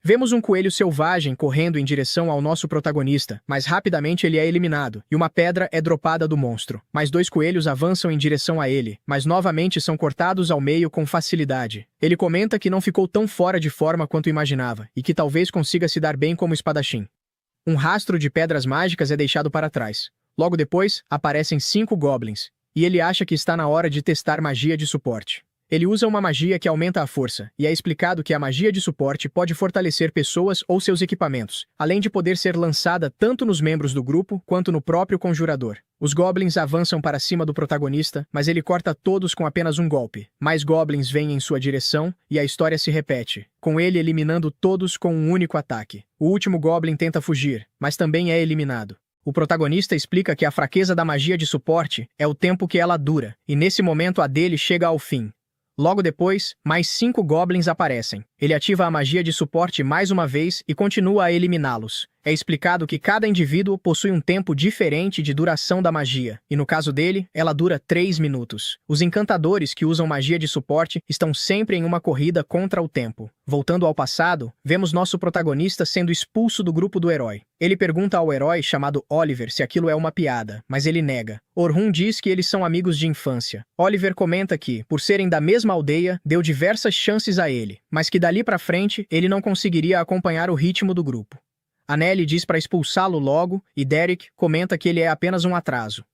Vemos um coelho selvagem correndo em direção ao nosso protagonista, mas rapidamente ele é eliminado, e uma pedra é dropada do monstro. Mais dois coelhos avançam em direção a ele, mas novamente são cortados ao meio com facilidade. Ele comenta que não ficou tão fora de forma quanto imaginava, e que talvez consiga se dar bem como espadachim. Um rastro de pedras mágicas é deixado para trás. Logo depois, aparecem 5 goblins, e ele acha que está na hora de testar magia de suporte. Ele usa uma magia que aumenta a força, e é explicado que a magia de suporte pode fortalecer pessoas ou seus equipamentos, além de poder ser lançada tanto nos membros do grupo quanto no próprio conjurador. Os goblins avançam para cima do protagonista, mas ele corta todos com apenas um golpe. Mais goblins vêm em sua direção, e a história se repete, com ele eliminando todos com um único ataque. O último goblin tenta fugir, mas também é eliminado. O protagonista explica que a fraqueza da magia de suporte é o tempo que ela dura, e nesse momento a dele chega ao fim. Logo depois, mais 5 goblins aparecem. Ele ativa a magia de suporte mais uma vez e continua a eliminá-los. É explicado que cada indivíduo possui um tempo diferente de duração da magia, e no caso dele, ela dura 3 minutos. Os encantadores que usam magia de suporte estão sempre em uma corrida contra o tempo. Voltando ao passado, vemos nosso protagonista sendo expulso do grupo do herói. Ele pergunta ao herói chamado Oliver se aquilo é uma piada, mas ele nega. Orhun diz que eles são amigos de infância. Oliver comenta que, por serem da mesma aldeia, deu diversas chances a ele, mas que dali pra frente ele não conseguiria acompanhar o ritmo do grupo. Anneli diz para expulsá-lo logo, e Derek comenta que ele é apenas um atraso.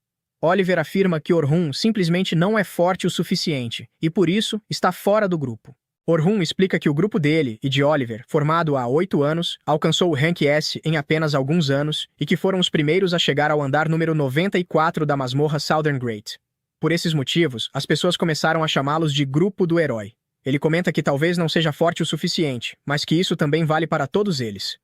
Oliver afirma que Orhun simplesmente não é forte o suficiente, e por isso está fora do grupo. Orhun explica que o grupo dele e de Oliver, formado há 8 anos, alcançou o Rank S em apenas alguns anos, e que foram os primeiros a chegar ao andar número 94 da masmorra Southern Great. Por esses motivos, as pessoas começaram a chamá-los de Grupo do Herói. Ele comenta que talvez não seja forte o suficiente, mas que isso também vale para todos eles.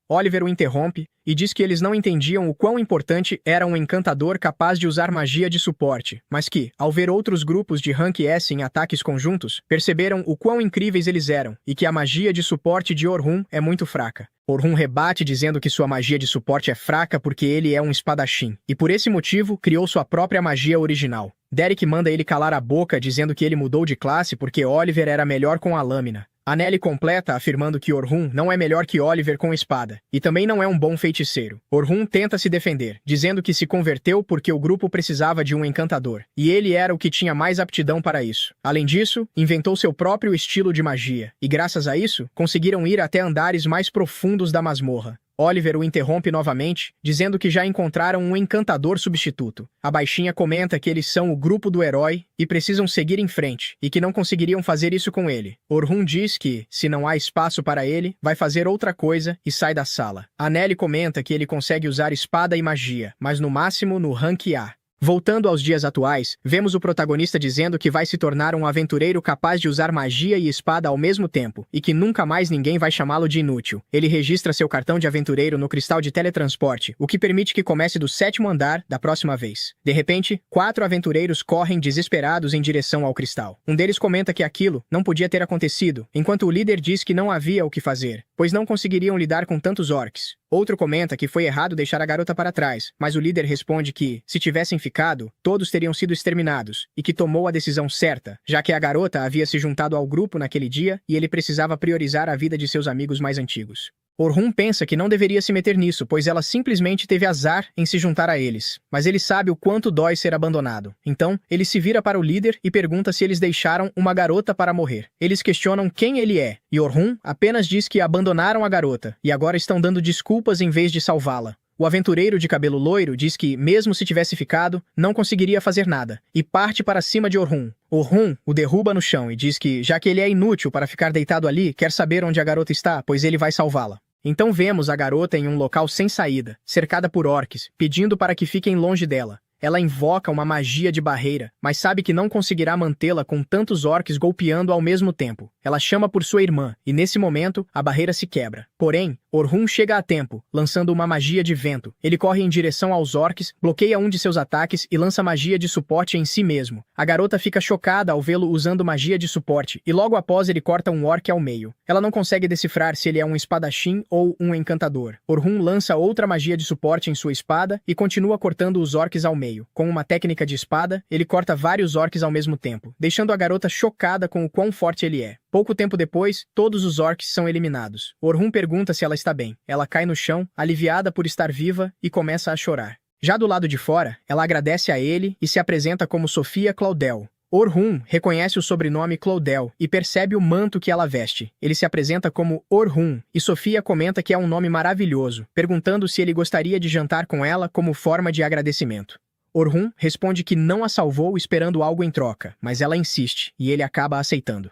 Oliver o interrompe e diz que eles não entendiam o quão importante era um encantador capaz de usar magia de suporte, mas que, ao ver outros grupos de Rank S em ataques conjuntos, perceberam o quão incríveis eles eram e que a magia de suporte de Orhun é muito fraca. Orhun rebate dizendo que sua magia de suporte é fraca porque ele é um espadachim, e por esse motivo criou sua própria magia original. Derek manda ele calar a boca dizendo que ele mudou de classe porque Oliver era melhor com a lâmina. Anneli completa afirmando que Orhun não é melhor que Oliver com espada, e também não é um bom feiticeiro. Orhun tenta se defender, dizendo que se converteu porque o grupo precisava de um encantador, e ele era o que tinha mais aptidão para isso. Além disso, inventou seu próprio estilo de magia, e graças a isso, conseguiram ir até andares mais profundos da masmorra. Oliver o interrompe novamente, dizendo que já encontraram um encantador substituto. A baixinha comenta que eles são o grupo do herói e precisam seguir em frente, e que não conseguiriam fazer isso com ele. Orhun diz que, se não há espaço para ele, vai fazer outra coisa e sai da sala. Anneli comenta que ele consegue usar espada e magia, mas no máximo no Rank A. Voltando aos dias atuais, vemos o protagonista dizendo que vai se tornar um aventureiro capaz de usar magia e espada ao mesmo tempo, e que nunca mais ninguém vai chamá-lo de inútil. Ele registra seu cartão de aventureiro no cristal de teletransporte, o que permite que comece do 7º andar da próxima vez. De repente, 4 aventureiros correm desesperados em direção ao cristal. Um deles comenta que aquilo não podia ter acontecido, enquanto o líder diz que não havia o que fazer, pois não conseguiriam lidar com tantos orcs. Outro comenta que foi errado deixar a garota para trás, mas o líder responde que, se tivessem ficado, todos teriam sido exterminados, e que tomou a decisão certa, já que a garota havia se juntado ao grupo naquele dia e ele precisava priorizar a vida de seus amigos mais antigos. Orhun pensa que não deveria se meter nisso, pois ela simplesmente teve azar em se juntar a eles. Mas ele sabe o quanto dói ser abandonado. Então, ele se vira para o líder e pergunta se eles deixaram uma garota para morrer. Eles questionam quem ele é, e Orhun apenas diz que abandonaram a garota, e agora estão dando desculpas em vez de salvá-la. O aventureiro de cabelo loiro diz que, mesmo se tivesse ficado, não conseguiria fazer nada, e parte para cima de Orhun. Orhun o derruba no chão e diz que, já que ele é inútil para ficar deitado ali, quer saber onde a garota está, pois ele vai salvá-la. Então vemos a garota em um local sem saída, cercada por orcs, pedindo para que fiquem longe dela. Ela invoca uma magia de barreira, mas sabe que não conseguirá mantê-la com tantos orcs golpeando ao mesmo tempo. Ela chama por sua irmã, e nesse momento, a barreira se quebra. Porém, Orhun chega a tempo, lançando uma magia de vento. Ele corre em direção aos orcs, bloqueia um de seus ataques e lança magia de suporte em si mesmo. A garota fica chocada ao vê-lo usando magia de suporte, e logo após ele corta um orc ao meio. Ela não consegue decifrar se ele é um espadachim ou um encantador. Orhun lança outra magia de suporte em sua espada e continua cortando os orcs ao meio. meio. Com uma técnica de espada, ele corta vários orcs ao mesmo tempo, deixando a garota chocada com o quão forte ele é. Pouco tempo depois, todos os orcs são eliminados. Orhun pergunta se ela está bem. Ela cai no chão, aliviada por estar viva, e começa a chorar. Já do lado de fora, ela agradece a ele e se apresenta como Sofia Claudel. Orhun reconhece o sobrenome Claudel e percebe o manto que ela veste. Ele se apresenta como Orhun e Sofia comenta que é um nome maravilhoso, perguntando se ele gostaria de jantar com ela como forma de agradecimento. Orhun responde que não a salvou esperando algo em troca, mas ela insiste e ele acaba aceitando.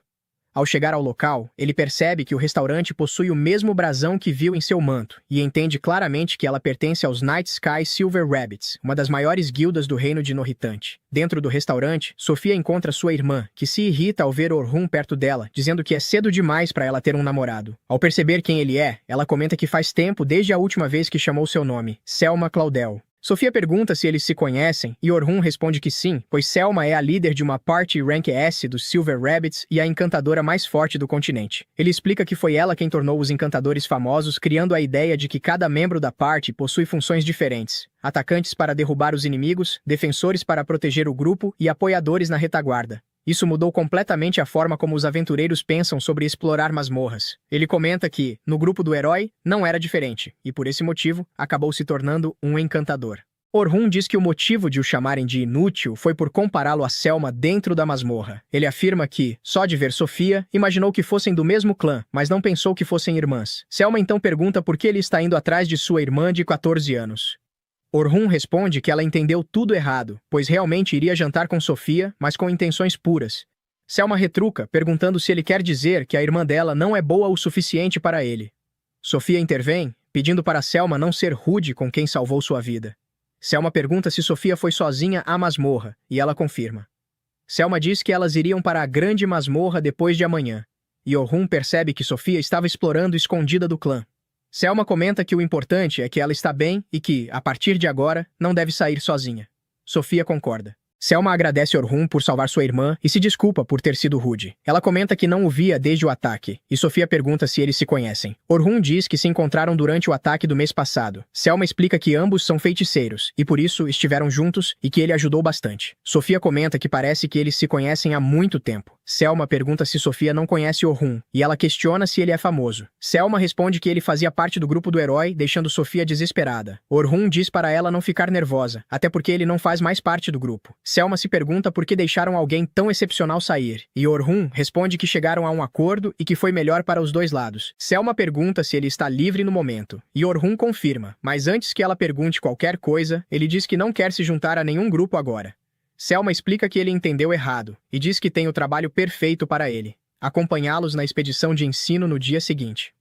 Ao chegar ao local, ele percebe que o restaurante possui o mesmo brasão que viu em seu manto, e entende claramente que ela pertence aos Night Sky Silver Rabbits, uma das maiores guildas do reino de Norritante. Dentro do restaurante, Sofia encontra sua irmã, que se irrita ao ver Orhun perto dela, dizendo que é cedo demais para ela ter um namorado. Ao perceber quem ele é, ela comenta que faz tempo desde a última vez que chamou seu nome, Selma Claudel. Sofia pergunta se eles se conhecem, e Orhun responde que sim, pois Selma é a líder de uma Party Rank S dos Silver Rabbits e a encantadora mais forte do continente. Ele explica que foi ela quem tornou os encantadores famosos, criando a ideia de que cada membro da Party possui funções diferentes. Atacantes para derrubar os inimigos, defensores para proteger o grupo e apoiadores na retaguarda. Isso mudou completamente a forma como os aventureiros pensam sobre explorar masmorras. Ele comenta que, no grupo do herói, não era diferente, e por esse motivo, acabou se tornando um encantador. Orhun diz que o motivo de o chamarem de inútil foi por compará-lo a Selma dentro da masmorra. Ele afirma que, só de ver Sofia, imaginou que fossem do mesmo clã, mas não pensou que fossem irmãs. Selma então pergunta por que ele está indo atrás de sua irmã de 14 anos. Orhun responde que ela entendeu tudo errado, pois realmente iria jantar com Sofia, mas com intenções puras. Selma retruca, perguntando se ele quer dizer que a irmã dela não é boa o suficiente para ele. Sofia intervém, pedindo para Selma não ser rude com quem salvou sua vida. Selma pergunta se Sofia foi sozinha à masmorra, e ela confirma. Selma diz que elas iriam para a grande masmorra depois de amanhã, e Orhun percebe que Sofia estava explorando escondida do clã. Selma comenta que o importante é que ela está bem e que, a partir de agora, não deve sair sozinha. Sofia concorda. Selma agradece Orhun por salvar sua irmã e se desculpa por ter sido rude. Ela comenta que não o via desde o ataque, e Sofia pergunta se eles se conhecem. Orhun diz que se encontraram durante o ataque do mês passado. Selma explica que ambos são feiticeiros, e por isso estiveram juntos e que ele ajudou bastante. Sofia comenta que parece que eles se conhecem há muito tempo. Selma pergunta se Sofia não conhece Orhun, e ela questiona se ele é famoso. Selma responde que ele fazia parte do grupo do herói, deixando Sofia desesperada. Orhun diz para ela não ficar nervosa, até porque ele não faz mais parte do grupo. Selma se pergunta por que deixaram alguém tão excepcional sair, e Orhun responde que chegaram a um acordo e que foi melhor para os dois lados. Selma pergunta se ele está livre no momento, e Orhun confirma, mas antes que ela pergunte qualquer coisa, ele diz que não quer se juntar a nenhum grupo agora. Selma explica que ele entendeu errado, e diz que tem o trabalho perfeito para ele: acompanhá-los na expedição de ensino no dia seguinte.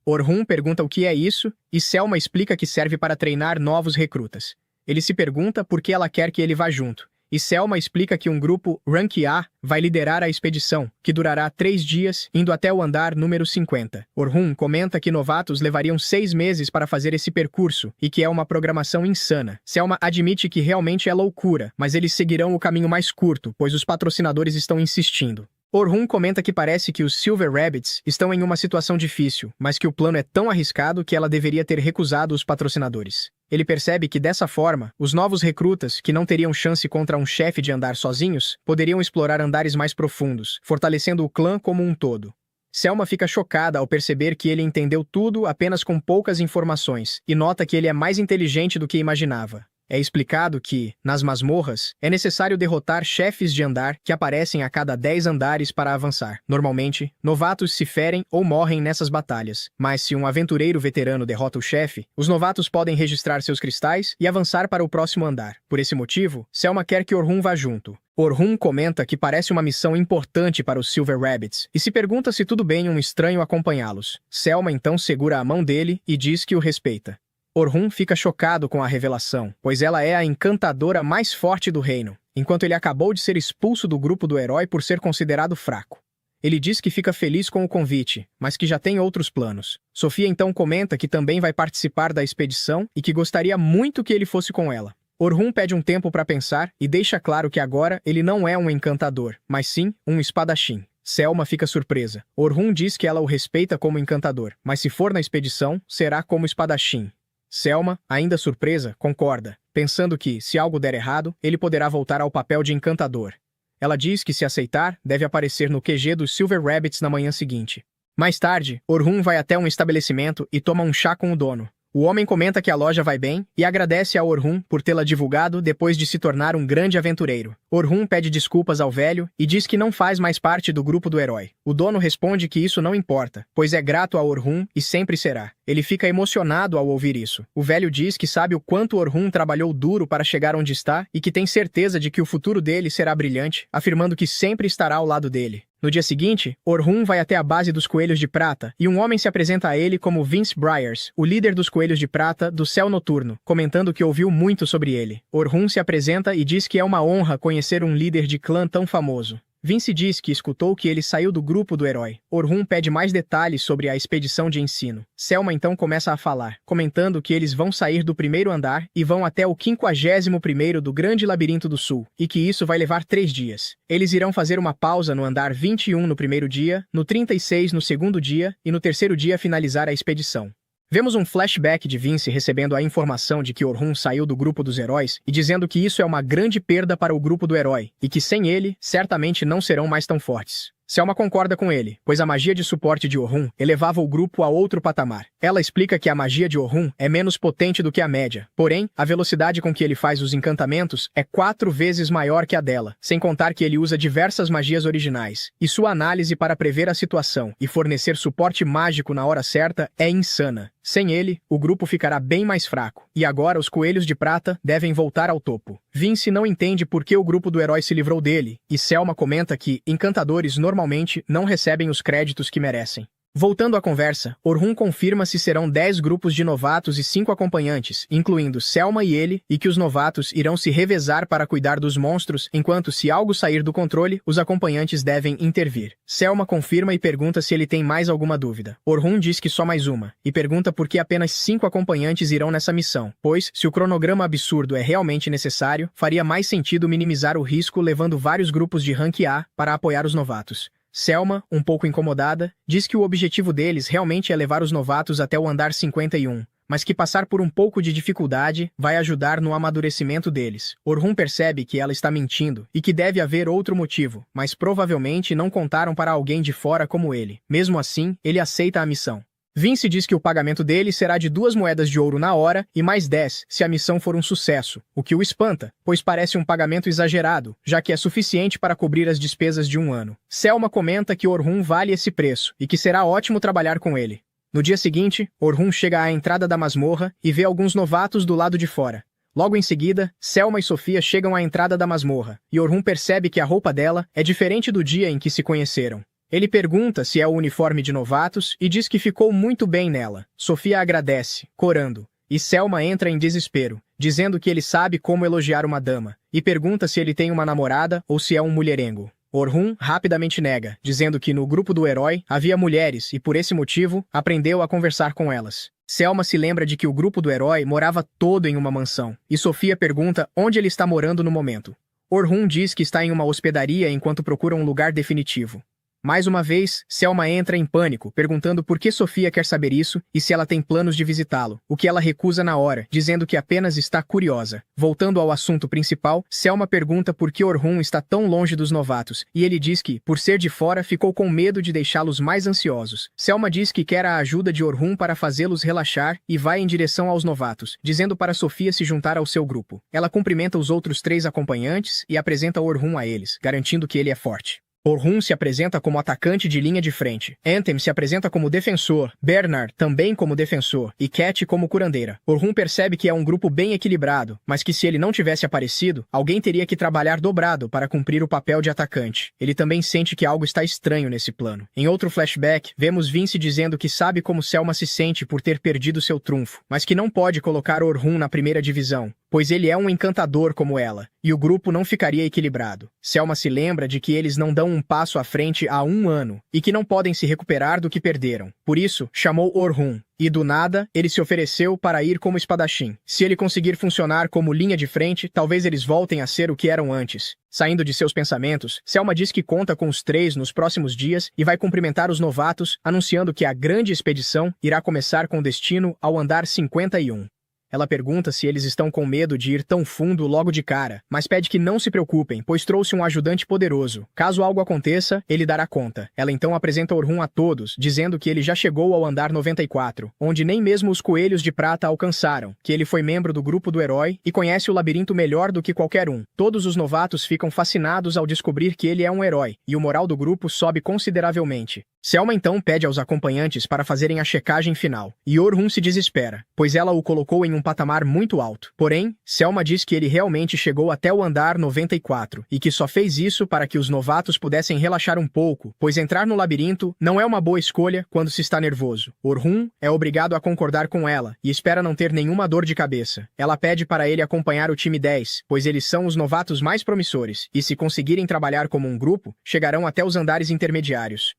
Orhun pergunta o que é isso, e Selma explica que serve para treinar novos recrutas. Ele se pergunta por que ela quer que ele vá junto, e Selma explica que um grupo Rank A vai liderar a expedição, que durará 3 dias, indo até o andar número 50. Orhun comenta que novatos levariam 6 meses para fazer esse percurso, e que é uma programação insana. Selma admite que realmente é loucura, mas eles seguirão o caminho mais curto, pois os patrocinadores estão insistindo. Orhun comenta que parece que os Silver Rabbits estão em uma situação difícil, mas que o plano é tão arriscado que ela deveria ter recusado os patrocinadores. Ele percebe que, dessa forma, os novos recrutas, que não teriam chance contra um chefe de andar sozinhos, poderiam explorar andares mais profundos, fortalecendo o clã como um todo. Selma fica chocada ao perceber que ele entendeu tudo apenas com poucas informações, e nota que ele é mais inteligente do que imaginava. É explicado que, nas masmorras, é necessário derrotar chefes de andar que aparecem a cada 10 andares para avançar. Normalmente, novatos se ferem ou morrem nessas batalhas, mas se um aventureiro veterano derrota o chefe, os novatos podem registrar seus cristais e avançar para o próximo andar. Por esse motivo, Selma quer que Orhun vá junto. Orhun comenta que parece uma missão importante para os Silver Rabbits e se pergunta se tudo bem um estranho acompanhá-los. Selma então segura a mão dele e diz que o respeita. Orhun fica chocado com a revelação, pois ela é a encantadora mais forte do reino, enquanto ele acabou de ser expulso do grupo do herói por ser considerado fraco. Ele diz que fica feliz com o convite, mas que já tem outros planos. Sofia então comenta que também vai participar da expedição e que gostaria muito que ele fosse com ela. Orhun pede um tempo para pensar e deixa claro que agora ele não é um encantador, mas sim um espadachim. Selma fica surpresa. Orhun diz que ela o respeita como encantador, mas se for na expedição, será como espadachim. Selma, ainda surpresa, concorda, pensando que, se algo der errado, ele poderá voltar ao papel de encantador. Ela diz que, se aceitar, deve aparecer no QG dos Silver Rabbits na manhã seguinte. Mais tarde, Orhun vai até um estabelecimento e toma um chá com o dono. O homem comenta que a loja vai bem e agradece a Orhun por tê-la divulgado depois de se tornar um grande aventureiro. Orhun pede desculpas ao velho e diz que não faz mais parte do grupo do herói. O dono responde que isso não importa, pois é grato a Orhun e sempre será. Ele fica emocionado ao ouvir isso. O velho diz que sabe o quanto Orhun trabalhou duro para chegar onde está e que tem certeza de que o futuro dele será brilhante, afirmando que sempre estará ao lado dele. No dia seguinte, Orhun vai até a base dos Coelhos de Prata e um homem se apresenta a ele como Vince Briars, o líder dos Coelhos de Prata do Céu Noturno, comentando que ouviu muito sobre ele. Orhun se apresenta e diz que é uma honra conhecer um líder de clã tão famoso. Vince diz que escutou que ele saiu do grupo do herói. Orhun pede mais detalhes sobre a expedição de ensino. Selma então começa a falar, comentando que eles vão sair do primeiro andar e vão até o 51º do Grande Labirinto do Sul, e que isso vai levar 3 dias. Eles irão fazer uma pausa no andar 21 no primeiro dia, no 36 no segundo dia e no terceiro dia finalizar a expedição. Vemos um flashback de Vince recebendo a informação de que Orhun saiu do grupo dos heróis e dizendo que isso é uma grande perda para o grupo do herói e que sem ele, certamente não serão mais tão fortes. Selma concorda com ele, pois a magia de suporte de Orhun elevava o grupo a outro patamar. Ela explica que a magia de Orhun é menos potente do que a média, porém, a velocidade com que ele faz os encantamentos é 4 vezes maior que a dela, sem contar que ele usa diversas magias originais, e sua análise para prever a situação e fornecer suporte mágico na hora certa é insana. Sem ele, o grupo ficará bem mais fraco, e agora os Coelhos de Prata devem voltar ao topo. Vince não entende por que o grupo do herói se livrou dele, e Selma comenta que encantadores normalmente não recebem os créditos que merecem. Voltando à conversa, Orhun confirma se serão 10 grupos de novatos e 5 acompanhantes, incluindo Selma e ele, e que os novatos irão se revezar para cuidar dos monstros, enquanto se algo sair do controle, os acompanhantes devem intervir. Selma confirma e pergunta se ele tem mais alguma dúvida. Orhun diz que só mais uma, e pergunta por que apenas 5 acompanhantes irão nessa missão, pois, se o cronograma absurdo é realmente necessário, faria mais sentido minimizar o risco levando vários grupos de rank A para apoiar os novatos. Selma, um pouco incomodada, diz que o objetivo deles realmente é levar os novatos até o andar 51, mas que passar por um pouco de dificuldade vai ajudar no amadurecimento deles. Orhun percebe que ela está mentindo e que deve haver outro motivo, mas provavelmente não contaram para alguém de fora como ele. Mesmo assim, ele aceita a missão. Vince diz que o pagamento dele será de 2 moedas de ouro na hora e mais 10 se a missão for um sucesso, o que o espanta, pois parece um pagamento exagerado, já que é suficiente para cobrir as despesas de um ano. Selma comenta que Orhun vale esse preço e que será ótimo trabalhar com ele. No dia seguinte, Orhun chega à entrada da masmorra e vê alguns novatos do lado de fora. Logo em seguida, Selma e Sofia chegam à entrada da masmorra, e Orhun percebe que a roupa dela é diferente do dia em que se conheceram. Ele pergunta se é o uniforme de novatos e diz que ficou muito bem nela. Sofia agradece, corando, e Selma entra em desespero, dizendo que ele sabe como elogiar uma dama, e pergunta se ele tem uma namorada ou se é um mulherengo. Orhun rapidamente nega, dizendo que no grupo do herói havia mulheres e por esse motivo aprendeu a conversar com elas. Selma se lembra de que o grupo do herói morava todo em uma mansão, e Sofia pergunta onde ele está morando no momento. Orhun diz que está em uma hospedaria enquanto procura um lugar definitivo. Mais uma vez, Selma entra em pânico, perguntando por que Sofia quer saber isso e se ela tem planos de visitá-lo, o que ela recusa na hora, dizendo que apenas está curiosa. Voltando ao assunto principal, Selma pergunta por que Orhun está tão longe dos novatos, e ele diz que, por ser de fora, ficou com medo de deixá-los mais ansiosos. Selma diz que quer a ajuda de Orhun para fazê-los relaxar e vai em direção aos novatos, dizendo para Sofia se juntar ao seu grupo. Ela cumprimenta os outros 3 acompanhantes e apresenta Orhun a eles, garantindo que ele é forte. Orhun se apresenta como atacante de linha de frente. Anthem se apresenta como defensor, Bernard também como defensor e Cat como curandeira. Orhun percebe que é um grupo bem equilibrado, mas que se ele não tivesse aparecido, alguém teria que trabalhar dobrado para cumprir o papel de atacante. Ele também sente que algo está estranho nesse plano. Em outro flashback, vemos Vince dizendo que sabe como Selma se sente por ter perdido seu trunfo, mas que não pode colocar Orhun na primeira divisão, pois ele é um encantador como ela, e o grupo não ficaria equilibrado. Selma se lembra de que eles não dão um passo à frente há 1 ano, e que não podem se recuperar do que perderam. Por isso, chamou Orhun, e do nada, ele se ofereceu para ir como espadachim. Se ele conseguir funcionar como linha de frente, talvez eles voltem a ser o que eram antes. Saindo de seus pensamentos, Selma diz que conta com os 3 nos próximos dias e vai cumprimentar os novatos, anunciando que a grande expedição irá começar com destino ao andar 51. Ela pergunta se eles estão com medo de ir tão fundo logo de cara, mas pede que não se preocupem, pois trouxe um ajudante poderoso. Caso algo aconteça, ele dará conta. Ela então apresenta Orhun a todos, dizendo que ele já chegou ao andar 94, onde nem mesmo os coelhos de prata alcançaram, que ele foi membro do grupo do herói e conhece o labirinto melhor do que qualquer um. Todos os novatos ficam fascinados ao descobrir que ele é um herói, e o moral do grupo sobe consideravelmente. Selma então pede aos acompanhantes para fazerem a checagem final, e Orhun se desespera, pois ela o colocou em um patamar muito alto. Porém, Selma diz que ele realmente chegou até o andar 94, e que só fez isso para que os novatos pudessem relaxar um pouco, pois entrar no labirinto não é uma boa escolha quando se está nervoso. Orhun é obrigado a concordar com ela, e espera não ter nenhuma dor de cabeça. Ela pede para ele acompanhar o time 10, pois eles são os novatos mais promissores, e se conseguirem trabalhar como um grupo, chegarão até os andares intermediários.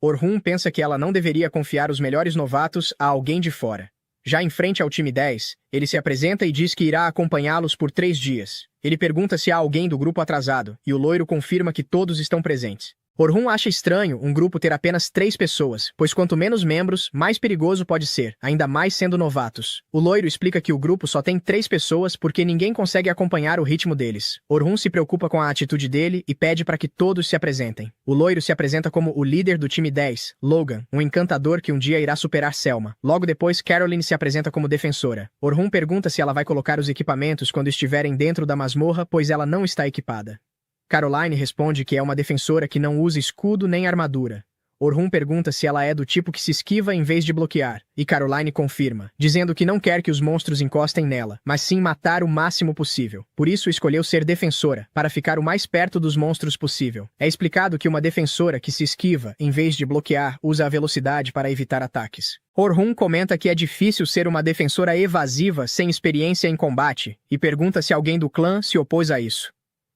Orhun pensa que ela não deveria confiar os melhores novatos a alguém de fora. Já em frente ao time 10, ele se apresenta e diz que irá acompanhá-los por 3 dias. Ele pergunta se há alguém do grupo atrasado, e o loiro confirma que todos estão presentes. Orhun acha estranho um grupo ter apenas 3 pessoas, pois quanto menos membros, mais perigoso pode ser, ainda mais sendo novatos. O loiro explica que o grupo só tem 3 pessoas porque ninguém consegue acompanhar o ritmo deles. Orhun se preocupa com a atitude dele e pede para que todos se apresentem. O loiro se apresenta como o líder do time 10, Logan, um encantador que um dia irá superar Selma. Logo depois, Caroline se apresenta como defensora. Orhun pergunta se ela vai colocar os equipamentos quando estiverem dentro da masmorra, pois ela não está equipada. Caroline responde que é uma defensora que não usa escudo nem armadura. Orhun pergunta se ela é do tipo que se esquiva em vez de bloquear, e Caroline confirma, dizendo que não quer que os monstros encostem nela, mas sim matar o máximo possível. Por isso escolheu ser defensora, para ficar o mais perto dos monstros possível. É explicado que uma defensora que se esquiva, em vez de bloquear, usa a velocidade para evitar ataques. Orhun comenta que é difícil ser uma defensora evasiva sem experiência em combate, e pergunta se alguém do clã se opôs a isso.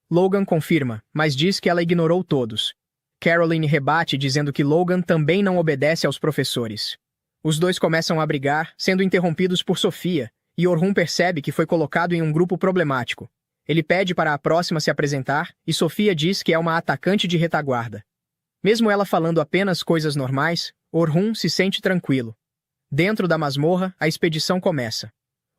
Logan confirma, mas diz que ela ignorou todos. Caroline rebate dizendo que Logan também não obedece aos professores. Os dois começam a brigar, sendo interrompidos por Sofia, e Orhun percebe que foi colocado em um grupo problemático. Ele pede para a próxima se apresentar, e Sofia diz que é uma atacante de retaguarda. Mesmo ela falando apenas coisas normais, Orhun se sente tranquilo. Dentro da masmorra, a expedição começa.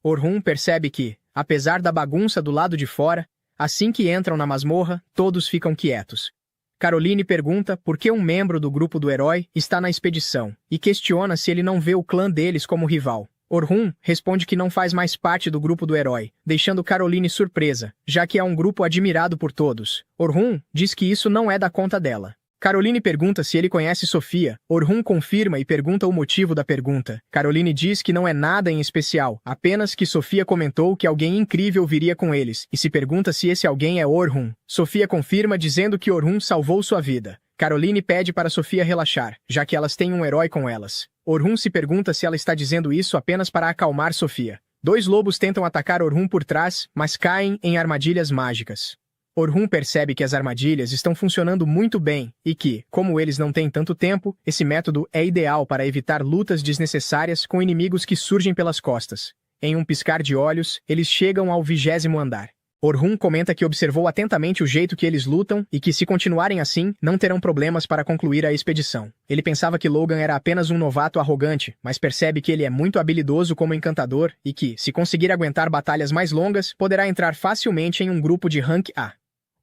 Orhun percebe que, apesar da bagunça do lado de fora, assim que entram na masmorra, todos ficam quietos. Caroline pergunta por que um membro do grupo do herói está na expedição, e questiona se ele não vê o clã deles como rival. Orhun responde que não faz mais parte do grupo do herói, deixando Caroline surpresa, já que é um grupo admirado por todos. Orhun diz que isso não é da conta dela. Caroline pergunta se ele conhece Sofia. Orhun confirma e pergunta o motivo da pergunta. Caroline diz que não é nada em especial, apenas que Sofia comentou que alguém incrível viria com eles, e se pergunta se esse alguém é Orhun. Sofia confirma dizendo que Orhun salvou sua vida. Caroline pede para Sofia relaxar, já que elas têm um herói com elas. Orhun se pergunta se ela está dizendo isso apenas para acalmar Sofia. 2 lobos tentam atacar Orhun por trás, mas caem em armadilhas mágicas. Orhun percebe que as armadilhas estão funcionando muito bem e que, como eles não têm tanto tempo, esse método é ideal para evitar lutas desnecessárias com inimigos que surgem pelas costas. Em um piscar de olhos, eles chegam ao 20º andar. Orhun comenta que observou atentamente o jeito que eles lutam e que, se continuarem assim, não terão problemas para concluir a expedição. Ele pensava que Logan era apenas um novato arrogante, mas percebe que ele é muito habilidoso como encantador e que, se conseguir aguentar batalhas mais longas, poderá entrar facilmente em um grupo de rank A.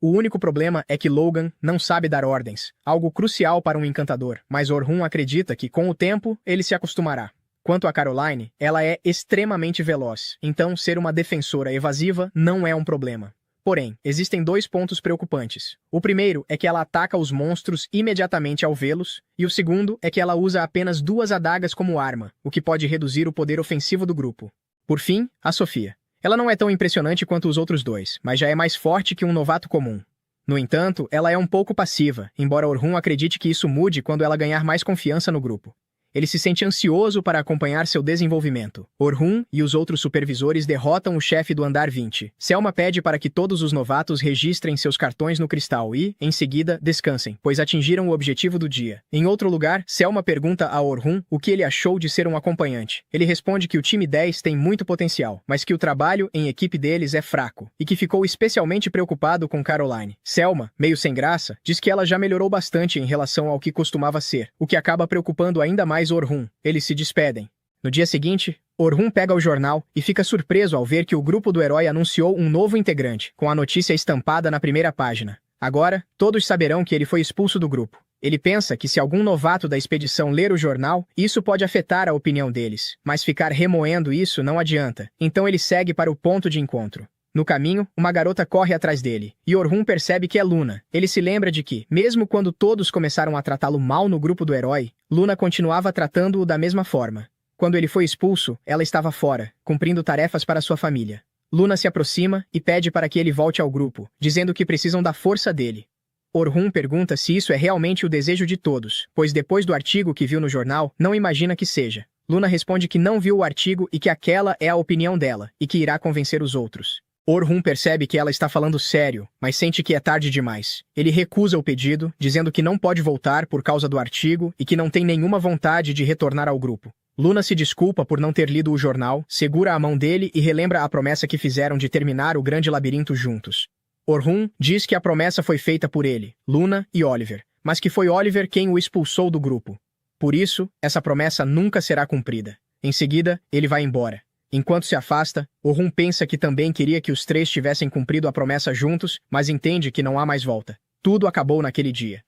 O único problema é que Logan não sabe dar ordens, algo crucial para um encantador, mas Orhun acredita que, com o tempo, ele se acostumará. Quanto a Caroline, ela é extremamente veloz, então ser uma defensora evasiva não é um problema. Porém, existem 2 pontos preocupantes. O primeiro é que ela ataca os monstros imediatamente ao vê-los, e o segundo é que ela usa apenas 2 adagas como arma, o que pode reduzir o poder ofensivo do grupo. Por fim, a Sofia. Ela não é tão impressionante quanto os outros 2, mas já é mais forte que um novato comum. No entanto, ela é um pouco passiva, embora Orhun acredite que isso mude quando ela ganhar mais confiança no grupo. Ele se sente ansioso para acompanhar seu desenvolvimento. Orhun e os outros supervisores derrotam o chefe do andar 20. Selma pede para que todos os novatos registrem seus cartões no cristal e, em seguida, descansem, pois atingiram o objetivo do dia. Em outro lugar, Selma pergunta a Orhun o que ele achou de ser um acompanhante. Ele responde que o time 10 tem muito potencial, mas que o trabalho em equipe deles é fraco, e que ficou especialmente preocupado com Caroline. Selma, meio sem graça, diz que ela já melhorou bastante em relação ao que costumava ser, o que acaba preocupando ainda mais Orhun. Eles se despedem. No dia seguinte, Orhun pega o jornal e fica surpreso ao ver que o grupo do herói anunciou um novo integrante, com a notícia estampada na primeira página. Agora, todos saberão que ele foi expulso do grupo. Ele pensa que se algum novato da expedição ler o jornal, isso pode afetar a opinião deles, mas ficar remoendo isso não adianta, então ele segue para o ponto de encontro. No caminho, uma garota corre atrás dele, e Orhun percebe que é Luna. Ele se lembra de que, mesmo quando todos começaram a tratá-lo mal no grupo do herói, Luna continuava tratando-o da mesma forma. Quando ele foi expulso, ela estava fora, cumprindo tarefas para sua família. Luna se aproxima e pede para que ele volte ao grupo, dizendo que precisam da força dele. Orhun pergunta se isso é realmente o desejo de todos, pois depois do artigo que viu no jornal, não imagina que seja. Luna responde que não viu o artigo e que aquela é a opinião dela, e que irá convencer os outros. Orhun percebe que ela está falando sério, mas sente que é tarde demais. Ele recusa o pedido, dizendo que não pode voltar por causa do artigo e que não tem nenhuma vontade de retornar ao grupo. Luna se desculpa por não ter lido o jornal, segura a mão dele e relembra a promessa que fizeram de terminar o grande labirinto juntos. Orhun diz que a promessa foi feita por ele, Luna e Oliver, mas que foi Oliver quem o expulsou do grupo. Por isso, essa promessa nunca será cumprida. Em seguida, ele vai embora. Enquanto se afasta, Orhun pensa que também queria que os três tivessem cumprido a promessa juntos, mas entende que não há mais volta. Tudo acabou naquele dia.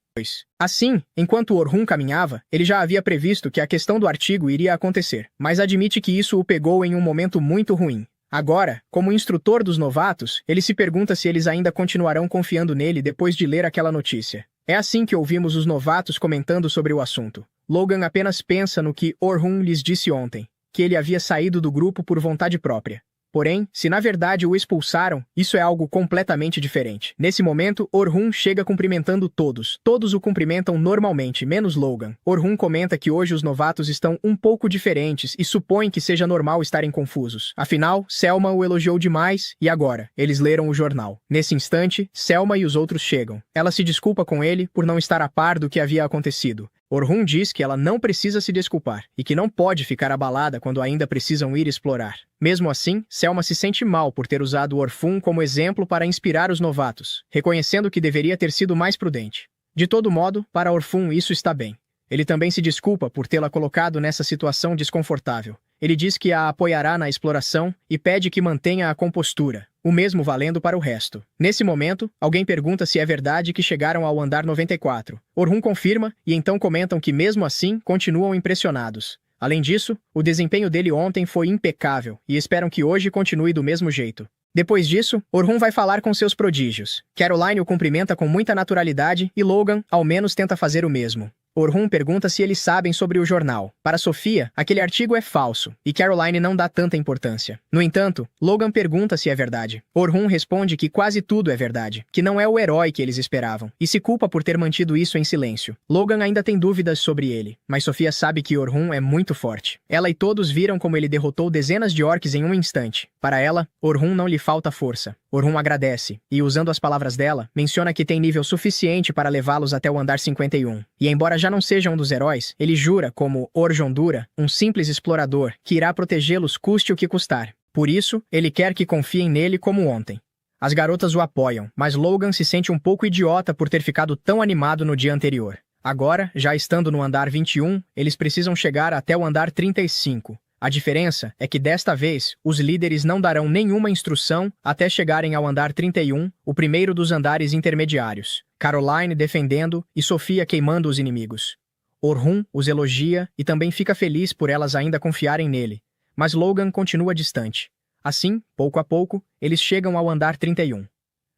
Assim, enquanto Orhun caminhava, ele já havia previsto que a questão do artigo iria acontecer, mas admite que isso o pegou em um momento muito ruim. Agora, como instrutor dos novatos, ele se pergunta se eles ainda continuarão confiando nele depois de ler aquela notícia. É assim que ouvimos os novatos comentando sobre o assunto. Logan apenas pensa no que Orhun lhes disse ontem, que ele havia saído do grupo por vontade própria. Porém, se na verdade o expulsaram, isso é algo completamente diferente. Nesse momento, Orhun chega cumprimentando todos. Todos o cumprimentam normalmente, menos Logan. Orhun comenta que hoje os novatos estão um pouco diferentes e supõe que seja normal estarem confusos. Afinal, Selma o elogiou demais e agora, eles leram o jornal. Nesse instante, Selma e os outros chegam. Ela se desculpa com ele por não estar a par do que havia acontecido. Orhun diz que ela não precisa se desculpar e que não pode ficar abalada quando ainda precisam ir explorar. Mesmo assim, Selma se sente mal por ter usado Orhun como exemplo para inspirar os novatos, reconhecendo que deveria ter sido mais prudente. De todo modo, para Orhun isso está bem. Ele também se desculpa por tê-la colocado nessa situação desconfortável. Ele diz que a apoiará na exploração e pede que mantenha a compostura, o mesmo valendo para o resto. Nesse momento, alguém pergunta se é verdade que chegaram ao andar 94. Orhun confirma e então comentam que mesmo assim continuam impressionados. Além disso, o desempenho dele ontem foi impecável e esperam que hoje continue do mesmo jeito. Depois disso, Orhun vai falar com seus prodígios. Caroline o cumprimenta com muita naturalidade e Logan, ao menos, tenta fazer o mesmo. Orhun pergunta se eles sabem sobre o jornal. Para Sofia, aquele artigo é falso, e Caroline não dá tanta importância. No entanto, Logan pergunta se é verdade. Orhun responde que quase tudo é verdade, que não é o herói que eles esperavam, e se culpa por ter mantido isso em silêncio. Logan ainda tem dúvidas sobre ele, mas Sofia sabe que Orhun é muito forte. Ela e todos viram como ele derrotou dezenas de orcs em um instante. Para ela, Orhun não lhe falta força. Orhun agradece, e usando as palavras dela, menciona que tem nível suficiente para levá-los até o andar 51. E embora já não seja um dos heróis, ele jura, como Orjondura, um simples explorador, que irá protegê-los custe o que custar. Por isso, ele quer que confiem nele como ontem. As garotas o apoiam, mas Logan se sente um pouco idiota por ter ficado tão animado no dia anterior. Agora, já estando no andar 21, eles precisam chegar até o andar 35. A diferença é que desta vez, os líderes não darão nenhuma instrução até chegarem ao andar 31, o primeiro dos andares intermediários. Caroline defendendo e Sofia queimando os inimigos. Orhun os elogia e também fica feliz por elas ainda confiarem nele, mas Logan continua distante. Assim, pouco a pouco, eles chegam ao andar 31.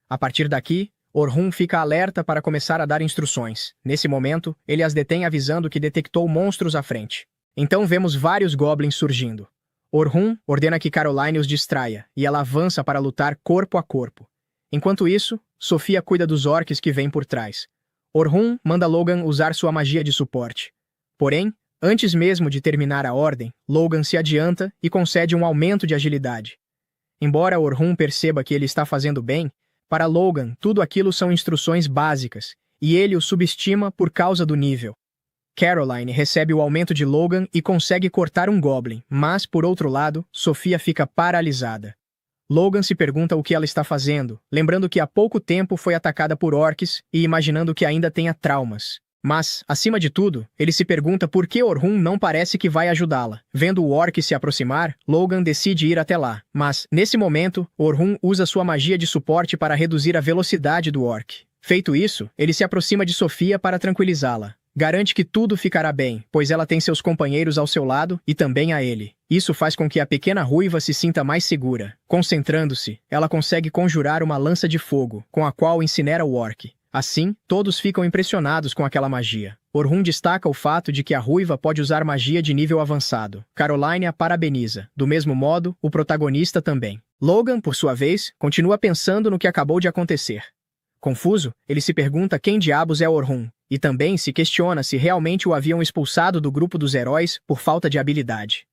A partir daqui, Orhun fica alerta para começar a dar instruções. Nesse momento, ele as detém avisando que detectou monstros à frente. Então vemos vários goblins surgindo. Orhun ordena que Caroline os distraia, e ela avança para lutar corpo a corpo. Enquanto isso, Sofia cuida dos orcs que vêm por trás. Orhun manda Logan usar sua magia de suporte. Porém, antes mesmo de terminar a ordem, Logan se adianta e concede um aumento de agilidade. Embora Orhun perceba que ele está fazendo bem, para Logan tudo aquilo são instruções básicas, e ele o subestima por causa do nível. Caroline recebe o aumento de Logan e consegue cortar um goblin, mas, por outro lado, Sofia fica paralisada. Logan se pergunta o que ela está fazendo, lembrando que há pouco tempo foi atacada por orcs e imaginando que ainda tenha traumas. Mas, acima de tudo, ele se pergunta por que Orhun não parece que vai ajudá-la. Vendo o orc se aproximar, Logan decide ir até lá. Mas, nesse momento, Orhun usa sua magia de suporte para reduzir a velocidade do orc. Feito isso, ele se aproxima de Sofia para tranquilizá-la. Garante que tudo ficará bem, pois ela tem seus companheiros ao seu lado e também a ele. Isso faz com que a pequena ruiva se sinta mais segura. Concentrando-se, ela consegue conjurar uma lança de fogo, com a qual incinera o orc. Assim, todos ficam impressionados com aquela magia. Orhun destaca o fato de que a ruiva pode usar magia de nível avançado. Caroline a parabeniza. Do mesmo modo, o protagonista também. Logan, por sua vez, continua pensando no que acabou de acontecer. Confuso, ele se pergunta quem diabos é Orhun, e também se questiona se realmente o haviam expulsado do grupo dos heróis por falta de habilidade.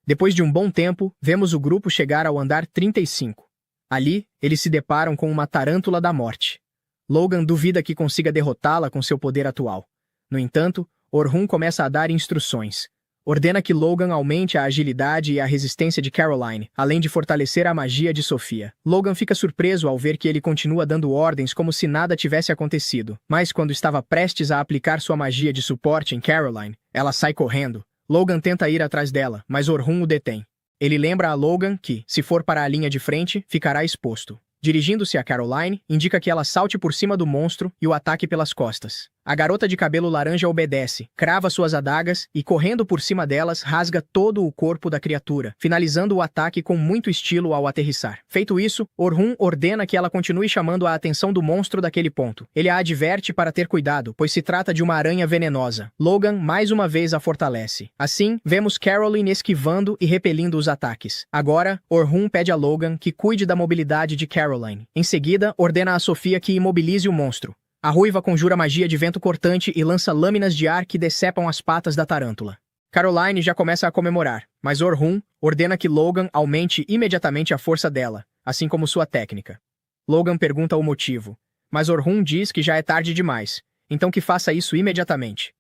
Depois de um bom tempo, vemos o grupo chegar ao andar 35. Ali, eles se deparam com uma tarântula da morte. Logan duvida que consiga derrotá-la com seu poder atual. No entanto, Orhun começa a dar instruções. Ordena que Logan aumente a agilidade e a resistência de Caroline, além de fortalecer a magia de Sofia. Logan fica surpreso ao ver que ele continua dando ordens como se nada tivesse acontecido. Mas quando estava prestes a aplicar sua magia de suporte em Caroline, ela sai correndo. Logan tenta ir atrás dela, mas Orhun o detém. Ele lembra a Logan que, se for para a linha de frente, ficará exposto. Dirigindo-se a Caroline, indica que ela salte por cima do monstro e o ataque pelas costas. A garota de cabelo laranja obedece, crava suas adagas e, correndo por cima delas, rasga todo o corpo da criatura, finalizando o ataque com muito estilo ao aterrissar. Feito isso, Orhun ordena que ela continue chamando a atenção do monstro daquele ponto. Ele a adverte para ter cuidado, pois se trata de uma aranha venenosa. Logan mais uma vez a fortalece. Assim, vemos Caroline esquivando e repelindo os ataques. Agora, Orhun pede a Logan que cuide da mobilidade de Caroline. Em seguida, ordena a Sofia que imobilize o monstro. A ruiva conjura magia de vento cortante e lança lâminas de ar que decepam as patas da tarântula. Caroline já começa a comemorar, mas Orhun ordena que Logan aumente imediatamente a força dela, assim como sua técnica. Logan pergunta o motivo, mas Orhun diz que já é tarde demais, então que faça isso imediatamente.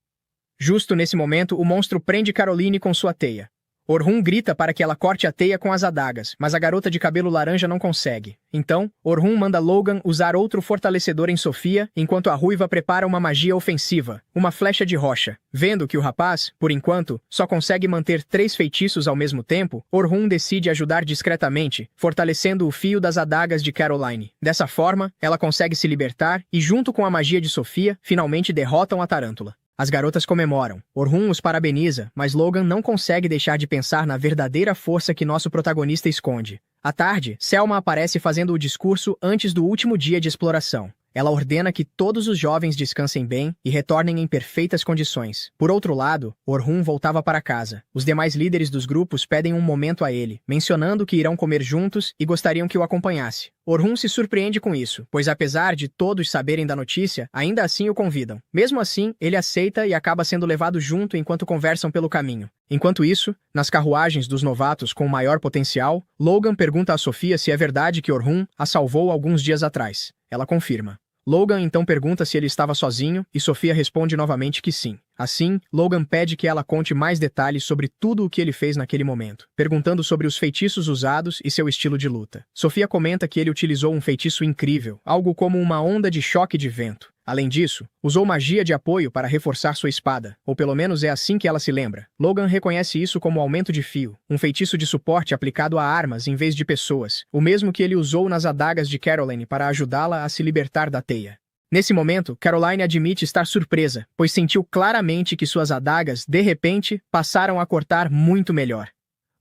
Justo nesse momento, o monstro prende Caroline com sua teia. Orhun grita para que ela corte a teia com as adagas, mas a garota de cabelo laranja não consegue. Então, Orhun manda Logan usar outro fortalecedor em Sofia, enquanto a ruiva prepara uma magia ofensiva, uma flecha de rocha. Vendo que o rapaz, por enquanto, só consegue manter 3 feitiços ao mesmo tempo, Orhun decide ajudar discretamente, fortalecendo o fio das adagas de Caroline. Dessa forma, ela consegue se libertar e, junto com a magia de Sofia, finalmente derrotam a tarântula. As garotas comemoram. Orhun os parabeniza, mas Logan não consegue deixar de pensar na verdadeira força que nosso protagonista esconde. À tarde, Selma aparece fazendo o discurso antes do último dia de exploração. Ela ordena que todos os jovens descansem bem e retornem em perfeitas condições. Por outro lado, Orhun voltava para casa. Os demais líderes dos grupos pedem um momento a ele, mencionando que irão comer juntos e gostariam que o acompanhasse. Orhun se surpreende com isso, pois apesar de todos saberem da notícia, ainda assim o convidam. Mesmo assim, ele aceita e acaba sendo levado junto enquanto conversam pelo caminho. Enquanto isso, nas carruagens dos novatos com maior potencial, Logan pergunta a Sofia se é verdade que Orhun a salvou alguns dias atrás. Ela confirma. Logan então pergunta se ele estava sozinho e Sofia responde novamente que sim. Assim, Logan pede que ela conte mais detalhes sobre tudo o que ele fez naquele momento, perguntando sobre os feitiços usados e seu estilo de luta. Sofia comenta que ele utilizou um feitiço incrível, algo como uma onda de choque de vento. Além disso, usou magia de apoio para reforçar sua espada, ou pelo menos é assim que ela se lembra. Logan reconhece isso como aumento de fio, um feitiço de suporte aplicado a armas em vez de pessoas, o mesmo que ele usou nas adagas de Caroline para ajudá-la a se libertar da teia. Nesse momento, Caroline admite estar surpresa, pois sentiu claramente que suas adagas, de repente, passaram a cortar muito melhor.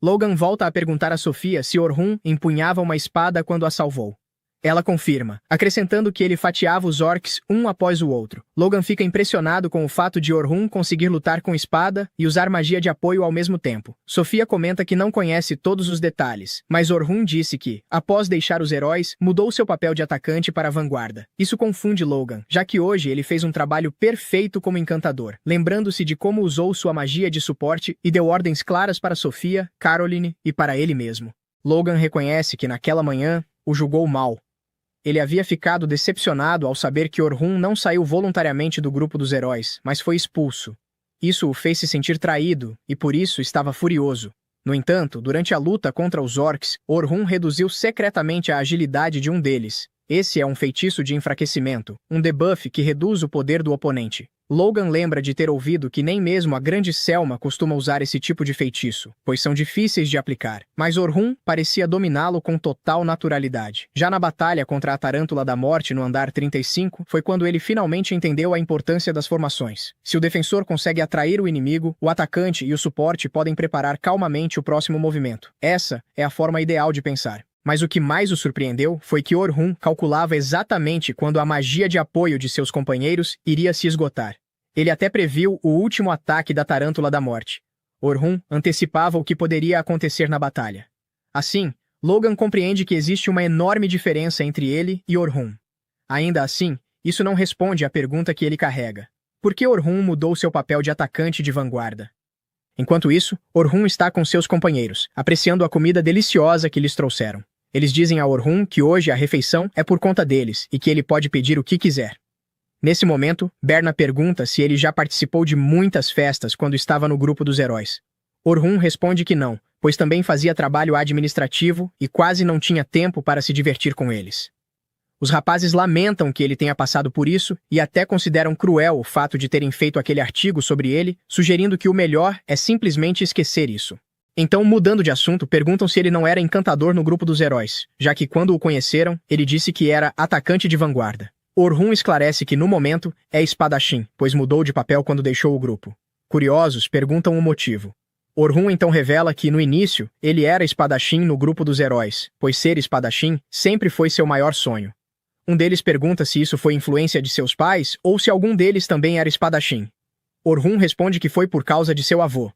Logan volta a perguntar a Sofia se Orhun empunhava uma espada quando a salvou. Ela confirma, acrescentando que ele fatiava os orcs um após o outro. Logan fica impressionado com o fato de Orhun conseguir lutar com espada e usar magia de apoio ao mesmo tempo. Sofia comenta que não conhece todos os detalhes, mas Orhun disse que, após deixar os heróis, mudou seu papel de atacante para a vanguarda. Isso confunde Logan, já que hoje ele fez um trabalho perfeito como encantador, lembrando-se de como usou sua magia de suporte e deu ordens claras para Sofia, Caroline e para ele mesmo. Logan reconhece que naquela manhã o julgou mal. Ele havia ficado decepcionado ao saber que Orhun não saiu voluntariamente do grupo dos heróis, mas foi expulso. Isso o fez se sentir traído, e por isso estava furioso. No entanto, durante a luta contra os orcs, Orhun reduziu secretamente a agilidade de um deles. Esse é um feitiço de enfraquecimento, um debuff que reduz o poder do oponente. Logan lembra de ter ouvido que nem mesmo a grande Selma costuma usar esse tipo de feitiço, pois são difíceis de aplicar, mas Orhun parecia dominá-lo com total naturalidade. Já na batalha contra a Tarântula da Morte no andar 35, foi quando ele finalmente entendeu a importância das formações. Se o defensor consegue atrair o inimigo, o atacante e o suporte podem preparar calmamente o próximo movimento. Essa é a forma ideal de pensar. Mas o que mais o surpreendeu foi que Orhun calculava exatamente quando a magia de apoio de seus companheiros iria se esgotar. Ele até previu o último ataque da Tarântula da Morte. Orhun antecipava o que poderia acontecer na batalha. Assim, Logan compreende que existe uma enorme diferença entre ele e Orhun. Ainda assim, isso não responde à pergunta que ele carrega. Por que Orhun mudou seu papel de atacante de vanguarda? Enquanto isso, Orhun está com seus companheiros, apreciando a comida deliciosa que lhes trouxeram. Eles dizem a Orhun que hoje a refeição é por conta deles e que ele pode pedir o que quiser. Nesse momento, Berna pergunta se ele já participou de muitas festas quando estava no grupo dos heróis. Orhun responde que não, pois também fazia trabalho administrativo e quase não tinha tempo para se divertir com eles. Os rapazes lamentam que ele tenha passado por isso e até consideram cruel o fato de terem feito aquele artigo sobre ele, sugerindo que o melhor é simplesmente esquecer isso. Então, mudando de assunto, perguntam se ele não era encantador no grupo dos heróis, já que quando o conheceram, ele disse que era atacante de vanguarda. Orhun esclarece que, no momento, é espadachim, pois mudou de papel quando deixou o grupo. Curiosos, perguntam o motivo. Orhun então revela que, no início, ele era espadachim no grupo dos heróis, pois ser espadachim sempre foi seu maior sonho. Um deles pergunta se isso foi influência de seus pais ou se algum deles também era espadachim. Orhun responde que foi por causa de seu avô.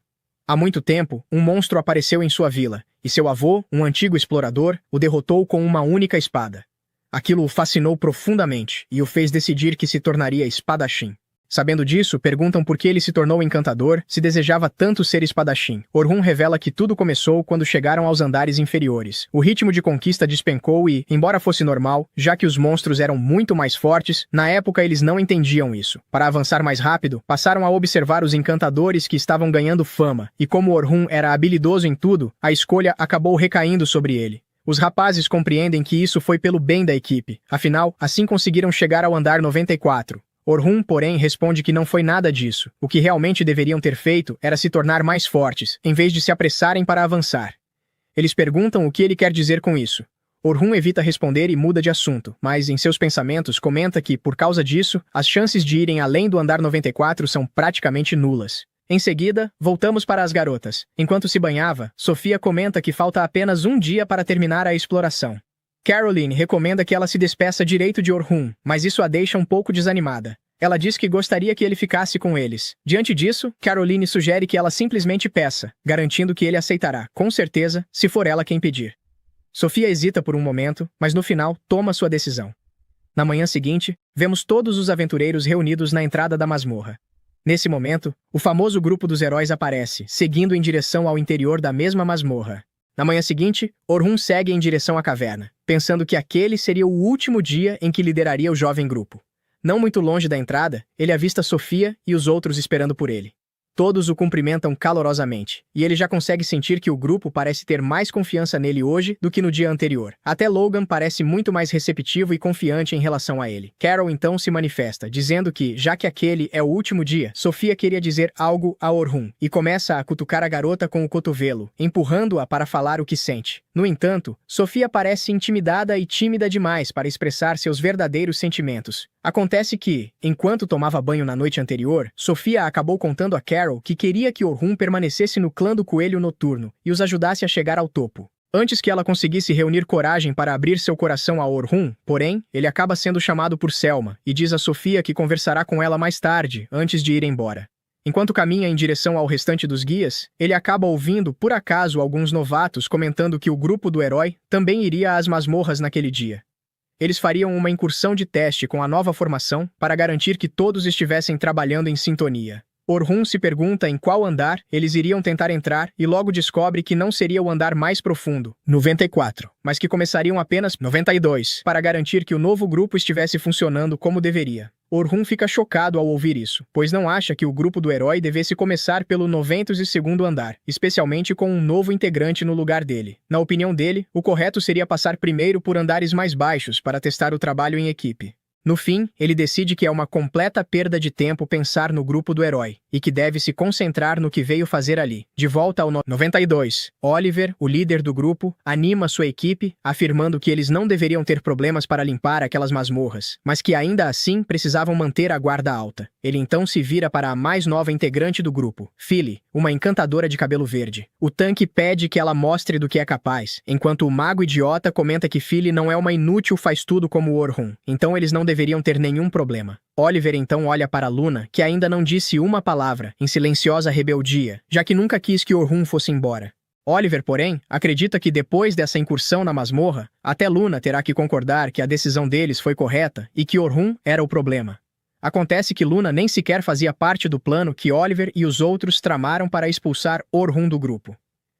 Há muito tempo, um monstro apareceu em sua vila, e seu avô, um antigo explorador, o derrotou com uma única espada. Aquilo o fascinou profundamente e o fez decidir que se tornaria espadachim. Sabendo disso, perguntam por que ele se tornou encantador se desejava tanto ser espadachim. Orhun revela que tudo começou quando chegaram aos andares inferiores. O ritmo de conquista despencou e, embora fosse normal, já que os monstros eram muito mais fortes, na época eles não entendiam isso. Para avançar mais rápido, passaram a observar os encantadores que estavam ganhando fama, e como Orhun era habilidoso em tudo, a escolha acabou recaindo sobre ele. Os rapazes compreendem que isso foi pelo bem da equipe, afinal, assim conseguiram chegar ao andar 94. Orhun, porém, responde que não foi nada disso. O que realmente deveriam ter feito era se tornar mais fortes, em vez de se apressarem para avançar. Eles perguntam o que ele quer dizer com isso. Orhun evita responder e muda de assunto, mas em seus pensamentos comenta que, por causa disso, as chances de irem além do andar 94 são praticamente nulas. Em seguida, voltamos para as garotas. Enquanto se banhava, Sofia comenta que falta apenas um dia para terminar a exploração. Caroline recomenda que ela se despeça direito de Orhun, mas isso a deixa um pouco desanimada. Ela diz que gostaria que ele ficasse com eles. Diante disso, Caroline sugere que ela simplesmente peça, garantindo que ele aceitará, com certeza, se for ela quem pedir. Sofia hesita por um momento, mas no final toma sua decisão. Na manhã seguinte, vemos todos os aventureiros reunidos na entrada da masmorra. Nesse momento, o famoso grupo dos heróis aparece, seguindo em direção ao interior da mesma masmorra. Na manhã seguinte, Orhun segue em direção à caverna, pensando que aquele seria o último dia em que lideraria o jovem grupo. Não muito longe da entrada, ele avista Sofia e os outros esperando por ele. Todos o cumprimentam calorosamente, e ele já consegue sentir que o grupo parece ter mais confiança nele hoje do que no dia anterior. Até Logan parece muito mais receptivo e confiante em relação a ele. Carol então se manifesta, dizendo que, já que aquele é o último dia, Sofia queria dizer algo a Orhun, e começa a cutucar a garota com o cotovelo, empurrando-a para falar o que sente. No entanto, Sofia parece intimidada e tímida demais para expressar seus verdadeiros sentimentos. Acontece que, enquanto tomava banho na noite anterior, Sofia acabou contando a Carol que queria que Orhun permanecesse no clã do Coelho Noturno e os ajudasse a chegar ao topo. Antes que ela conseguisse reunir coragem para abrir seu coração a Orhun, porém, ele acaba sendo chamado por Selma e diz a Sofia que conversará com ela mais tarde, antes de ir embora. Enquanto caminha em direção ao restante dos guias, ele acaba ouvindo, por acaso, alguns novatos comentando que o grupo do herói também iria às masmorras naquele dia. Eles fariam uma incursão de teste com a nova formação para garantir que todos estivessem trabalhando em sintonia. Orhun se pergunta em qual andar eles iriam tentar entrar e logo descobre que não seria o andar mais profundo, 94, mas que começariam apenas 92, para garantir que o novo grupo estivesse funcionando como deveria. Orhun fica chocado ao ouvir isso, pois não acha que o grupo do herói devesse começar pelo 92º andar, especialmente com um novo integrante no lugar dele. Na opinião dele, o correto seria passar primeiro por andares mais baixos para testar o trabalho em equipe. No fim, ele decide que é uma completa perda de tempo pensar no grupo do herói, e que deve se concentrar no que veio fazer ali. De volta ao 92, Oliver, o líder do grupo, anima sua equipe, afirmando que eles não deveriam ter problemas para limpar aquelas masmorras, mas que ainda assim precisavam manter a guarda alta. Ele então se vira para a mais nova integrante do grupo, Philly, uma encantadora de cabelo verde. O tanque pede que ela mostre do que é capaz, enquanto o mago idiota comenta que Philly não é uma inútil faz-tudo como Orhun, então eles não deveriam ter nenhum problema. Oliver então olha para Luna, que ainda não disse uma palavra, em silenciosa rebeldia, já que nunca quis que Orhun fosse embora. Oliver, porém, acredita que depois dessa incursão na masmorra, até Luna terá que concordar que a decisão deles foi correta e que Orhun era o problema. Acontece que Luna nem sequer fazia parte do plano que Oliver e os outros tramaram para expulsar Orhun do grupo.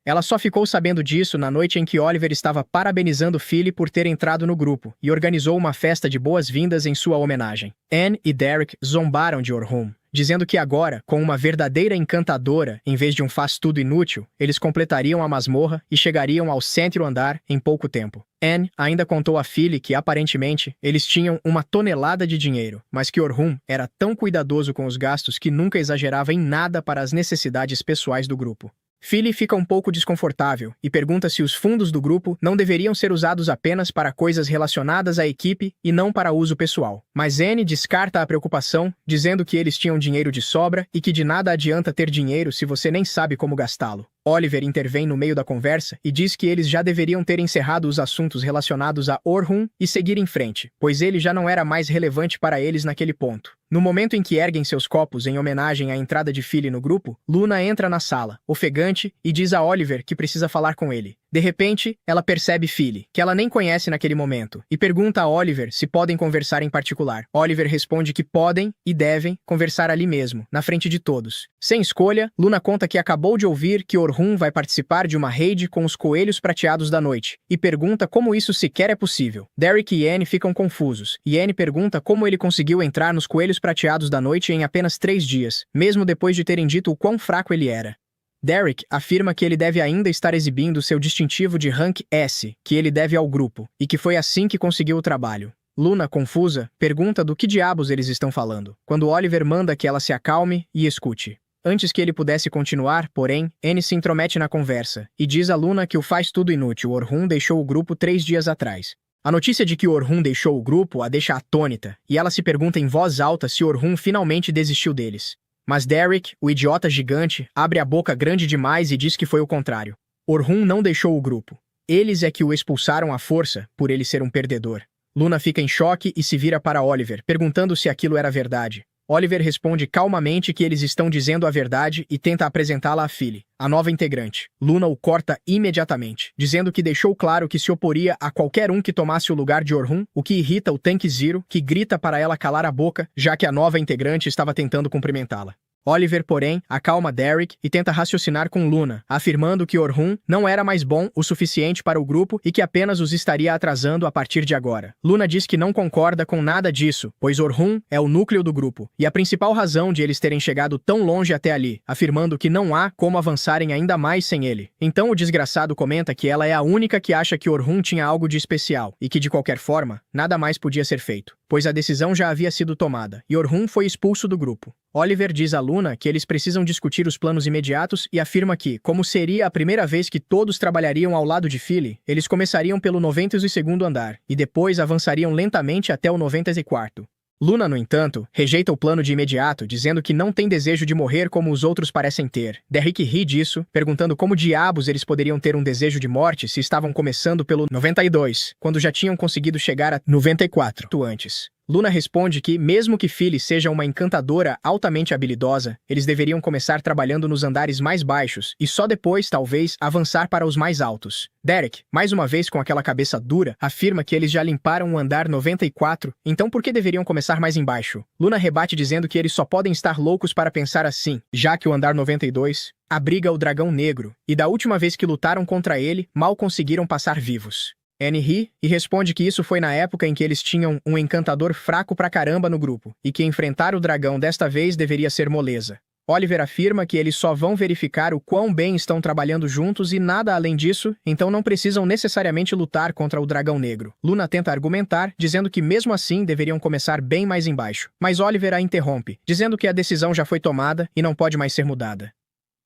Ela só ficou sabendo disso na noite em que Oliver estava parabenizando Philly por ter entrado no grupo e organizou uma festa de boas-vindas em sua homenagem. Anne e Derek zombaram de Orhun, dizendo que agora, com uma verdadeira encantadora em vez de um faz-tudo inútil, eles completariam a masmorra e chegariam ao 100º andar em pouco tempo. Anne ainda contou a Philly que, aparentemente, eles tinham uma tonelada de dinheiro, mas que Orhun era tão cuidadoso com os gastos que nunca exagerava em nada para as necessidades pessoais do grupo. Philly fica um pouco desconfortável e pergunta se os fundos do grupo não deveriam ser usados apenas para coisas relacionadas à equipe e não para uso pessoal. Mas Anne descarta a preocupação, dizendo que eles tinham dinheiro de sobra e que de nada adianta ter dinheiro se você nem sabe como gastá-lo. Oliver intervém no meio da conversa e diz que eles já deveriam ter encerrado os assuntos relacionados a Orhun e seguir em frente, pois ele já não era mais relevante para eles naquele ponto. No momento em que erguem seus copos em homenagem à entrada de Philly no grupo, Luna entra na sala, ofegante, e diz a Oliver que precisa falar com ele. De repente, ela percebe Philly, que ela nem conhece naquele momento, e pergunta a Oliver se podem conversar em particular. Oliver responde que podem e devem conversar ali mesmo, na frente de todos. Sem escolha, Luna conta que acabou de ouvir que Orhun vai participar de uma raid com os Coelhos Prateados da Noite, e pergunta como isso sequer é possível. Derek e Anne ficam confusos, e Anne pergunta como ele conseguiu entrar nos Coelhos Prateados da Noite em apenas 3 dias, mesmo depois de terem dito o quão fraco ele era. Derek afirma que ele deve ainda estar exibindo seu distintivo de Rank S, que ele deve ao grupo, e que foi assim que conseguiu o trabalho. Luna, confusa, pergunta do que diabos eles estão falando, quando Oliver manda que ela se acalme e escute. Antes que ele pudesse continuar, porém, Anne se intromete na conversa, e diz a Luna que o faz-tudo inútil Orhun deixou o grupo 3 dias atrás. A notícia de que Orhun deixou o grupo a deixa atônita, e ela se pergunta em voz alta se Orhun finalmente desistiu deles. Mas Derek, o idiota gigante, abre a boca grande demais e diz que foi o contrário. Orhun não deixou o grupo. Eles é que o expulsaram à força, por ele ser um perdedor. Luna fica em choque e se vira para Oliver, perguntando se aquilo era verdade. Oliver responde calmamente que eles estão dizendo a verdade e tenta apresentá-la a Philly, a nova integrante. Luna o corta imediatamente, dizendo que deixou claro que se oporia a qualquer um que tomasse o lugar de Orhun, o que irrita o Tanque Zero, que grita para ela calar a boca, já que a nova integrante estava tentando cumprimentá-la. Oliver, porém, acalma Derek e tenta raciocinar com Luna, afirmando que Orhun não era mais bom o suficiente para o grupo e que apenas os estaria atrasando a partir de agora. Luna diz que não concorda com nada disso, pois Orhun é o núcleo do grupo, e a principal razão de eles terem chegado tão longe até ali, afirmando que não há como avançarem ainda mais sem ele. Então o desgraçado comenta que ela é a única que acha que Orhun tinha algo de especial, e que de qualquer forma, nada mais podia ser feito, pois a decisão já havia sido tomada, e Orhun foi expulso do grupo. Oliver diz a Luna que eles precisam discutir os planos imediatos e afirma que, como seria a primeira vez que todos trabalhariam ao lado de Philly, eles começariam pelo 92º andar e depois avançariam lentamente até o 94º. Luna, no entanto, rejeita o plano de imediato, dizendo que não tem desejo de morrer como os outros parecem ter. Derek ri disso, perguntando como diabos eles poderiam ter um desejo de morte se estavam começando pelo 92, quando já tinham conseguido chegar a 94 antes. Luna responde que, mesmo que Philly seja uma encantadora altamente habilidosa, eles deveriam começar trabalhando nos andares mais baixos e só depois, talvez, avançar para os mais altos. Derek, mais uma vez com aquela cabeça dura, afirma que eles já limparam o andar 94, então por que deveriam começar mais embaixo? Luna rebate dizendo que eles só podem estar loucos para pensar assim, já que o andar 92 abriga o Dragão Negro, e da última vez que lutaram contra ele, mal conseguiram passar vivos. Annie ri e responde que isso foi na época em que eles tinham um encantador fraco pra caramba no grupo, e que enfrentar o dragão desta vez deveria ser moleza. Oliver afirma que eles só vão verificar o quão bem estão trabalhando juntos e nada além disso, então não precisam necessariamente lutar contra o dragão negro. Luna tenta argumentar, dizendo que mesmo assim deveriam começar bem mais embaixo. Mas Oliver a interrompe, dizendo que a decisão já foi tomada e não pode mais ser mudada.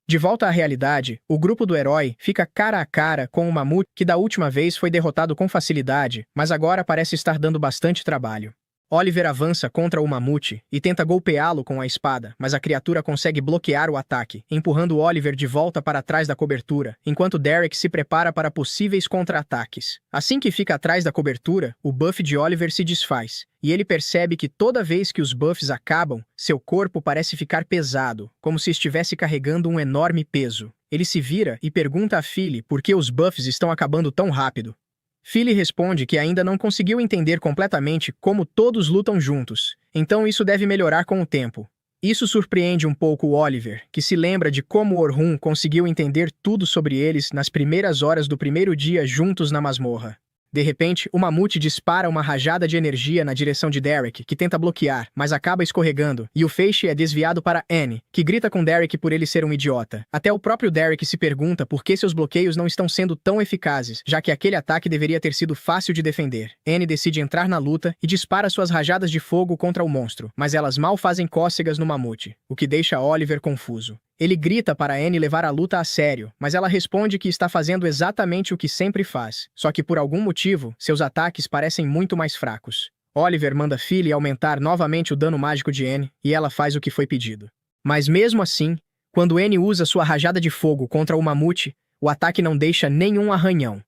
De volta à realidade, o grupo do herói fica cara a cara com o mamute que da última vez foi derrotado com facilidade, mas agora parece estar dando bastante trabalho. Oliver avança contra o mamute e tenta golpeá-lo com a espada, mas a criatura consegue bloquear o ataque, empurrando Oliver de volta para trás da cobertura, enquanto Derek se prepara para possíveis contra-ataques. Assim que fica atrás da cobertura, o buff de Oliver se desfaz, e ele percebe que toda vez que os buffs acabam, seu corpo parece ficar pesado, como se estivesse carregando um enorme peso. Ele se vira e pergunta a Philly por que os buffs estão acabando tão rápido. Philly responde que ainda não conseguiu entender completamente como todos lutam juntos, então isso deve melhorar com o tempo. Isso surpreende um pouco o Oliver, que se lembra de como Orhun conseguiu entender tudo sobre eles nas primeiras horas do primeiro dia juntos na masmorra. De repente, o mamute dispara uma rajada de energia na direção de Derek, que tenta bloquear, mas acaba escorregando, e o feixe é desviado para Annie, que grita com Derek por ele ser um idiota. Até o próprio Derek se pergunta por que seus bloqueios não estão sendo tão eficazes, já que aquele ataque deveria ter sido fácil de defender. Annie decide entrar na luta e dispara suas rajadas de fogo contra o monstro, mas elas mal fazem cócegas no mamute, o que deixa Oliver confuso. Ele grita para Annie levar a luta a sério, mas ela responde que está fazendo exatamente o que sempre faz, só que por algum motivo, seus ataques parecem muito mais fracos. Oliver manda Philly aumentar novamente o dano mágico de Annie, e ela faz o que foi pedido. Mas mesmo assim, quando Annie usa sua rajada de fogo contra o mamute, o ataque não deixa nenhum arranhão.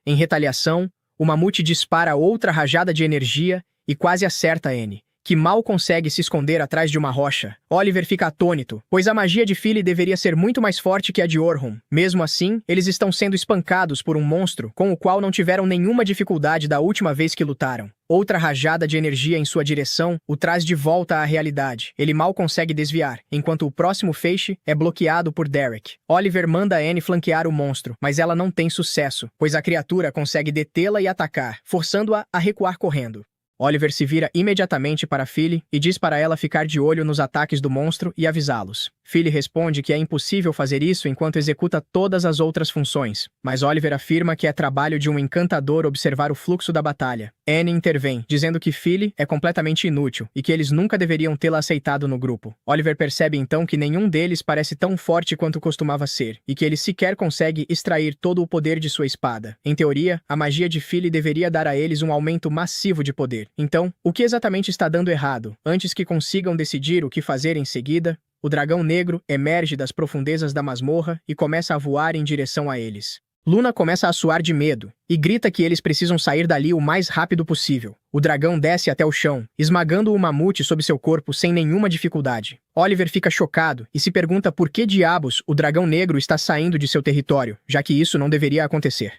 Em retaliação, o mamute dispara outra rajada de energia e quase acerta Annie, que mal consegue se esconder atrás de uma rocha. Oliver fica atônito, pois a magia de Philly deveria ser muito mais forte que a de Orhun. Mesmo assim, eles estão sendo espancados por um monstro com o qual não tiveram nenhuma dificuldade da última vez que lutaram. Outra rajada de energia em sua direção o traz de volta à realidade. Ele mal consegue desviar, enquanto o próximo feixe é bloqueado por Derek. Oliver manda Annie flanquear o monstro, mas ela não tem sucesso, pois a criatura consegue detê-la e atacar, forçando-a a recuar correndo. Oliver se vira imediatamente para Philly e diz para ela ficar de olho nos ataques do monstro e avisá-los. Philly responde que é impossível fazer isso enquanto executa todas as outras funções, mas Oliver afirma que é trabalho de um encantador observar o fluxo da batalha. Annie intervém, dizendo que Philly é completamente inútil e que eles nunca deveriam tê-la aceitado no grupo. Oliver percebe então que nenhum deles parece tão forte quanto costumava ser, e que ele sequer consegue extrair todo o poder de sua espada. Em teoria, a magia de Philly deveria dar a eles um aumento massivo de poder. Então, o que exatamente está dando errado? Antes que consigam decidir o que fazer em seguida, o dragão negro emerge das profundezas da masmorra e começa a voar em direção a eles. Luna começa a suar de medo e grita que eles precisam sair dali o mais rápido possível. O dragão desce até o chão, esmagando o mamute sob seu corpo sem nenhuma dificuldade. Oliver fica chocado e se pergunta por que diabos o dragão negro está saindo de seu território, já que isso não deveria acontecer.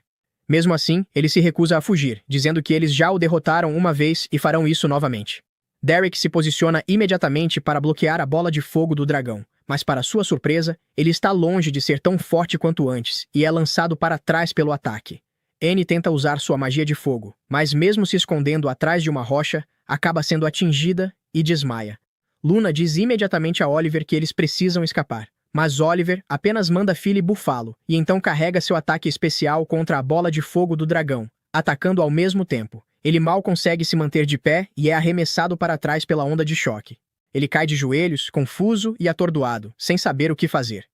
Mesmo assim, ele se recusa a fugir, dizendo que eles já o derrotaram uma vez e farão isso novamente. Derek se posiciona imediatamente para bloquear a bola de fogo do dragão, mas para sua surpresa, ele está longe de ser tão forte quanto antes e é lançado para trás pelo ataque. Annie tenta usar sua magia de fogo, mas mesmo se escondendo atrás de uma rocha, acaba sendo atingida e desmaia. Luna diz imediatamente a Oliver que eles precisam escapar, mas Oliver apenas manda Philly bufá-lo e então carrega seu ataque especial contra a bola de fogo do dragão, atacando ao mesmo tempo. Ele mal consegue se manter de pé e é arremessado para trás pela onda de choque. Ele cai de joelhos, confuso e atordoado, sem saber o que fazer.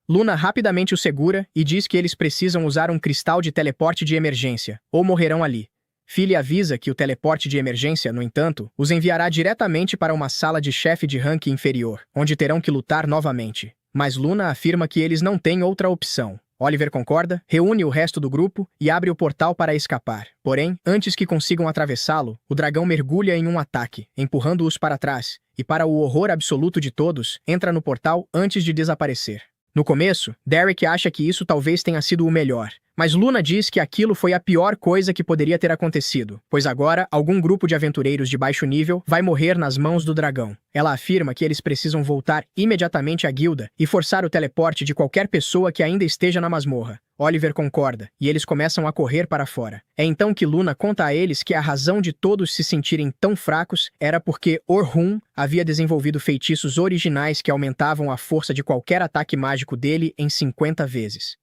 Luna rapidamente o segura e diz que eles precisam usar um cristal de teleporte de emergência, ou morrerão ali. Philly avisa que o teleporte de emergência, no entanto, os enviará diretamente para uma sala de chefe de rank inferior, onde terão que lutar novamente. Mas Luna afirma que eles não têm outra opção. Oliver concorda, reúne o resto do grupo e abre o portal para escapar. Porém, antes que consigam atravessá-lo, o dragão mergulha em um ataque, empurrando-os para trás, e para o horror absoluto de todos, entra no portal antes de desaparecer. No começo, Derek acha que isso talvez tenha sido o melhor, Mas Luna diz que aquilo foi a pior coisa que poderia ter acontecido, pois agora algum grupo de aventureiros de baixo nível vai morrer nas mãos do dragão. Ela afirma que eles precisam voltar imediatamente à guilda e forçar o teleporte de qualquer pessoa que ainda esteja na masmorra. Oliver concorda, e eles começam a correr para fora. É então que Luna conta a eles que a razão de todos se sentirem tão fracos era porque Orhun havia desenvolvido feitiços originais que aumentavam a força de qualquer ataque mágico dele em 50 vezes.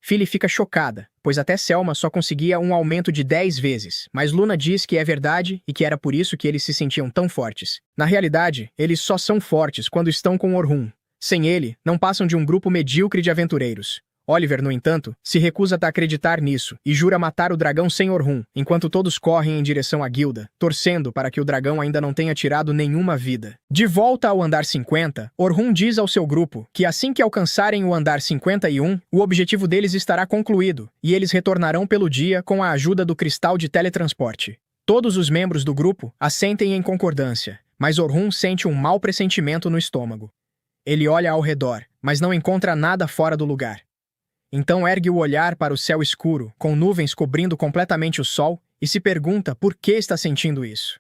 Philly fica chocada, pois até Selma só conseguia um aumento de 10 vezes, mas Luna diz que é verdade e que era por isso que eles se sentiam tão fortes. Na realidade, eles só são fortes quando estão com Orhun. Sem ele, não passam de um grupo medíocre de aventureiros. Oliver, no entanto, se recusa a acreditar nisso e jura matar o dragão sem Orhun, enquanto todos correm em direção à guilda, torcendo para que o dragão ainda não tenha tirado nenhuma vida. De volta ao andar 50, Orhun diz ao seu grupo que assim que alcançarem o andar 51, o objetivo deles estará concluído, e eles retornarão pelo dia com a ajuda do cristal de teletransporte. Todos os membros do grupo assentem em concordância, mas Orhun sente um mau pressentimento no estômago. Ele olha ao redor, mas não encontra nada fora do lugar. Então ergue o olhar para o céu escuro, com nuvens cobrindo completamente o sol, e se pergunta por que está sentindo isso.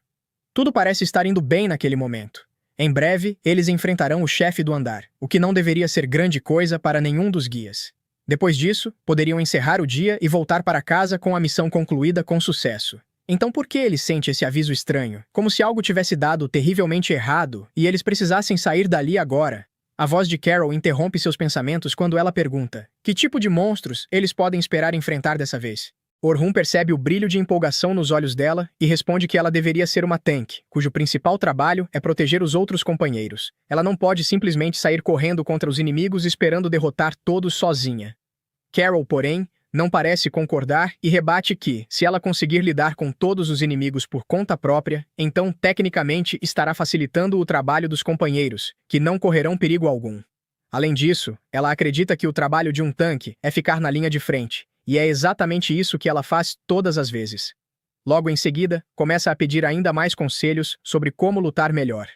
Tudo parece estar indo bem naquele momento. Em breve, eles enfrentarão o chefe do andar, o que não deveria ser grande coisa para nenhum dos guias. Depois disso, poderiam encerrar o dia e voltar para casa com a missão concluída com sucesso. Então por que ele sente esse aviso estranho? Como se algo tivesse dado terrivelmente errado e eles precisassem sair dali agora. A voz de Carol interrompe seus pensamentos quando ela pergunta: que tipo de monstros eles podem esperar enfrentar dessa vez? Orhun percebe o brilho de empolgação nos olhos dela e responde que ela deveria ser uma tank, cujo principal trabalho é proteger os outros companheiros. Ela não pode simplesmente sair correndo contra os inimigos esperando derrotar todos sozinha. Carol, porém, não parece concordar e rebate que, se ela conseguir lidar com todos os inimigos por conta própria, então tecnicamente estará facilitando o trabalho dos companheiros, que não correrão perigo algum. Além disso, ela acredita que o trabalho de um tanque é ficar na linha de frente, e é exatamente isso que ela faz todas as vezes. Logo em seguida, começa a pedir ainda mais conselhos sobre como lutar melhor.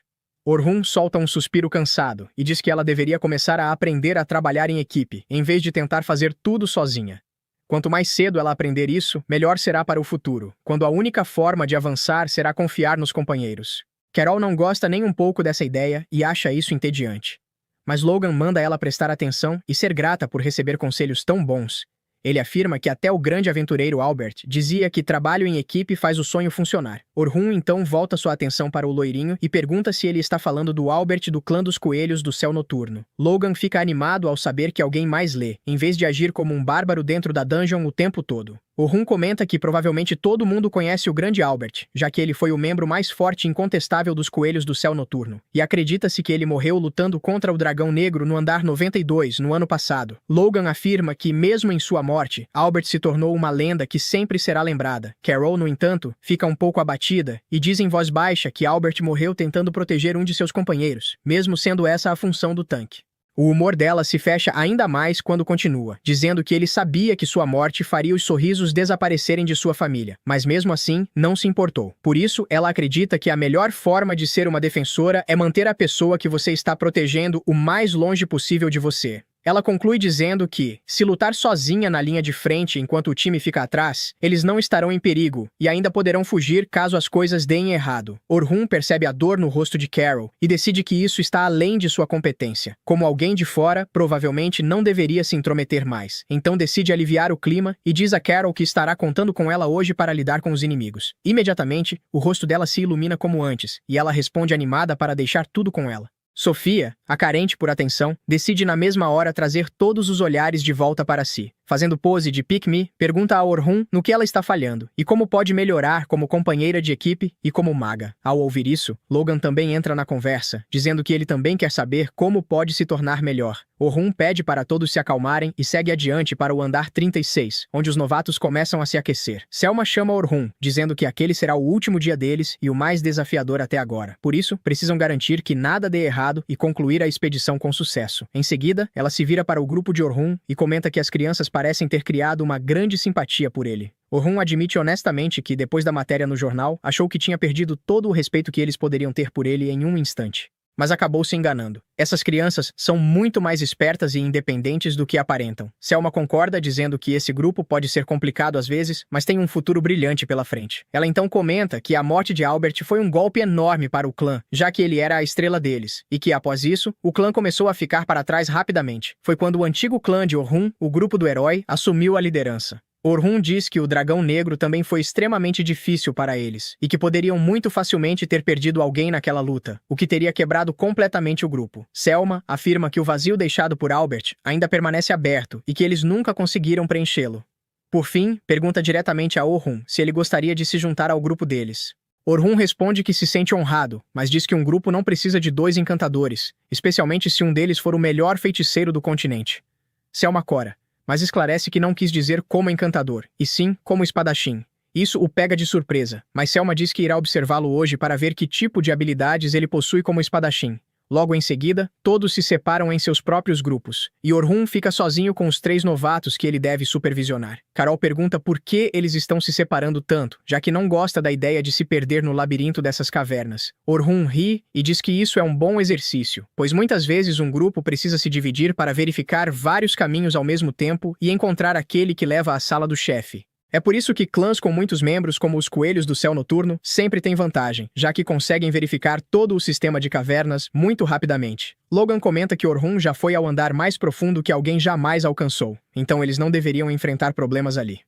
Orhun solta um suspiro cansado e diz que ela deveria começar a aprender a trabalhar em equipe, em vez de tentar fazer tudo sozinha. Quanto mais cedo ela aprender isso, melhor será para o futuro, quando a única forma de avançar será confiar nos companheiros. Carol não gosta nem um pouco dessa ideia e acha isso entediante. Mas Logan manda ela prestar atenção e ser grata por receber conselhos tão bons. Ele afirma que até o grande aventureiro Albert dizia que trabalho em equipe faz o sonho funcionar. Orhun então volta sua atenção para o loirinho e pergunta se ele está falando do Albert do clã dos coelhos do céu noturno. Logan fica animado ao saber que alguém mais lê, em vez de agir como um bárbaro dentro da dungeon o tempo todo. Orhun comenta que provavelmente todo mundo conhece o grande Albert, já que ele foi o membro mais forte e incontestável dos coelhos do céu noturno, e acredita-se que ele morreu lutando contra o dragão negro no andar 92 no ano passado. Logan afirma que, mesmo em sua morte, Albert se tornou uma lenda que sempre será lembrada. Carol, no entanto, fica um pouco abatida e diz em voz baixa que Albert morreu tentando proteger um de seus companheiros, mesmo sendo essa a função do tanque. O humor dela se fecha ainda mais quando continua, dizendo que ele sabia que sua morte faria os sorrisos desaparecerem de sua família, mas mesmo assim, não se importou. Por isso, ela acredita que a melhor forma de ser uma defensora é manter a pessoa que você está protegendo o mais longe possível de você. Ela conclui dizendo que, se lutar sozinha na linha de frente enquanto o time fica atrás, eles não estarão em perigo e ainda poderão fugir caso as coisas deem errado. Orhun percebe a dor no rosto de Carol e decide que isso está além de sua competência. Como alguém de fora, provavelmente não deveria se intrometer mais. Então decide aliviar o clima e diz a Carol que estará contando com ela hoje para lidar com os inimigos. Imediatamente, o rosto dela se ilumina como antes e ela responde animada para deixar tudo com ela. Sofia, a carente por atenção, decide na mesma hora trazer todos os olhares de volta para si. Fazendo pose de pick me, pergunta a Orhun no que ela está falhando e como pode melhorar como companheira de equipe e como maga. Ao ouvir isso, Logan também entra na conversa, dizendo que ele também quer saber como pode se tornar melhor. Orhun pede para todos se acalmarem e segue adiante para o andar 36, onde os novatos começam a se aquecer. Selma chama Orhun, dizendo que aquele será o último dia deles e o mais desafiador até agora. Por isso, precisam garantir que nada dê errado e concluir a expedição com sucesso. Em seguida, ela se vira para o grupo de Orhun e comenta que as crianças parecem ter criado uma grande simpatia por ele. Orhun admite honestamente que, depois da matéria no jornal, achou que tinha perdido todo o respeito que eles poderiam ter por ele em um instante. mas acabou se enganando. Essas crianças são muito mais espertas e independentes do que aparentam. Selma concorda, dizendo que esse grupo pode ser complicado às vezes, mas tem um futuro brilhante pela frente. Ela então comenta que a morte de Albert foi um golpe enorme para o clã, já que ele era a estrela deles, e que após isso, o clã começou a ficar para trás rapidamente. Foi quando o antigo clã de Orhun, o grupo do herói, assumiu a liderança. Orhun diz que o Dragão Negro também foi extremamente difícil para eles, e que poderiam muito facilmente ter perdido alguém naquela luta, o que teria quebrado completamente o grupo. Selma afirma que o vazio deixado por Albert ainda permanece aberto e que eles nunca conseguiram preenchê-lo. Por fim, pergunta diretamente a Orhun se ele gostaria de se juntar ao grupo deles. Orhun responde que se sente honrado, mas diz que um grupo não precisa de 2 encantadores, especialmente se um deles for o melhor feiticeiro do continente. Selma cora, mas esclarece que não quis dizer como encantador, e sim como espadachim. Isso o pega de surpresa, mas Selma diz que irá observá-lo hoje para ver que tipo de habilidades ele possui como espadachim. Logo em seguida, todos se separam em seus próprios grupos, e Orhun fica sozinho com os 3 novatos que ele deve supervisionar. Carol pergunta por que eles estão se separando tanto, já que não gosta da ideia de se perder no labirinto dessas cavernas. Orhun ri e diz que isso é um bom exercício, pois muitas vezes um grupo precisa se dividir para verificar vários caminhos ao mesmo tempo e encontrar aquele que leva à sala do chefe. É por isso que clãs com muitos membros, como os Coelhos do Céu Noturno, sempre têm vantagem, já que conseguem verificar todo o sistema de cavernas muito rapidamente. Logan comenta que Orhun já foi ao andar mais profundo que alguém jamais alcançou, então eles não deveriam enfrentar problemas ali.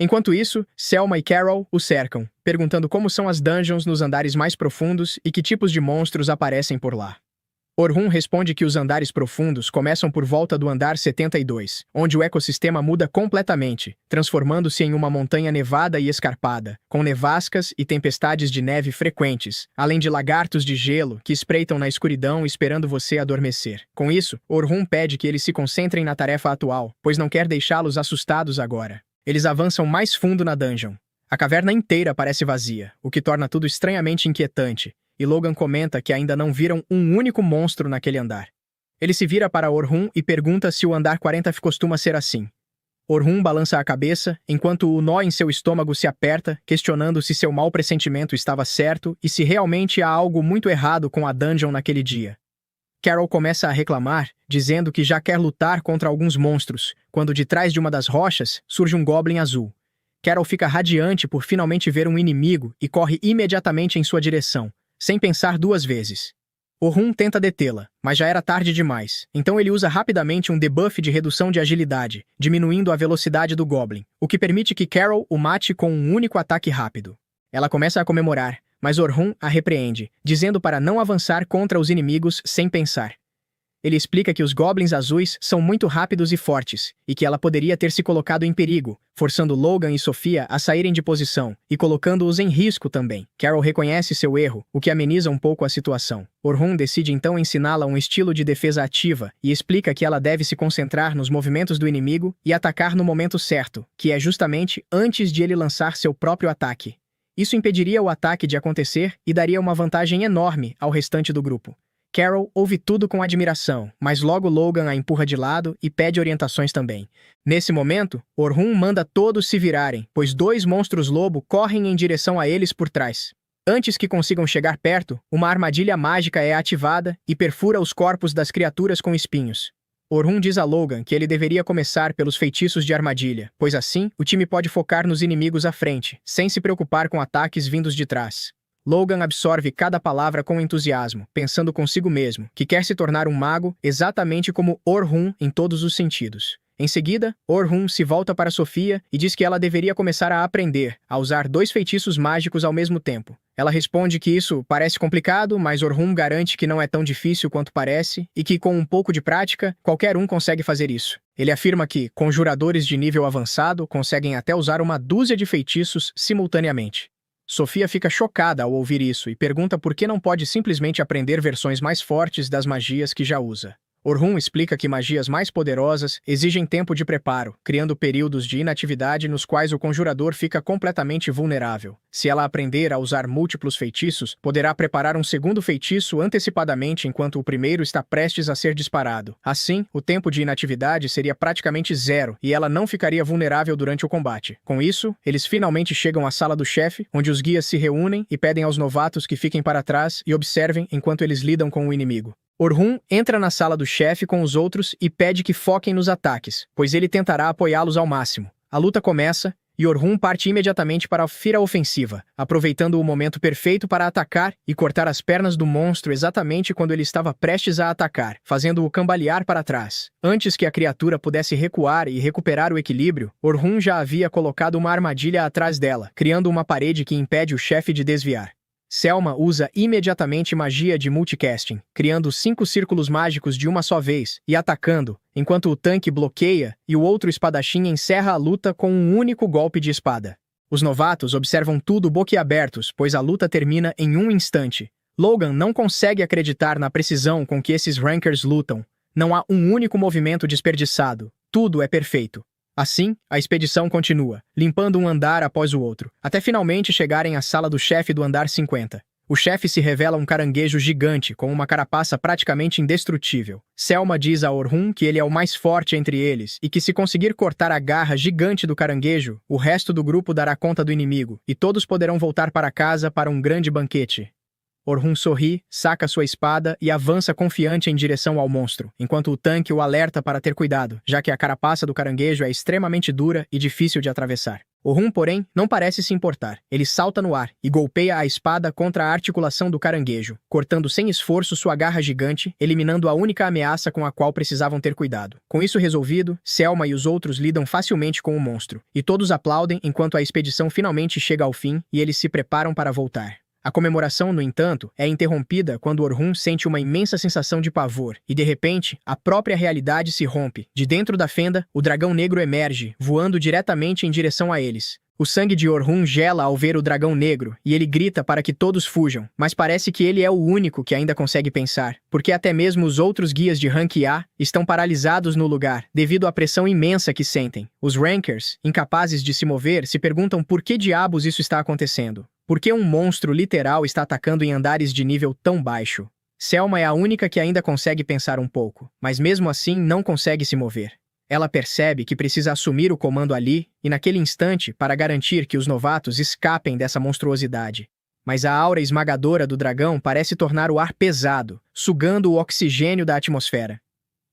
Enquanto isso, Selma e Carol o cercam, perguntando como são as dungeons nos andares mais profundos e que tipos de monstros aparecem por lá. Orhun responde que os andares profundos começam por volta do andar 72, onde o ecossistema muda completamente, transformando-se em uma montanha nevada e escarpada, com nevascas e tempestades de neve frequentes, além de lagartos de gelo que espreitam na escuridão esperando você adormecer. Com isso, Orhun pede que eles se concentrem na tarefa atual, pois não quer deixá-los assustados agora. Eles avançam mais fundo na dungeon. A caverna inteira parece vazia, o que torna tudo estranhamente inquietante, e Logan comenta que ainda não viram um único monstro naquele andar. Ele se vira para Orhun e pergunta se o andar 40 costuma ser assim. Orhun balança a cabeça, enquanto o nó em seu estômago se aperta, questionando se seu mau pressentimento estava certo e se realmente há algo muito errado com a dungeon naquele dia. Carol começa a reclamar, dizendo que já quer lutar contra alguns monstros, quando de trás de uma das rochas surge um goblin azul. Carol fica radiante por finalmente ver um inimigo e corre imediatamente em sua direção, sem pensar 2 vezes. Orhun tenta detê-la, mas já era tarde demais, então ele usa rapidamente um debuff de redução de agilidade, diminuindo a velocidade do Goblin, o que permite que Carol o mate com um único ataque rápido. Ela começa a comemorar, mas Orhun a repreende, dizendo para não avançar contra os inimigos sem pensar. Ele explica que os Goblins azuis são muito rápidos e fortes, e que ela poderia ter se colocado em perigo, forçando Logan e Sofia a saírem de posição, e colocando-os em risco também. Carol reconhece seu erro, o que ameniza um pouco a situação. Orhun decide então ensiná-la um estilo de defesa ativa, e explica que ela deve se concentrar nos movimentos do inimigo e atacar no momento certo, que é justamente antes de ele lançar seu próprio ataque. Isso impediria o ataque de acontecer e daria uma vantagem enorme ao restante do grupo. Carol ouve tudo com admiração, mas logo Logan a empurra de lado e pede orientações também. Nesse momento, Orhun manda todos se virarem, pois 2 monstros-lobo correm em direção a eles por trás. Antes que consigam chegar perto, uma armadilha mágica é ativada e perfura os corpos das criaturas com espinhos. Orhun diz a Logan que ele deveria começar pelos feitiços de armadilha, pois assim, o time pode focar nos inimigos à frente, sem se preocupar com ataques vindos de trás. Logan absorve cada palavra com entusiasmo, pensando consigo mesmo, que quer se tornar um mago exatamente como Orhun em todos os sentidos. Em seguida, Orhun se volta para Sofia e diz que ela deveria começar a aprender a usar 2 feitiços mágicos ao mesmo tempo. Ela responde que isso parece complicado, mas Orhun garante que não é tão difícil quanto parece e que, com um pouco de prática, qualquer um consegue fazer isso. Ele afirma que conjuradores de nível avançado conseguem até usar uma dúzia de feitiços simultaneamente. Sofia fica chocada ao ouvir isso e pergunta por que não pode simplesmente aprender versões mais fortes das magias que já usa. Orhun explica que magias mais poderosas exigem tempo de preparo, criando períodos de inatividade nos quais o conjurador fica completamente vulnerável. Se ela aprender a usar múltiplos feitiços, poderá preparar um segundo feitiço antecipadamente enquanto o primeiro está prestes a ser disparado. Assim, o tempo de inatividade seria praticamente zero e ela não ficaria vulnerável durante o combate. Com isso, eles finalmente chegam à sala do chefe, onde os guias se reúnem e pedem aos novatos que fiquem para trás e observem enquanto eles lidam com o inimigo. Orhun entra na sala do chefe com os outros e pede que foquem nos ataques, pois ele tentará apoiá-los ao máximo. A luta começa e Orhun parte imediatamente para a ofensiva, aproveitando o momento perfeito para atacar e cortar as pernas do monstro exatamente quando ele estava prestes a atacar, fazendo-o cambalear para trás. Antes que a criatura pudesse recuar e recuperar o equilíbrio, Orhun já havia colocado uma armadilha atrás dela, criando uma parede que impede o chefe de desviar. Selma usa imediatamente magia de multicasting, criando 5 círculos mágicos de uma só vez e atacando, enquanto o tanque bloqueia e o outro espadachim encerra a luta com um único golpe de espada. Os novatos observam tudo boquiabertos, pois a luta termina em um instante. Logan não consegue acreditar na precisão com que esses rankers lutam. Não há um único movimento desperdiçado. Tudo é perfeito. Assim, a expedição continua, limpando um andar após o outro, até finalmente chegarem à sala do chefe do andar 50. O chefe se revela um caranguejo gigante com uma carapaça praticamente indestrutível. Selma diz a Orhun que ele é o mais forte entre eles e que se conseguir cortar a garra gigante do caranguejo, o resto do grupo dará conta do inimigo e todos poderão voltar para casa para um grande banquete. Orhun sorri, saca sua espada e avança confiante em direção ao monstro, enquanto o tanque o alerta para ter cuidado, já que a carapaça do caranguejo é extremamente dura e difícil de atravessar. Orhun, porém, não parece se importar. Ele salta no ar e golpeia a espada contra a articulação do caranguejo, cortando sem esforço sua garra gigante, eliminando a única ameaça com a qual precisavam ter cuidado. Com isso resolvido, Selma e os outros lidam facilmente com o monstro, e todos aplaudem enquanto a expedição finalmente chega ao fim e eles se preparam para voltar. A comemoração, no entanto, é interrompida quando Orhun sente uma imensa sensação de pavor e, de repente, a própria realidade se rompe. De dentro da fenda, o dragão negro emerge, voando diretamente em direção a eles. O sangue de Orhun gela ao ver o dragão negro e ele grita para que todos fujam, mas parece que ele é o único que ainda consegue pensar, porque até mesmo os outros guias de Rank A estão paralisados no lugar devido à pressão imensa que sentem. Os Rankers, incapazes de se mover, se perguntam por que diabos isso está acontecendo. Por que um monstro literal está atacando em andares de nível tão baixo? Selma é a única que ainda consegue pensar um pouco, mas mesmo assim não consegue se mover. Ela percebe que precisa assumir o comando ali e naquele instante para garantir que os novatos escapem dessa monstruosidade. Mas a aura esmagadora do dragão parece tornar o ar pesado, sugando o oxigênio da atmosfera.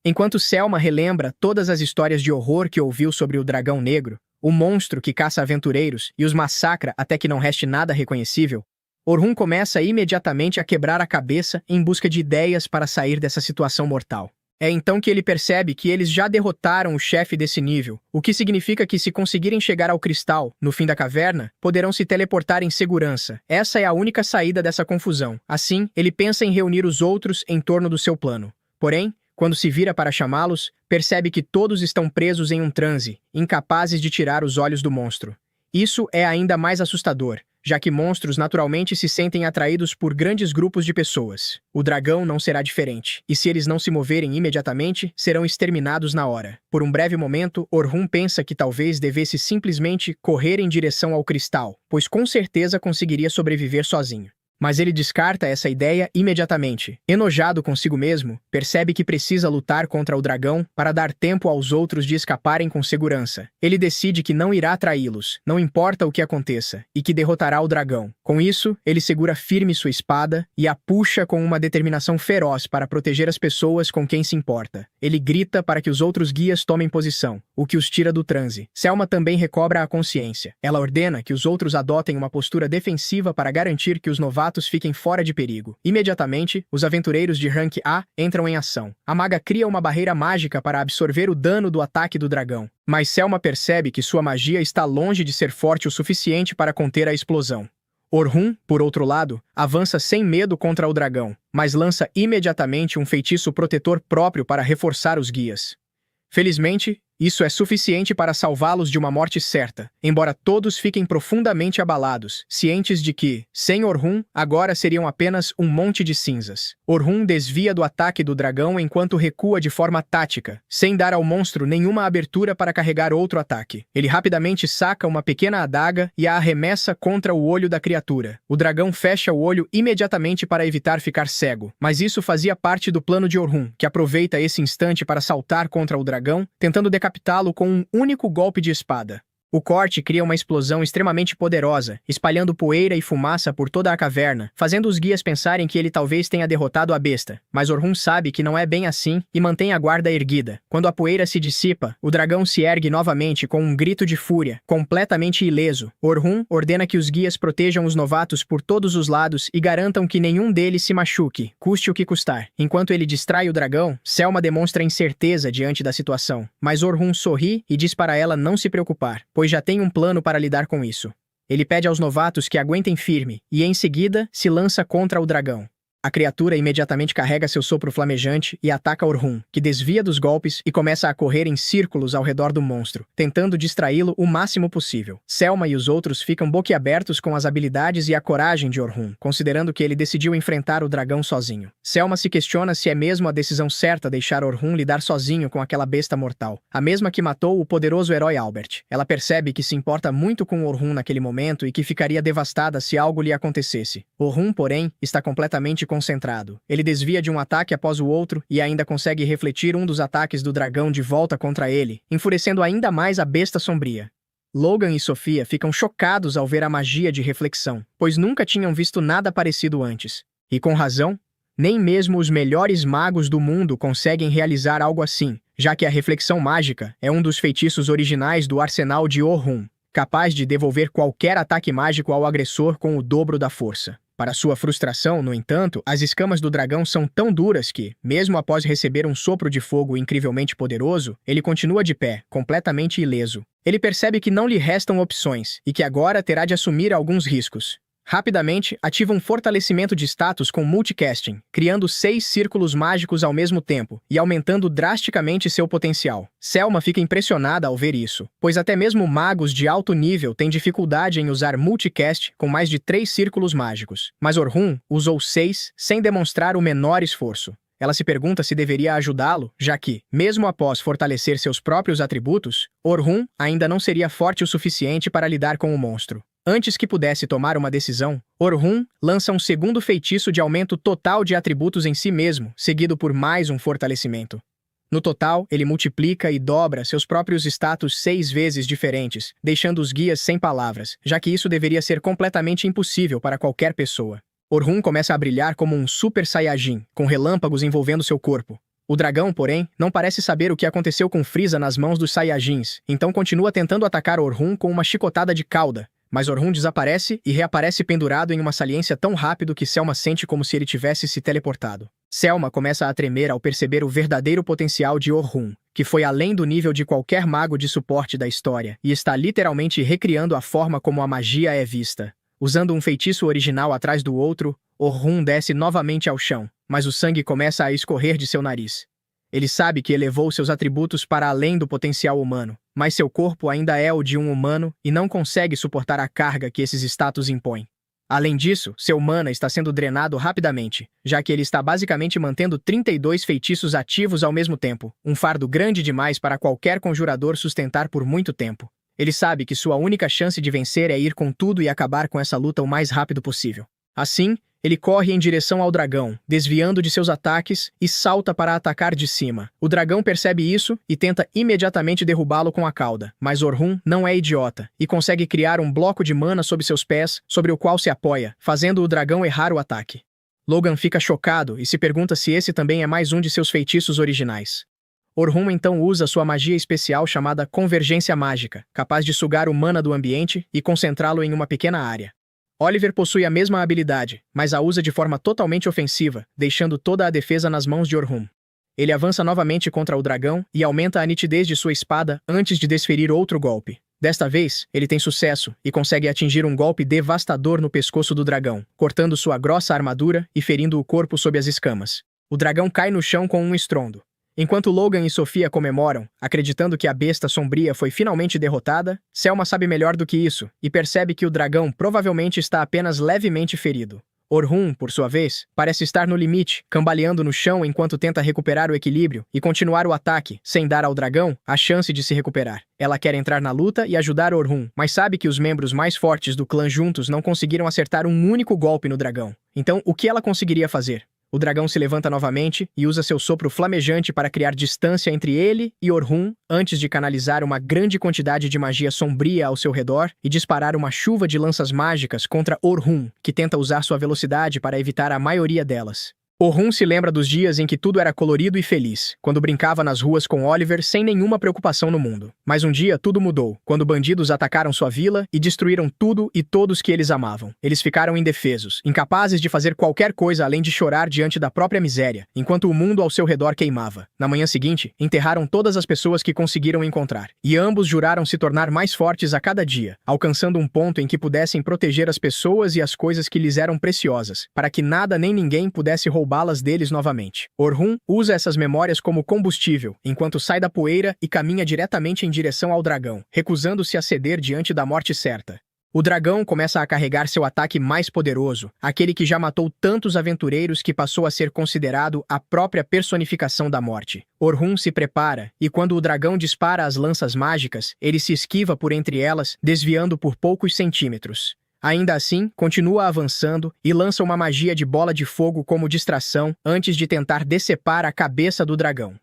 Enquanto Selma relembra todas as histórias de horror que ouviu sobre o dragão negro, o monstro que caça aventureiros e os massacra até que não reste nada reconhecível, Orhun começa imediatamente a quebrar a cabeça em busca de ideias para sair dessa situação mortal. É então que ele percebe que eles já derrotaram o chefe desse nível, o que significa que se conseguirem chegar ao cristal, no fim da caverna, poderão se teleportar em segurança. Essa é a única saída dessa confusão. Assim, ele pensa em reunir os outros em torno do seu plano. Porém, quando se vira para chamá-los, percebe que todos estão presos em um transe, incapazes de tirar os olhos do monstro. Isso é ainda mais assustador, já que monstros naturalmente se sentem atraídos por grandes grupos de pessoas. O dragão não será diferente, e se eles não se moverem imediatamente, serão exterminados na hora. Por um breve momento, Orhun pensa que talvez devesse simplesmente correr em direção ao cristal, pois com certeza conseguiria sobreviver sozinho. Mas ele descarta essa ideia imediatamente. Enojado consigo mesmo, percebe que precisa lutar contra o dragão para dar tempo aos outros de escaparem com segurança. Ele decide que não irá traí-los, não importa o que aconteça, e que derrotará o dragão. Com isso, ele segura firme sua espada e a puxa com uma determinação feroz para proteger as pessoas com quem se importa. Ele grita para que os outros guias tomem posição, o que os tira do transe. Selma também recobra a consciência. Ela ordena que os outros adotem uma postura defensiva para garantir que os novatos fiquem fora de perigo. Imediatamente, os aventureiros de Rank A entram em ação. A maga cria uma barreira mágica para absorver o dano do ataque do dragão. Mas Selma percebe que sua magia está longe de ser forte o suficiente para conter a explosão. Orhun, por outro lado, avança sem medo contra o dragão, mas lança imediatamente um feitiço protetor próprio para reforçar os guias. Felizmente, Isso é suficiente para salvá-los de uma morte certa, embora todos fiquem profundamente abalados, cientes de que, sem Orhun, agora seriam apenas um monte de cinzas. Orhun desvia do ataque do dragão enquanto recua de forma tática, sem dar ao monstro nenhuma abertura para carregar outro ataque. Ele rapidamente saca uma pequena adaga e a arremessa contra o olho da criatura. O dragão fecha o olho imediatamente para evitar ficar cego, mas isso fazia parte do plano de Orhun, que aproveita esse instante para saltar contra o dragão, tentando decapitá-lo com um único golpe de espada. O corte cria uma explosão extremamente poderosa, espalhando poeira e fumaça por toda a caverna, fazendo os guias pensarem que ele talvez tenha derrotado a besta. Mas Orhun sabe que não é bem assim e mantém a guarda erguida. Quando a poeira se dissipa, o dragão se ergue novamente com um grito de fúria, completamente ileso. Orhun ordena que os guias protejam os novatos por todos os lados e garantam que nenhum deles se machuque, custe o que custar. Enquanto ele distrai o dragão, Selma demonstra incerteza diante da situação, mas Orhun sorri e diz para ela não se preocupar, pois já tem um plano para lidar com isso. Ele pede aos novatos que aguentem firme e, em seguida, se lança contra o dragão. A criatura imediatamente carrega seu sopro flamejante e ataca Orhun, que desvia dos golpes e começa a correr em círculos ao redor do monstro, tentando distraí-lo o máximo possível. Selma e os outros ficam boquiabertos com as habilidades e a coragem de Orhun, considerando que ele decidiu enfrentar o dragão sozinho. Selma se questiona se é mesmo a decisão certa deixar Orhun lidar sozinho com aquela besta mortal, a mesma que matou o poderoso herói Albert. Ela percebe que se importa muito com Orhun naquele momento e que ficaria devastada se algo lhe acontecesse. Orhun, porém, está completamente concentrado. Ele desvia de um ataque após o outro e ainda consegue refletir um dos ataques do dragão de volta contra ele, enfurecendo ainda mais a besta sombria. Logan e Sofia ficam chocados ao ver a magia de reflexão, pois nunca tinham visto nada parecido antes. E com razão, nem mesmo os melhores magos do mundo conseguem realizar algo assim, já que a reflexão mágica é um dos feitiços originais do arsenal de Orhun, capaz de devolver qualquer ataque mágico ao agressor com o dobro da força. Para sua frustração, no entanto, as escamas do dragão são tão duras que, mesmo após receber um sopro de fogo incrivelmente poderoso, ele continua de pé, completamente ileso. Ele percebe que não lhe restam opções e que agora terá de assumir alguns riscos. Rapidamente, ativa um fortalecimento de status com multicasting, criando 6 círculos mágicos ao mesmo tempo e aumentando drasticamente seu potencial. Selma fica impressionada ao ver isso, pois até mesmo magos de alto nível têm dificuldade em usar multicast com mais de 3 círculos mágicos. Mas Orhun usou 6 sem demonstrar o menor esforço. Ela se pergunta se deveria ajudá-lo, já que, mesmo após fortalecer seus próprios atributos, Orhun ainda não seria forte o suficiente para lidar com o monstro. Antes que pudesse tomar uma decisão, Orhun lança um segundo feitiço de aumento total de atributos em si mesmo, seguido por mais um fortalecimento. No total, ele multiplica e dobra seus próprios status 6 vezes diferentes, deixando os guias sem palavras, já que isso deveria ser completamente impossível para qualquer pessoa. Orhun começa a brilhar como um Super Saiyajin, com relâmpagos envolvendo seu corpo. O dragão, porém, não parece saber o que aconteceu com Frieza nas mãos dos Saiyajins, então continua tentando atacar Orhun com uma chicotada de cauda. Mas Orhun desaparece e reaparece pendurado em uma saliência tão rápido que Selma sente como se ele tivesse se teleportado. Selma começa a tremer ao perceber o verdadeiro potencial de Orhun, que foi além do nível de qualquer mago de suporte da história, e está literalmente recriando a forma como a magia é vista. Usando um feitiço original atrás do outro, Orhun desce novamente ao chão, mas o sangue começa a escorrer de seu nariz. Ele sabe que elevou seus atributos para além do potencial humano, mas seu corpo ainda é o de um humano e não consegue suportar a carga que esses status impõem. Além disso, seu mana está sendo drenado rapidamente, já que ele está basicamente mantendo 32 feitiços ativos ao mesmo tempo, um fardo grande demais para qualquer conjurador sustentar por muito tempo. Ele sabe que sua única chance de vencer é ir com tudo e acabar com essa luta o mais rápido possível. Assim, ele corre em direção ao dragão, desviando de seus ataques e salta para atacar de cima. O dragão percebe isso e tenta imediatamente derrubá-lo com a cauda, mas Orhun não é idiota e consegue criar um bloco de mana sob seus pés, sobre o qual se apoia, fazendo o dragão errar o ataque. Logan fica chocado e se pergunta se esse também é mais um de seus feitiços originais. Orhun então usa sua magia especial chamada Convergência Mágica, capaz de sugar o mana do ambiente e concentrá-lo em uma pequena área. Oliver possui a mesma habilidade, mas a usa de forma totalmente ofensiva, deixando toda a defesa nas mãos de Orhun. Ele avança novamente contra o dragão e aumenta a nitidez de sua espada antes de desferir outro golpe. Desta vez, ele tem sucesso e consegue atingir um golpe devastador no pescoço do dragão, cortando sua grossa armadura e ferindo o corpo sob as escamas. O dragão cai no chão com um estrondo. Enquanto Logan e Sofia comemoram, acreditando que a besta sombria foi finalmente derrotada, Selma sabe melhor do que isso e percebe que o dragão provavelmente está apenas levemente ferido. Orhun, por sua vez, parece estar no limite, cambaleando no chão enquanto tenta recuperar o equilíbrio e continuar o ataque, sem dar ao dragão a chance de se recuperar. Ela quer entrar na luta e ajudar Orhun, mas sabe que os membros mais fortes do clã juntos não conseguiram acertar um único golpe no dragão. Então, o que ela conseguiria fazer? O dragão se levanta novamente e usa seu sopro flamejante para criar distância entre ele e Orhun, antes de canalizar uma grande quantidade de magia sombria ao seu redor e disparar uma chuva de lanças mágicas contra Orhun, que tenta usar sua velocidade para evitar a maioria delas. Orhun se lembra dos dias em que tudo era colorido e feliz, quando brincava nas ruas com Oliver sem nenhuma preocupação no mundo. Mas um dia tudo mudou, quando bandidos atacaram sua vila e destruíram tudo e todos que eles amavam. Eles ficaram indefesos, incapazes de fazer qualquer coisa além de chorar diante da própria miséria, enquanto o mundo ao seu redor queimava. Na manhã seguinte, enterraram todas as pessoas que conseguiram encontrar, e ambos juraram se tornar mais fortes a cada dia, alcançando um ponto em que pudessem proteger as pessoas e as coisas que lhes eram preciosas, para que nada nem ninguém pudesse roubá-las deles novamente. Orhun usa essas memórias como combustível, enquanto sai da poeira e caminha diretamente em direção ao dragão, recusando-se a ceder diante da morte certa. O dragão começa a carregar seu ataque mais poderoso, aquele que já matou tantos aventureiros que passou a ser considerado a própria personificação da morte. Orhun se prepara, e quando o dragão dispara as lanças mágicas, ele se esquiva por entre elas, desviando por poucos centímetros. Ainda assim, continua avançando e lança uma magia de bola de fogo como distração antes de tentar decepar a cabeça do dragão.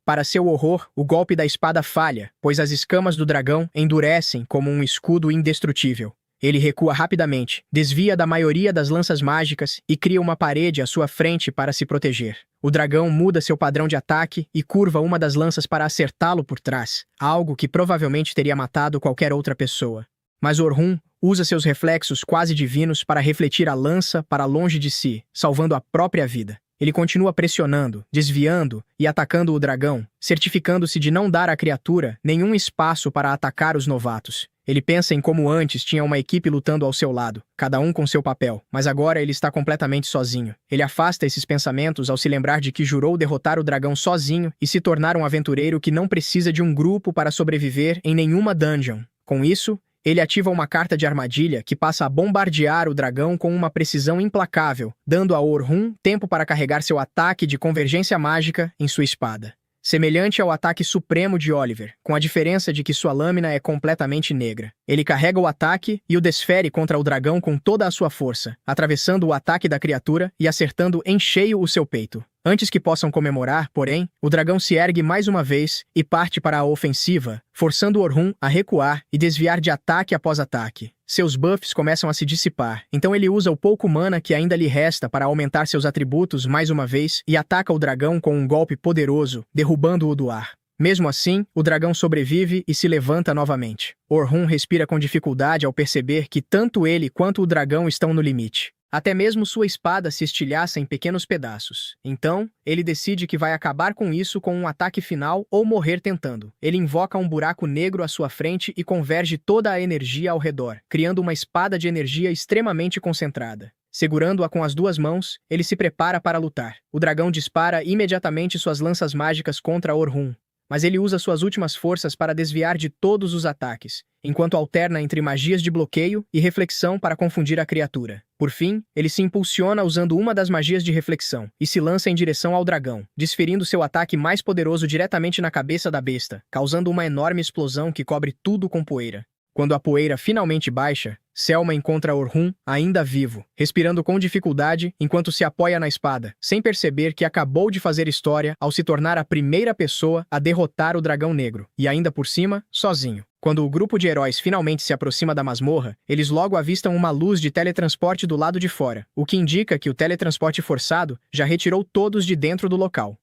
Para seu horror, o golpe da espada falha, pois as escamas do dragão endurecem como um escudo indestrutível. Ele recua rapidamente, desvia da maioria das lanças mágicas e cria uma parede à sua frente para se proteger. O dragão muda seu padrão de ataque e curva uma das lanças para acertá-lo por trás, algo que provavelmente teria matado qualquer outra pessoa. Mas Orhun usa seus reflexos quase divinos para refletir a lança para longe de si, salvando a própria vida. Ele continua pressionando, desviando e atacando o dragão, certificando-se de não dar à criatura nenhum espaço para atacar os novatos. Ele pensa em como antes tinha uma equipe lutando ao seu lado, cada um com seu papel, mas agora ele está completamente sozinho. Ele afasta esses pensamentos ao se lembrar de que jurou derrotar o dragão sozinho e se tornar um aventureiro que não precisa de um grupo para sobreviver em nenhuma dungeon. Com isso, ele ativa uma carta de armadilha que passa a bombardear o dragão com uma precisão implacável, dando a Orhun tempo para carregar seu ataque de convergência mágica em sua espada. Semelhante ao ataque supremo de Oliver, com a diferença de que sua lâmina é completamente negra. Ele carrega o ataque e o desfere contra o dragão com toda a sua força, atravessando o ataque da criatura e acertando em cheio o seu peito. Antes que possam comemorar, porém, o dragão se ergue mais uma vez e parte para a ofensiva, forçando Orhun a recuar e desviar de ataque após ataque. Seus buffs começam a se dissipar, então ele usa o pouco mana que ainda lhe resta para aumentar seus atributos mais uma vez e ataca o dragão com um golpe poderoso, derrubando-o do ar. Mesmo assim, o dragão sobrevive e se levanta novamente. Orhun respira com dificuldade ao perceber que tanto ele quanto o dragão estão no limite. Até mesmo sua espada se estilhaça em pequenos pedaços. Então, ele decide que vai acabar com isso com um ataque final ou morrer tentando. Ele invoca um buraco negro à sua frente e converge toda a energia ao redor, criando uma espada de energia extremamente concentrada. Segurando-a com as duas mãos, ele se prepara para lutar. O dragão dispara imediatamente suas lanças mágicas contra Orhun, mas ele usa suas últimas forças para desviar de todos os ataques, enquanto alterna entre magias de bloqueio e reflexão para confundir a criatura. Por fim, ele se impulsiona usando uma das magias de reflexão e se lança em direção ao dragão, desferindo seu ataque mais poderoso diretamente na cabeça da besta, causando uma enorme explosão que cobre tudo com poeira. Quando a poeira finalmente baixa, Selma encontra Orhun ainda vivo, respirando com dificuldade enquanto se apoia na espada, sem perceber que acabou de fazer história ao se tornar a primeira pessoa a derrotar o dragão negro, e ainda por cima, sozinho. Quando o grupo de heróis finalmente se aproxima da masmorra, eles logo avistam uma luz de teletransporte do lado de fora, o que indica que o teletransporte forçado já retirou todos de dentro do local.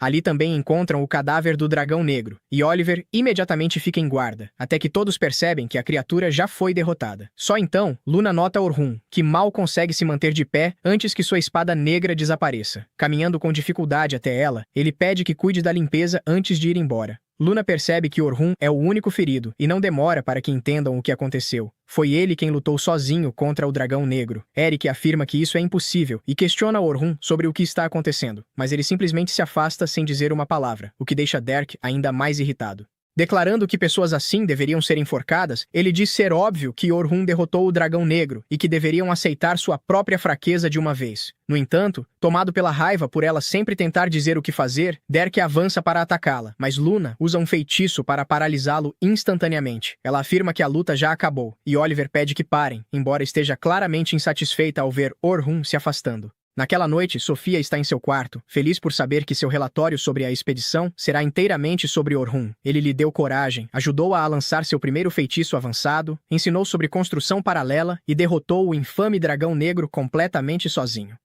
Ali também encontram o cadáver do dragão negro, e Oliver imediatamente fica em guarda, até que todos percebem que a criatura já foi derrotada. Só então, Luna nota Orhun, que mal consegue se manter de pé antes que sua espada negra desapareça. Caminhando com dificuldade até ela, ele pede que cuide da limpeza antes de ir embora. Luna percebe que Orhun é o único ferido e não demora para que entendam o que aconteceu. Foi ele quem lutou sozinho contra o dragão negro. Eric afirma que isso é impossível e questiona Orhun sobre o que está acontecendo, mas ele simplesmente se afasta sem dizer uma palavra, o que deixa Derek ainda mais irritado. Declarando que pessoas assim deveriam ser enforcadas, ele diz ser óbvio que Orhun derrotou o dragão negro e que deveriam aceitar sua própria fraqueza de uma vez. No entanto, tomado pela raiva por ela sempre tentar dizer o que fazer, Derek avança para atacá-la, mas Luna usa um feitiço para paralisá-lo instantaneamente. Ela afirma que a luta já acabou, e Oliver pede que parem, embora esteja claramente insatisfeita ao ver Orhun se afastando. Naquela noite, Sofia está em seu quarto, feliz por saber que seu relatório sobre a expedição será inteiramente sobre Orhun. Ele lhe deu coragem, ajudou-a a lançar seu primeiro feitiço avançado, ensinou sobre construção paralela e derrotou o infame dragão negro completamente sozinho.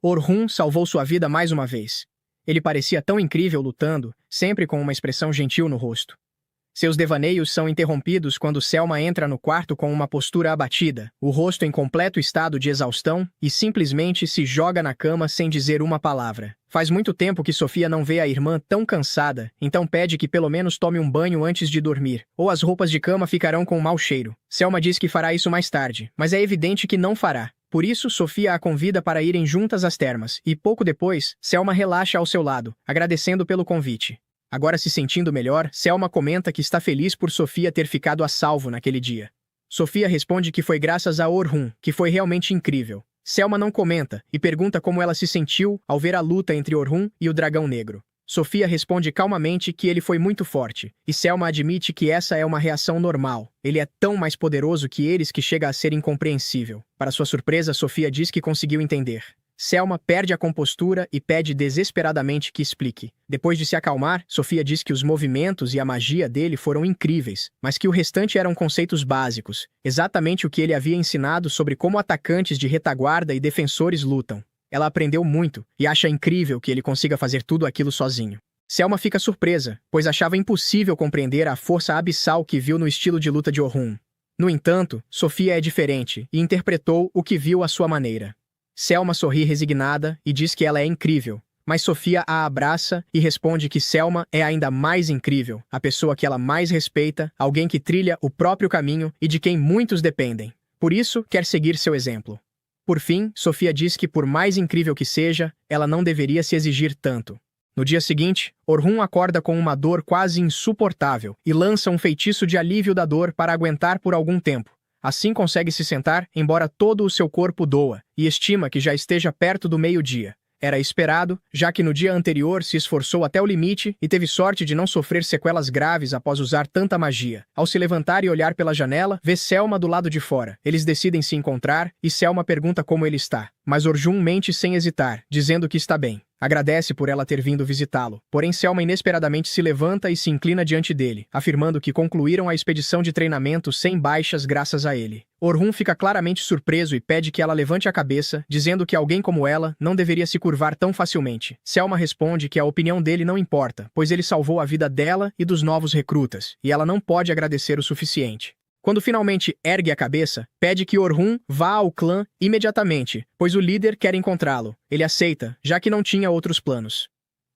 Orhun salvou sua vida mais uma vez. Ele parecia tão incrível lutando, sempre com uma expressão gentil no rosto. Seus devaneios são interrompidos quando Selma entra no quarto com uma postura abatida, o rosto em completo estado de exaustão, e simplesmente se joga na cama sem dizer uma palavra. Faz muito tempo que Sofia não vê a irmã tão cansada, então pede que pelo menos tome um banho antes de dormir, ou as roupas de cama ficarão com mau cheiro. Selma diz que fará isso mais tarde, mas é evidente que não fará. Por isso, Sofia a convida para irem juntas às termas, e pouco depois, Selma relaxa ao seu lado, agradecendo pelo convite. Agora se sentindo melhor, Selma comenta que está feliz por Sofia ter ficado a salvo naquele dia. Sofia responde que foi graças a Orhun, que foi realmente incrível. Selma não comenta e pergunta como ela se sentiu ao ver a luta entre Orhun e o dragão negro. Sofia responde calmamente que ele foi muito forte, e Selma admite que essa é uma reação normal. Ele é tão mais poderoso que eles que chega a ser incompreensível. Para sua surpresa, Sofia diz que conseguiu entender. Selma perde a compostura e pede desesperadamente que explique. Depois de se acalmar, Sofia diz que os movimentos e a magia dele foram incríveis, mas que o restante eram conceitos básicos, exatamente o que ele havia ensinado sobre como atacantes de retaguarda e defensores lutam. Ela aprendeu muito e acha incrível que ele consiga fazer tudo aquilo sozinho. Selma fica surpresa, pois achava impossível compreender a força abissal que viu no estilo de luta de Orhun. No entanto, Sofia é diferente e interpretou o que viu à sua maneira. Selma sorri resignada e diz que ela é incrível, mas Sofia a abraça e responde que Selma é ainda mais incrível, a pessoa que ela mais respeita, alguém que trilha o próprio caminho e de quem muitos dependem. Por isso, quer seguir seu exemplo. Por fim, Sofia diz que por mais incrível que seja, ela não deveria se exigir tanto. No dia seguinte, Orhun acorda com uma dor quase insuportável e lança um feitiço de alívio da dor para aguentar por algum tempo. Assim consegue se sentar, embora todo o seu corpo doa, e estima que já esteja perto do meio-dia. Era esperado, já que no dia anterior se esforçou até o limite e teve sorte de não sofrer sequelas graves após usar tanta magia. Ao se levantar e olhar pela janela, vê Selma do lado de fora. Eles decidem se encontrar e Selma pergunta como ele está. Mas Orhun mente sem hesitar, dizendo que está bem. Agradece por ela ter vindo visitá-lo. Porém, Selma inesperadamente se levanta e se inclina diante dele, afirmando que concluíram a expedição de treinamento sem baixas graças a ele. Orhun fica claramente surpreso e pede que ela levante a cabeça, dizendo que alguém como ela não deveria se curvar tão facilmente. Selma responde que a opinião dele não importa, pois ele salvou a vida dela e dos novos recrutas, e ela não pode agradecer o suficiente. Quando finalmente ergue a cabeça, pede que Orhun vá ao clã imediatamente, pois o líder quer encontrá-lo. Ele aceita, já que não tinha outros planos.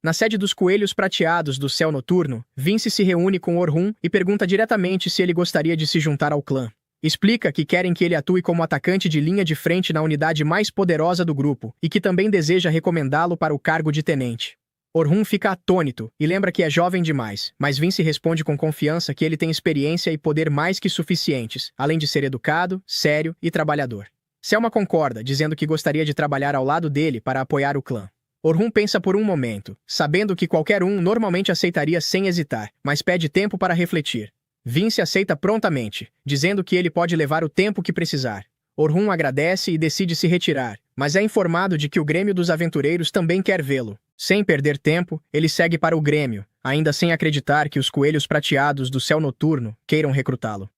Na sede dos Coelhos Prateados do Céu Noturno, Vince se reúne com Orhun e pergunta diretamente se ele gostaria de se juntar ao clã. Explica que querem que ele atue como atacante de linha de frente na unidade mais poderosa do grupo e que também deseja recomendá-lo para o cargo de tenente. Orhun fica atônito e lembra que é jovem demais, mas Vince responde com confiança que ele tem experiência e poder mais que suficientes, além de ser educado, sério e trabalhador. Selma concorda, dizendo que gostaria de trabalhar ao lado dele para apoiar o clã. Orhun pensa por um momento, sabendo que qualquer um normalmente aceitaria sem hesitar, mas pede tempo para refletir. Vince aceita prontamente, dizendo que ele pode levar o tempo que precisar. Orhun agradece e decide se retirar, mas é informado de que o Grêmio dos Aventureiros também quer vê-lo. Sem perder tempo, ele segue para o Grêmio, ainda sem acreditar que os Coelhos Prateados do Céu Noturno queiram recrutá-lo.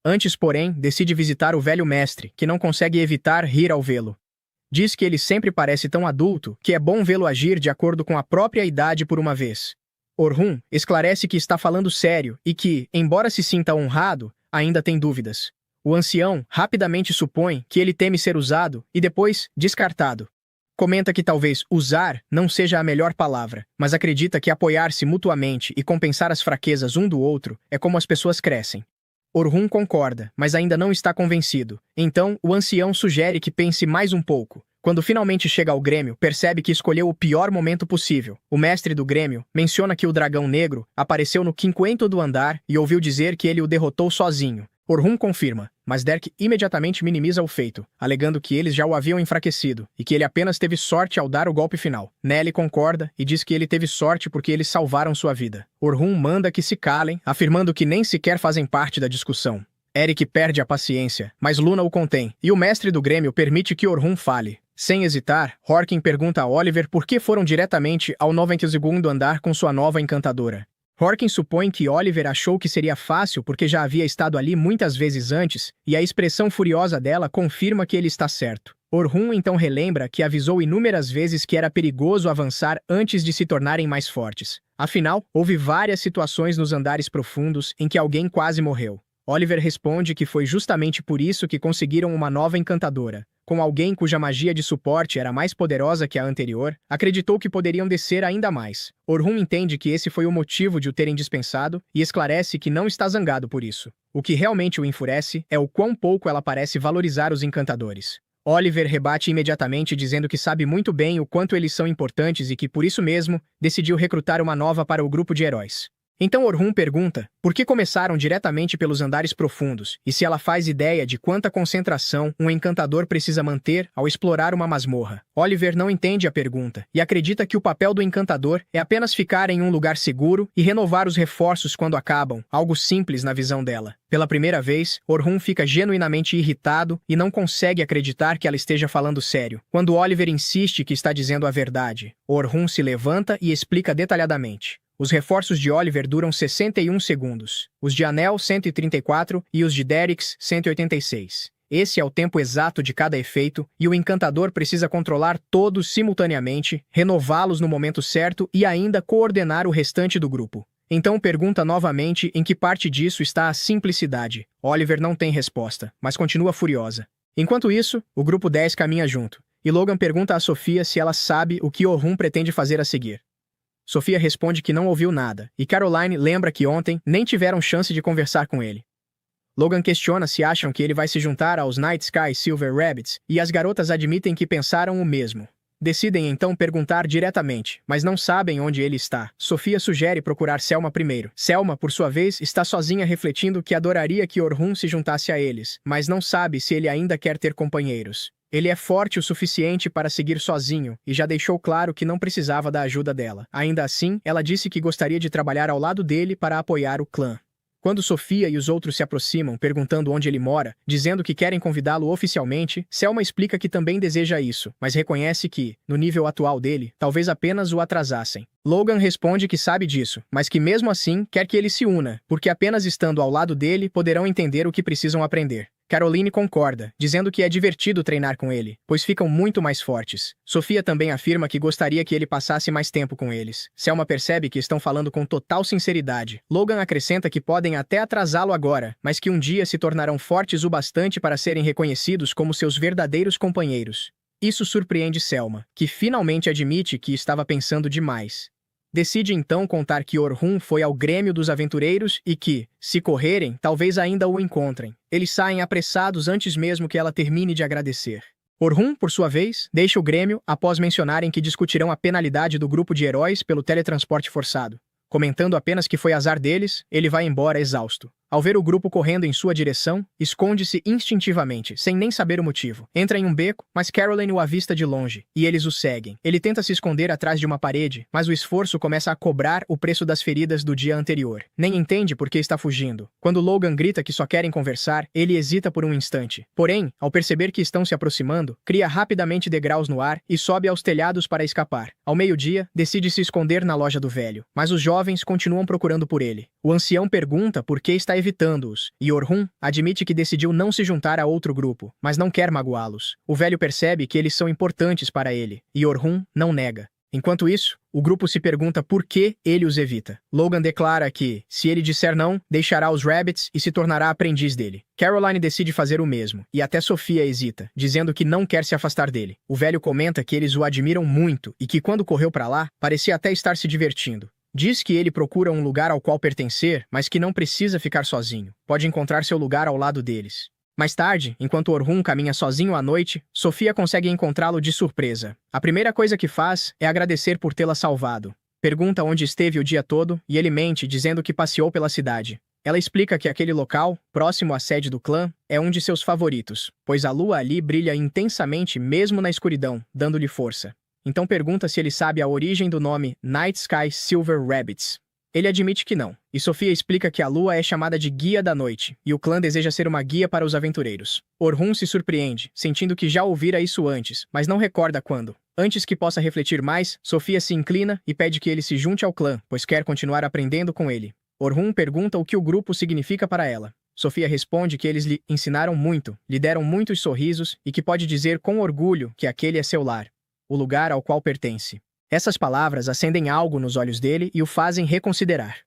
Antes, porém, decide visitar o velho mestre, que não consegue evitar rir ao vê-lo. Diz que ele sempre parece tão adulto que é bom vê-lo agir de acordo com a própria idade por uma vez. Orhun esclarece que está falando sério e que, embora se sinta honrado, ainda tem dúvidas. O ancião rapidamente supõe que ele teme ser usado e depois descartado. comenta que talvez usar não seja a melhor palavra, mas acredita que apoiar-se mutuamente e compensar as fraquezas um do outro é como as pessoas crescem. Orhun concorda, mas ainda não está convencido. Então, o ancião sugere que pense mais um pouco. Quando finalmente chega ao Grêmio, percebe que escolheu o pior momento possível. O mestre do Grêmio menciona que o dragão negro apareceu no 50º andar e ouviu dizer que ele o derrotou sozinho. Orhun confirma, mas Derek imediatamente minimiza o feito, alegando que eles já o haviam enfraquecido e que ele apenas teve sorte ao dar o golpe final. Nelly concorda e diz que ele teve sorte porque eles salvaram sua vida. Orhun manda que se calem, afirmando que nem sequer fazem parte da discussão. Eric perde a paciência, mas Luna o contém, e o mestre do Grêmio permite que Orhun fale. Sem hesitar, Horkin pergunta a Oliver por que foram diretamente ao 92º andar com sua nova encantadora. Horkin supõe que Oliver achou que seria fácil porque já havia estado ali muitas vezes antes, e a expressão furiosa dela confirma que ele está certo. Orhun então relembra que avisou inúmeras vezes que era perigoso avançar antes de se tornarem mais fortes. Afinal, houve várias situações nos andares profundos em que alguém quase morreu. Oliver responde que foi justamente por isso que conseguiram uma nova encantadora. Com alguém cuja magia de suporte era mais poderosa que a anterior, acreditou que poderiam descer ainda mais. Orhun entende que esse foi o motivo de o terem dispensado e esclarece que não está zangado por isso. O que realmente o enfurece é o quão pouco ela parece valorizar os encantadores. Oliver rebate imediatamente dizendo que sabe muito bem o quanto eles são importantes e que, por isso mesmo, decidiu recrutar uma nova para o grupo de heróis. Então Orhun pergunta por que começaram diretamente pelos andares profundos e se ela faz ideia de quanta concentração um encantador precisa manter ao explorar uma masmorra. Oliver não entende a pergunta e acredita que o papel do encantador é apenas ficar em um lugar seguro e renovar os reforços quando acabam, algo simples na visão dela. Pela primeira vez, Orhun fica genuinamente irritado e não consegue acreditar que ela esteja falando sério. Quando Oliver insiste que está dizendo a verdade, Orhun se levanta e explica detalhadamente. Os reforços de Oliver duram 61 segundos, os de Anel 134 e os de Derricks 186. Esse é o tempo exato de cada efeito e o encantador precisa controlar todos simultaneamente, renová-los no momento certo e ainda coordenar o restante do grupo. Então pergunta novamente em que parte disso está a simplicidade. Oliver não tem resposta, mas continua furiosa. Enquanto isso, o grupo 10 caminha junto, e Logan pergunta a Sofia se ela sabe o que Orhun pretende fazer a seguir. Sofia responde que não ouviu nada, e Caroline lembra que ontem nem tiveram chance de conversar com ele. Logan questiona se acham que ele vai se juntar aos Night Sky Silver Rabbits, e as garotas admitem que pensaram o mesmo. Decidem então perguntar diretamente, mas não sabem onde ele está. Sofia sugere procurar Selma primeiro. Selma, por sua vez, está sozinha refletindo que adoraria que Orhun se juntasse a eles, mas não sabe se ele ainda quer ter companheiros. Ele é forte o suficiente para seguir sozinho e já deixou claro que não precisava da ajuda dela. Ainda assim, ela disse que gostaria de trabalhar ao lado dele para apoiar o clã. Quando Sofia e os outros se aproximam, perguntando onde ele mora, dizendo que querem convidá-lo oficialmente, Selma explica que também deseja isso, mas reconhece que, no nível atual dele, talvez apenas o atrasassem. Logan responde que sabe disso, mas que mesmo assim quer que ele se una, porque apenas estando ao lado dele poderão entender o que precisam aprender. Caroline concorda, dizendo que é divertido treinar com ele, pois ficam muito mais fortes. Sofia também afirma que gostaria que ele passasse mais tempo com eles. Selma percebe que estão falando com total sinceridade. Logan acrescenta que podem até atrasá-lo agora, mas que um dia se tornarão fortes o bastante para serem reconhecidos como seus verdadeiros companheiros. Isso surpreende Selma, que finalmente admite que estava pensando demais. Decide então contar que Orhun foi ao Grêmio dos Aventureiros e que, se correrem, talvez ainda o encontrem. Eles saem apressados antes mesmo que ela termine de agradecer. Orhun, por sua vez, deixa o Grêmio após mencionarem que discutirão a penalidade do grupo de heróis pelo teletransporte forçado. Comentando apenas que foi azar deles, ele vai embora exausto. Ao ver o grupo correndo em sua direção, esconde-se instintivamente, sem nem saber o motivo. Entra em um beco, mas Caroline o avista de longe, e eles o seguem. Ele tenta se esconder atrás de uma parede, mas o esforço começa a cobrar o preço das feridas do dia anterior. Nem entende por que está fugindo. Quando Logan grita que só querem conversar, ele hesita por um instante. Porém, ao perceber que estão se aproximando, cria rapidamente degraus no ar e sobe aos telhados para escapar. Ao meio-dia, decide se esconder na loja do velho, mas os jovens continuam procurando por ele. O ancião pergunta por que está evitando-os, e Orhun admite que decidiu não se juntar a outro grupo, mas não quer magoá-los. O velho percebe que eles são importantes para ele, e Orhun não nega. Enquanto isso, o grupo se pergunta por que ele os evita. Logan declara que, se ele disser não, deixará os Rabbits e se tornará aprendiz dele. Caroline decide fazer o mesmo, e até Sophia hesita, dizendo que não quer se afastar dele. O velho comenta que eles o admiram muito e que quando correu para lá, parecia até estar se divertindo. Diz que ele procura um lugar ao qual pertencer, mas que não precisa ficar sozinho. Pode encontrar seu lugar ao lado deles. Mais tarde, enquanto Orhun caminha sozinho à noite, Sophia consegue encontrá-lo de surpresa. A primeira coisa que faz é agradecer por tê-la salvado. Pergunta onde esteve o dia todo e ele mente, dizendo que passeou pela cidade. Ela explica que aquele local, próximo à sede do clã, é um de seus favoritos, pois a lua ali brilha intensamente mesmo na escuridão, dando-lhe força. Então pergunta se ele sabe a origem do nome Night Sky Silver Rabbits. Ele admite que não, e Sophia explica que a lua é chamada de Guia da Noite, e o clã deseja ser uma guia para os aventureiros. Orhun se surpreende, sentindo que já ouvira isso antes, mas não recorda quando. Antes que possa refletir mais, Sophia se inclina e pede que ele se junte ao clã, pois quer continuar aprendendo com ele. Orhun pergunta o que o grupo significa para ela. Sophia responde que eles lhe ensinaram muito, lhe deram muitos sorrisos e que pode dizer com orgulho que aquele é seu lar, o lugar ao qual pertence. Essas palavras acendem algo nos olhos dele e o fazem reconsiderar.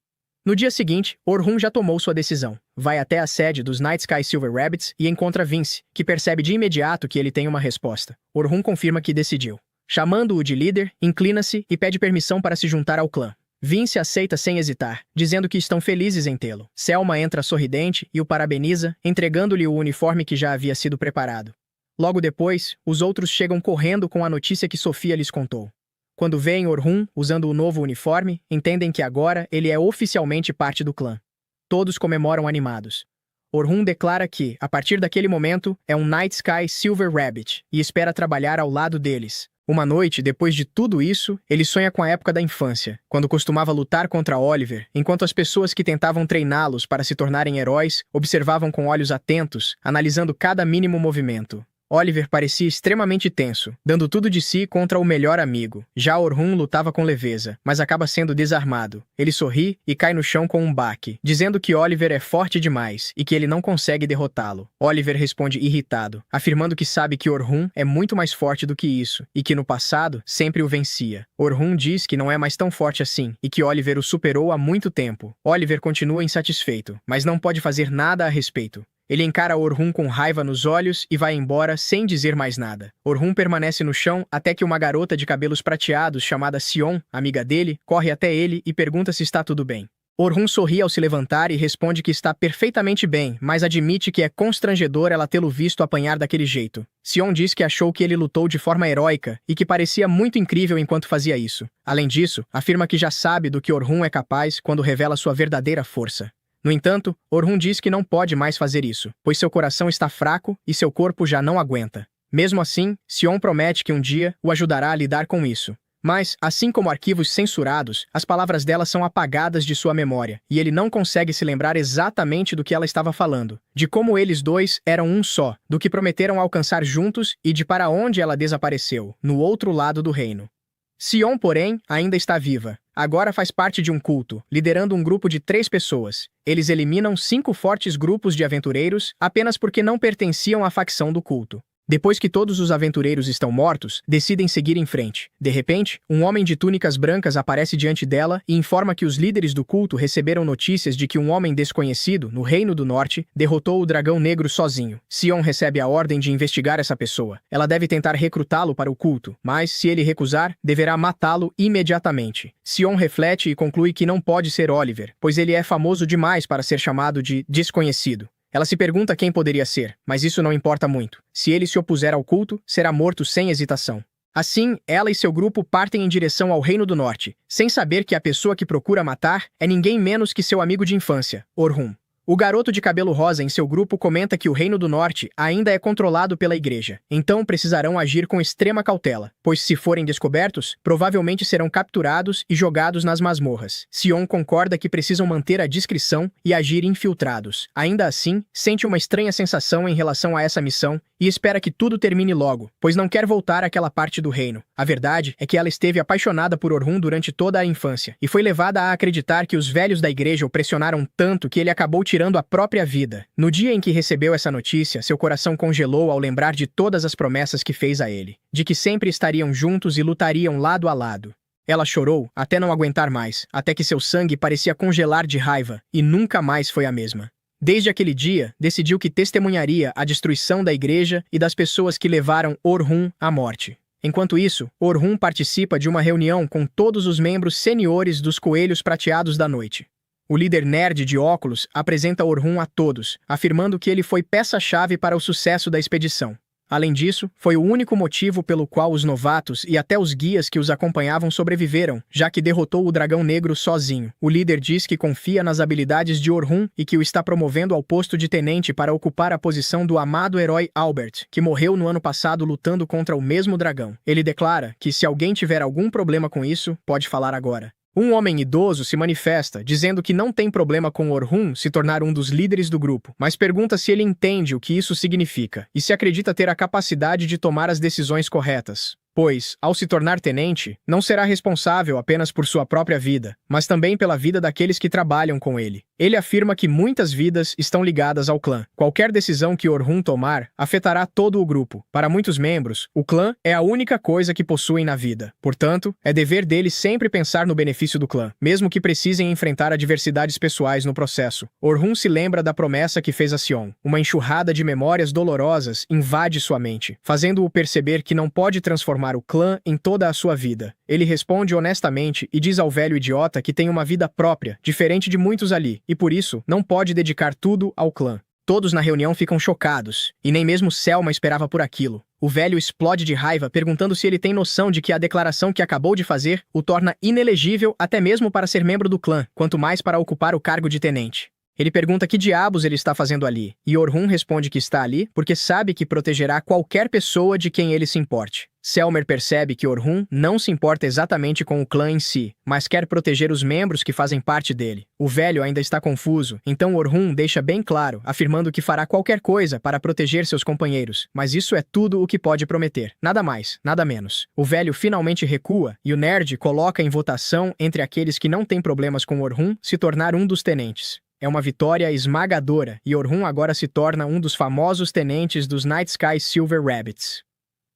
No dia seguinte, Orhun já tomou sua decisão. Vai até a sede dos Night Sky Silver Rabbits e encontra Vince, que percebe de imediato que ele tem uma resposta. Orhun confirma que decidiu. Chamando-o de líder, inclina-se e pede permissão para se juntar ao clã. Vince aceita sem hesitar, dizendo que estão felizes em tê-lo. Selma entra sorridente e o parabeniza, entregando-lhe o uniforme que já havia sido preparado. Logo depois, os outros chegam correndo com a notícia que Sophia lhes contou. Quando veem Orhun usando o novo uniforme, entendem que agora ele é oficialmente parte do clã. Todos comemoram animados. Orhun declara que, a partir daquele momento, é um Night Sky Silver Rabbit e espera trabalhar ao lado deles. Uma noite, depois de tudo isso, ele sonha com a época da infância, quando costumava lutar contra Oliver, enquanto as pessoas que tentavam treiná-los para se tornarem heróis observavam com olhos atentos, analisando cada mínimo movimento. Oliver parecia extremamente tenso, dando tudo de si contra o melhor amigo. Já Orhun lutava com leveza, mas acaba sendo desarmado. Ele sorri e cai no chão com um baque, dizendo que Oliver é forte demais e que ele não consegue derrotá-lo. Oliver responde irritado, afirmando que sabe que Orhun é muito mais forte do que isso, e que no passado sempre o vencia. Orhun diz que não é mais tão forte assim, e que Oliver o superou há muito tempo. Oliver continua insatisfeito, mas não pode fazer nada a respeito. Ele encara Orhun com raiva nos olhos e vai embora sem dizer mais nada. Orhun permanece no chão até que uma garota de cabelos prateados chamada Sion, amiga dele, corre até ele e pergunta se está tudo bem. Orhun sorri ao se levantar e responde que está perfeitamente bem, mas admite que é constrangedor ela tê-lo visto apanhar daquele jeito. Sion diz que achou que ele lutou de forma heróica e que parecia muito incrível enquanto fazia isso. Além disso, afirma que já sabe do que Orhun é capaz quando revela sua verdadeira força. No entanto, Orhun diz que não pode mais fazer isso, pois seu coração está fraco e seu corpo já não aguenta. Mesmo assim, Sion promete que um dia o ajudará a lidar com isso. Mas, assim como arquivos censurados, as palavras dela são apagadas de sua memória, e ele não consegue se lembrar exatamente do que ela estava falando, de como eles dois eram um só, do que prometeram alcançar juntos e de para onde ela desapareceu, no outro lado do reino. Sion, porém, ainda está viva. Agora faz parte de um culto, liderando um grupo de 3 pessoas. Eles eliminam 5 fortes grupos de aventureiros apenas porque não pertenciam à facção do culto. Depois que todos os aventureiros estão mortos, decidem seguir em frente. De repente, um homem de túnicas brancas aparece diante dela e informa que os líderes do culto receberam notícias de que um homem desconhecido, no Reino do Norte, derrotou o dragão negro sozinho. Sion recebe a ordem de investigar essa pessoa. Ela deve tentar recrutá-lo para o culto, mas, se ele recusar, deverá matá-lo imediatamente. Sion reflete e conclui que não pode ser Oliver, pois ele é famoso demais para ser chamado de desconhecido. Ela se pergunta quem poderia ser, mas isso não importa muito. Se ele se opuser ao culto, será morto sem hesitação. Assim, ela e seu grupo partem em direção ao Reino do Norte, sem saber que a pessoa que procura matar é ninguém menos que seu amigo de infância, Orhun. O garoto de cabelo rosa em seu grupo comenta que o Reino do Norte ainda é controlado pela igreja, então precisarão agir com extrema cautela, pois se forem descobertos, provavelmente serão capturados e jogados nas masmorras. Sion concorda que precisam manter a discrição e agir infiltrados. Ainda assim, sente uma estranha sensação em relação a essa missão e espera que tudo termine logo, pois não quer voltar àquela parte do reino. A verdade é que ela esteve apaixonada por Orhun durante toda a infância, e foi levada a acreditar que os velhos da igreja o pressionaram tanto que ele acabou tirando a própria vida. No dia em que recebeu essa notícia, seu coração congelou ao lembrar de todas as promessas que fez a ele, de que sempre estariam juntos e lutariam lado a lado. Ela chorou até não aguentar mais, até que seu sangue parecia congelar de raiva, e nunca mais foi a mesma. Desde aquele dia, decidiu que testemunharia a destruição da igreja e das pessoas que levaram Orhun à morte. Enquanto isso, Orhun participa de uma reunião com todos os membros seniores dos Coelhos Prateados da Noite. O líder nerd de óculos apresenta Orhun a todos, afirmando que ele foi peça-chave para o sucesso da expedição. Além disso, foi o único motivo pelo qual os novatos e até os guias que os acompanhavam sobreviveram, já que derrotou o dragão negro sozinho. O líder diz que confia nas habilidades de Orhun e que o está promovendo ao posto de tenente para ocupar a posição do amado herói Albert, que morreu no ano passado lutando contra o mesmo dragão. Ele declara que se alguém tiver algum problema com isso, pode falar agora. Um homem idoso se manifesta, dizendo que não tem problema com Orhun se tornar um dos líderes do grupo, mas pergunta se ele entende o que isso significa e se acredita ter a capacidade de tomar as decisões corretas. Pois, ao se tornar tenente, não será responsável apenas por sua própria vida, mas também pela vida daqueles que trabalham com ele. Ele afirma que muitas vidas estão ligadas ao clã. Qualquer decisão que Orhun tomar afetará todo o grupo. Para muitos membros, o clã é a única coisa que possuem na vida. Portanto, é dever deles sempre pensar no benefício do clã, mesmo que precisem enfrentar adversidades pessoais no processo. Orhun se lembra da promessa que fez a Sion. Uma enxurrada de memórias dolorosas invade sua mente, fazendo-o perceber que não pode transformar o clã em toda a sua vida. Ele responde honestamente e diz ao velho idiota que tem uma vida própria, diferente de muitos ali, e por isso não pode dedicar tudo ao clã. Todos na reunião ficam chocados, e nem mesmo Selma esperava por aquilo. O velho explode de raiva, perguntando se ele tem noção de que a declaração que acabou de fazer o torna inelegível até mesmo para ser membro do clã, quanto mais para ocupar o cargo de tenente. Ele pergunta que diabos ele está fazendo ali, e Orhun responde que está ali porque sabe que protegerá qualquer pessoa de quem ele se importe. Selmer percebe que Orhun não se importa exatamente com o clã em si, mas quer proteger os membros que fazem parte dele. O velho ainda está confuso, então Orhun deixa bem claro, afirmando que fará qualquer coisa para proteger seus companheiros, mas isso é tudo o que pode prometer. Nada mais, nada menos. O velho finalmente recua, e o nerd coloca em votação entre aqueles que não têm problemas com Orhun se tornar um dos tenentes. É uma vitória esmagadora, e Orhun agora se torna um dos famosos tenentes dos Night Sky Silver Rabbits.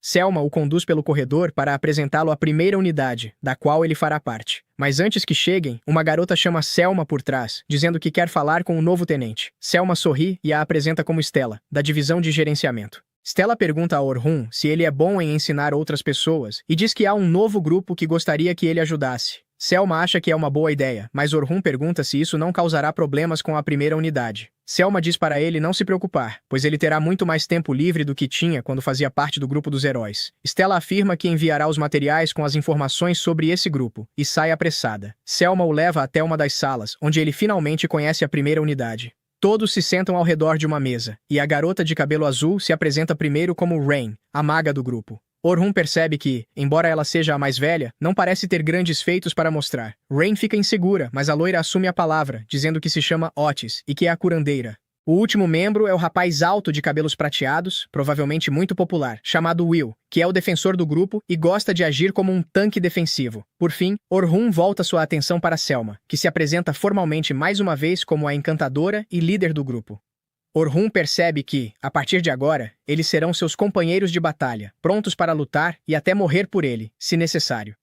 Selma o conduz pelo corredor para apresentá-lo à primeira unidade, da qual ele fará parte. Mas antes que cheguem, uma garota chama Selma por trás, dizendo que quer falar com o novo tenente. Selma sorri e a apresenta como Stella, da divisão de gerenciamento. Stella pergunta a Orhun se ele é bom em ensinar outras pessoas e diz que há um novo grupo que gostaria que ele ajudasse. Selma acha que é uma boa ideia, mas Orhun pergunta se isso não causará problemas com a primeira unidade. Selma diz para ele não se preocupar, pois ele terá muito mais tempo livre do que tinha quando fazia parte do grupo dos heróis. Stella afirma que enviará os materiais com as informações sobre esse grupo, e sai apressada. Selma o leva até uma das salas, onde ele finalmente conhece a primeira unidade. Todos se sentam ao redor de uma mesa, e a garota de cabelo azul se apresenta primeiro como Rain, a maga do grupo. Orhun percebe que, embora ela seja a mais velha, não parece ter grandes feitos para mostrar. Rain fica insegura, mas a loira assume a palavra, dizendo que se chama Otis e que é a curandeira. O último membro é o rapaz alto de cabelos prateados, provavelmente muito popular, chamado Will, que é o defensor do grupo e gosta de agir como um tanque defensivo. Por fim, Orhun volta sua atenção para Selma, que se apresenta formalmente mais uma vez como a encantadora e líder do grupo. Orhun percebe que, a partir de agora, eles serão seus companheiros de batalha, prontos para lutar e até morrer por ele, se necessário.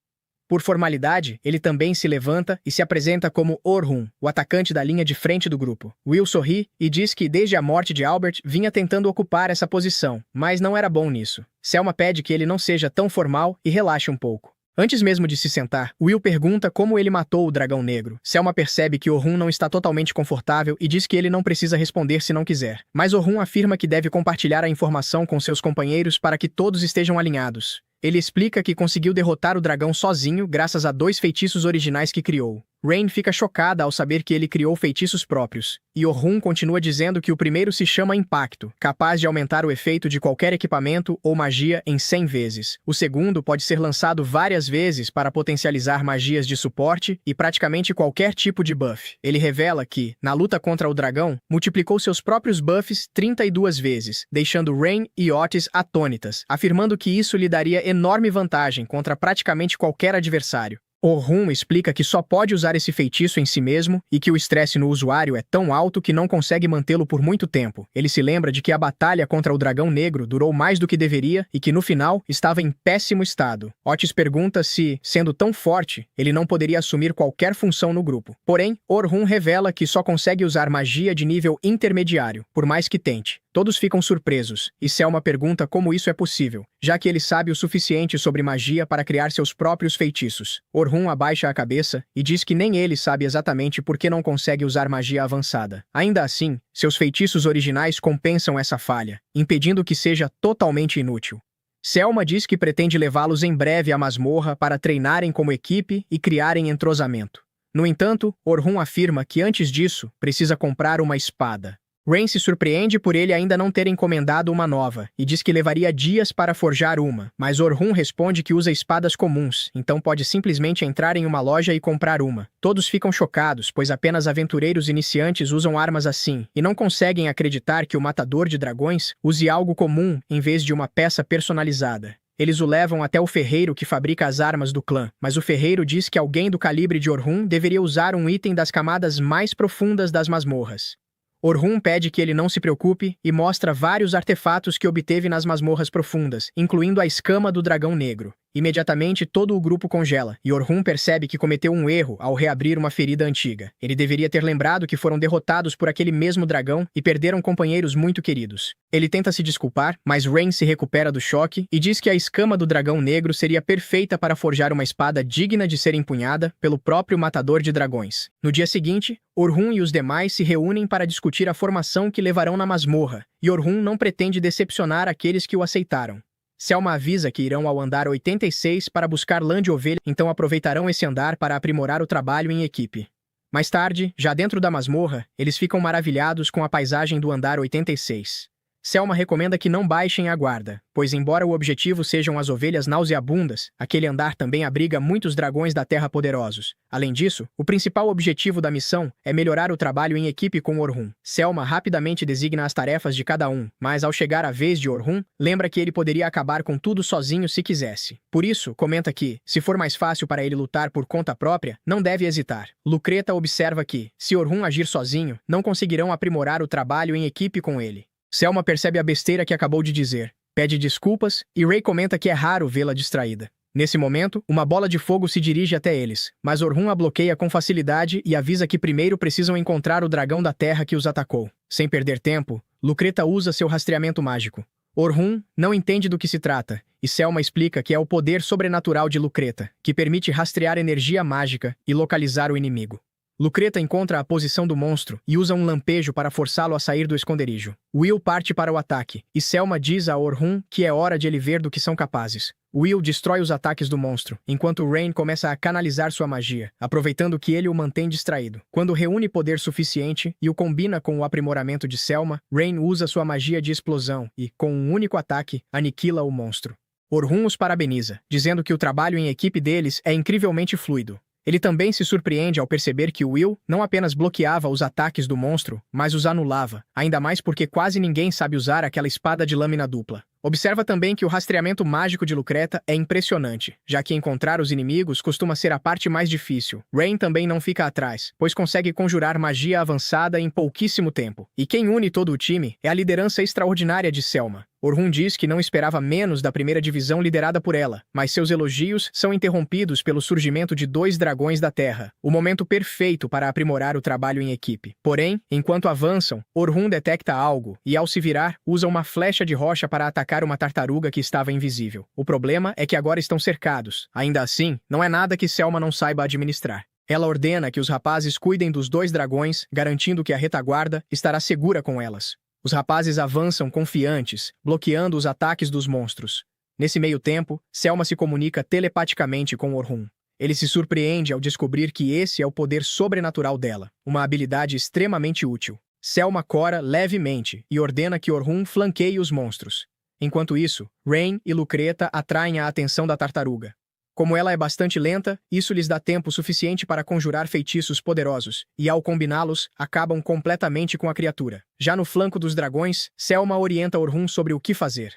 Por formalidade, ele também se levanta e se apresenta como Orhun, o atacante da linha de frente do grupo. Will sorri e diz que desde a morte de Albert vinha tentando ocupar essa posição, mas não era bom nisso. Selma pede que ele não seja tão formal e relaxe um pouco. Antes mesmo de se sentar, Will pergunta como ele matou o dragão negro. Selma percebe que Orhun não está totalmente confortável e diz que ele não precisa responder se não quiser. Mas Orhun afirma que deve compartilhar a informação com seus companheiros para que todos estejam alinhados. Ele explica que conseguiu derrotar o dragão sozinho graças a 2 feitiços originais que criou. Rain fica chocada ao saber que ele criou feitiços próprios, e Orhun continua dizendo que o primeiro se chama Impacto, capaz de aumentar o efeito de qualquer equipamento ou magia em 100 vezes. O segundo pode ser lançado várias vezes para potencializar magias de suporte e praticamente qualquer tipo de buff. Ele revela que, na luta contra o dragão, multiplicou seus próprios buffs 32 vezes, deixando Rain e Otis atônitas, afirmando que isso lhe daria enorme vantagem contra praticamente qualquer adversário. Orhun explica que só pode usar esse feitiço em si mesmo e que o estresse no usuário é tão alto que não consegue mantê-lo por muito tempo. Ele se lembra de que a batalha contra o dragão negro durou mais do que deveria e que no final estava em péssimo estado. Otis pergunta se, sendo tão forte, ele não poderia assumir qualquer função no grupo. Porém, Orhun revela que só consegue usar magia de nível intermediário, por mais que tente. Todos ficam surpresos, e Selma pergunta como isso é possível, já que ele sabe o suficiente sobre magia para criar seus próprios feitiços. Orhun abaixa a cabeça e diz que nem ele sabe exatamente por que não consegue usar magia avançada. Ainda assim, seus feitiços originais compensam essa falha, impedindo que seja totalmente inútil. Selma diz que pretende levá-los em breve à masmorra para treinarem como equipe e criarem entrosamento. No entanto, Orhun afirma que antes disso, precisa comprar uma espada. Rain se surpreende por ele ainda não ter encomendado uma nova, e diz que levaria dias para forjar uma, mas Orhun responde que usa espadas comuns, então pode simplesmente entrar em uma loja e comprar uma. Todos ficam chocados, pois apenas aventureiros iniciantes usam armas assim, e não conseguem acreditar que o matador de dragões use algo comum em vez de uma peça personalizada. Eles o levam até o ferreiro que fabrica as armas do clã, mas o ferreiro diz que alguém do calibre de Orhun deveria usar um item das camadas mais profundas das masmorras. Orhun pede que ele não se preocupe e mostra vários artefatos que obteve nas masmorras profundas, incluindo a escama do dragão negro. Imediatamente todo o grupo congela, e Orhun percebe que cometeu um erro ao reabrir uma ferida antiga. Ele deveria ter lembrado que foram derrotados por aquele mesmo dragão e perderam companheiros muito queridos. Ele tenta se desculpar, mas Rain se recupera do choque e diz que a escama do dragão negro seria perfeita para forjar uma espada digna de ser empunhada pelo próprio matador de dragões. No dia seguinte, Orhun e os demais se reúnem para discutir a formação que levarão na masmorra, e Orhun não pretende decepcionar aqueles que o aceitaram. Selma avisa que irão ao andar 86 para buscar lã de ovelha, então aproveitarão esse andar para aprimorar o trabalho em equipe. Mais tarde, já dentro da masmorra, eles ficam maravilhados com a paisagem do andar 86. Selma recomenda que não baixem a guarda, pois embora o objetivo sejam as ovelhas nauseabundas, aquele andar também abriga muitos dragões da Terra poderosos. Além disso, o principal objetivo da missão é melhorar o trabalho em equipe com Orhun. Selma rapidamente designa as tarefas de cada um, mas ao chegar a vez de Orhun, lembra que ele poderia acabar com tudo sozinho se quisesse. Por isso, comenta que, se for mais fácil para ele lutar por conta própria, não deve hesitar. Lucreta observa que, se Orhun agir sozinho, não conseguirão aprimorar o trabalho em equipe com ele. Selma percebe a besteira que acabou de dizer, pede desculpas e Ray comenta que é raro vê-la distraída. Nesse momento, uma bola de fogo se dirige até eles, mas Orhun a bloqueia com facilidade e avisa que primeiro precisam encontrar o dragão da terra que os atacou. Sem perder tempo, Lucreta usa seu rastreamento mágico. Orhun não entende do que se trata, e Selma explica que é o poder sobrenatural de Lucreta, que permite rastrear energia mágica e localizar o inimigo. Lucreta encontra a posição do monstro e usa um lampejo para forçá-lo a sair do esconderijo. Will parte para o ataque, e Selma diz a Orhun que é hora de ele ver do que são capazes. Will destrói os ataques do monstro, enquanto Rain começa a canalizar sua magia, aproveitando que ele o mantém distraído. Quando reúne poder suficiente e o combina com o aprimoramento de Selma, Rain usa sua magia de explosão e, com um único ataque, aniquila o monstro. Orhun os parabeniza, dizendo que o trabalho em equipe deles é incrivelmente fluido. Ele também se surpreende ao perceber que Will não apenas bloqueava os ataques do monstro, mas os anulava, ainda mais porque quase ninguém sabe usar aquela espada de lâmina dupla. Observa também que o rastreamento mágico de Lucreta é impressionante, já que encontrar os inimigos costuma ser a parte mais difícil. Rain também não fica atrás, pois consegue conjurar magia avançada em pouquíssimo tempo. E quem une todo o time é a liderança extraordinária de Selma. Orhun diz que não esperava menos da primeira divisão liderada por ela, mas seus elogios são interrompidos pelo surgimento de 2 dragões da Terra, o momento perfeito para aprimorar o trabalho em equipe. Porém, enquanto avançam, Orhun detecta algo e, ao se virar, usa uma flecha de rocha para atacar uma tartaruga que estava invisível. O problema é que agora estão cercados. Ainda assim, não é nada que Selma não saiba administrar. Ela ordena que os rapazes cuidem dos 2 dragões, garantindo que a retaguarda estará segura com elas. Os rapazes avançam confiantes, bloqueando os ataques dos monstros. Nesse meio tempo, Selma se comunica telepaticamente com Orhun. Ele se surpreende ao descobrir que esse é o poder sobrenatural dela, uma habilidade extremamente útil. Selma cora levemente e ordena que Orhun flanqueie os monstros. Enquanto isso, Rain e Lucreta atraem a atenção da tartaruga. Como ela é bastante lenta, isso lhes dá tempo suficiente para conjurar feitiços poderosos, e ao combiná-los, acabam completamente com a criatura. Já no flanco dos dragões, Selma orienta Orhun sobre o que fazer.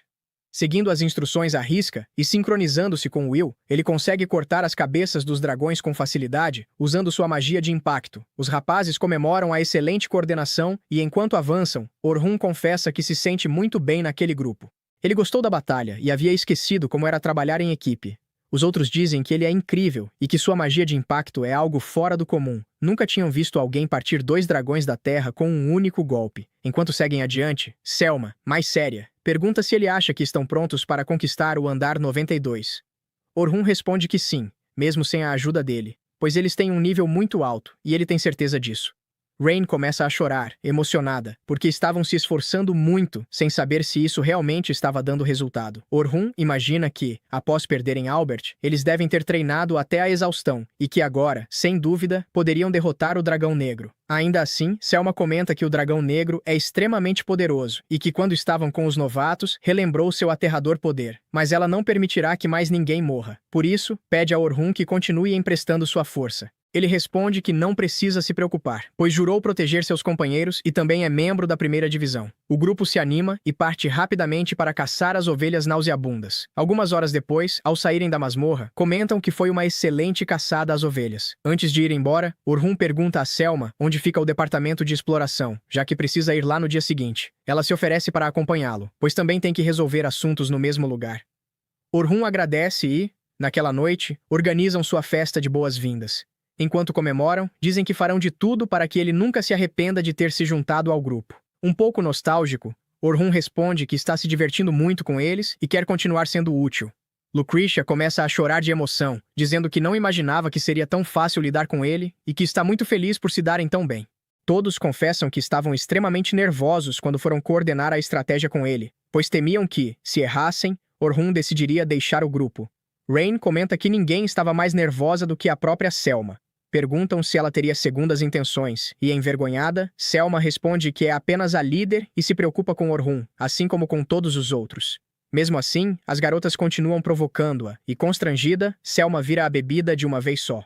Seguindo as instruções à risca e sincronizando-se com Will, ele consegue cortar as cabeças dos dragões com facilidade, usando sua magia de impacto. Os rapazes comemoram a excelente coordenação e, enquanto avançam, Orhun confessa que se sente muito bem naquele grupo. Ele gostou da batalha e havia esquecido como era trabalhar em equipe. Os outros dizem que ele é incrível e que sua magia de impacto é algo fora do comum. Nunca tinham visto alguém partir 2 dragões da terra com um único golpe. Enquanto seguem adiante, Selma, mais séria, pergunta se ele acha que estão prontos para conquistar o andar 92. Orhun responde que sim, mesmo sem a ajuda dele, pois eles têm um nível muito alto e ele tem certeza disso. Rain começa a chorar, emocionada, porque estavam se esforçando muito, sem saber se isso realmente estava dando resultado. Orhun imagina que, após perderem Albert, eles devem ter treinado até a exaustão, e que agora, sem dúvida, poderiam derrotar o Dragão Negro. Ainda assim, Selma comenta que o Dragão Negro é extremamente poderoso, e que quando estavam com os novatos, relembrou seu aterrador poder. Mas ela não permitirá que mais ninguém morra. Por isso, pede a Orhun que continue emprestando sua força. Ele responde que não precisa se preocupar, pois jurou proteger seus companheiros e também é membro da primeira divisão. O grupo se anima e parte rapidamente para caçar as ovelhas nauseabundas. Algumas horas depois, ao saírem da masmorra, comentam que foi uma excelente caçada às ovelhas. Antes de ir embora, Orhun pergunta a Selma onde fica o departamento de exploração, já que precisa ir lá no dia seguinte. Ela se oferece para acompanhá-lo, pois também tem que resolver assuntos no mesmo lugar. Orhun agradece e, naquela noite, organizam sua festa de boas-vindas. Enquanto comemoram, dizem que farão de tudo para que ele nunca se arrependa de ter se juntado ao grupo. Um pouco nostálgico, Orhun responde que está se divertindo muito com eles e quer continuar sendo útil. Lucretia começa a chorar de emoção, dizendo que não imaginava que seria tão fácil lidar com ele e que está muito feliz por se darem tão bem. Todos confessam que estavam extremamente nervosos quando foram coordenar a estratégia com ele, pois temiam que, se errassem, Orhun decidiria deixar o grupo. Rain comenta que ninguém estava mais nervosa do que a própria Selma. Perguntam se ela teria segundas intenções, e envergonhada, Selma responde que é apenas a líder e se preocupa com Orhun, assim como com todos os outros. Mesmo assim, as garotas continuam provocando-a, e constrangida, Selma vira a bebida de uma vez só.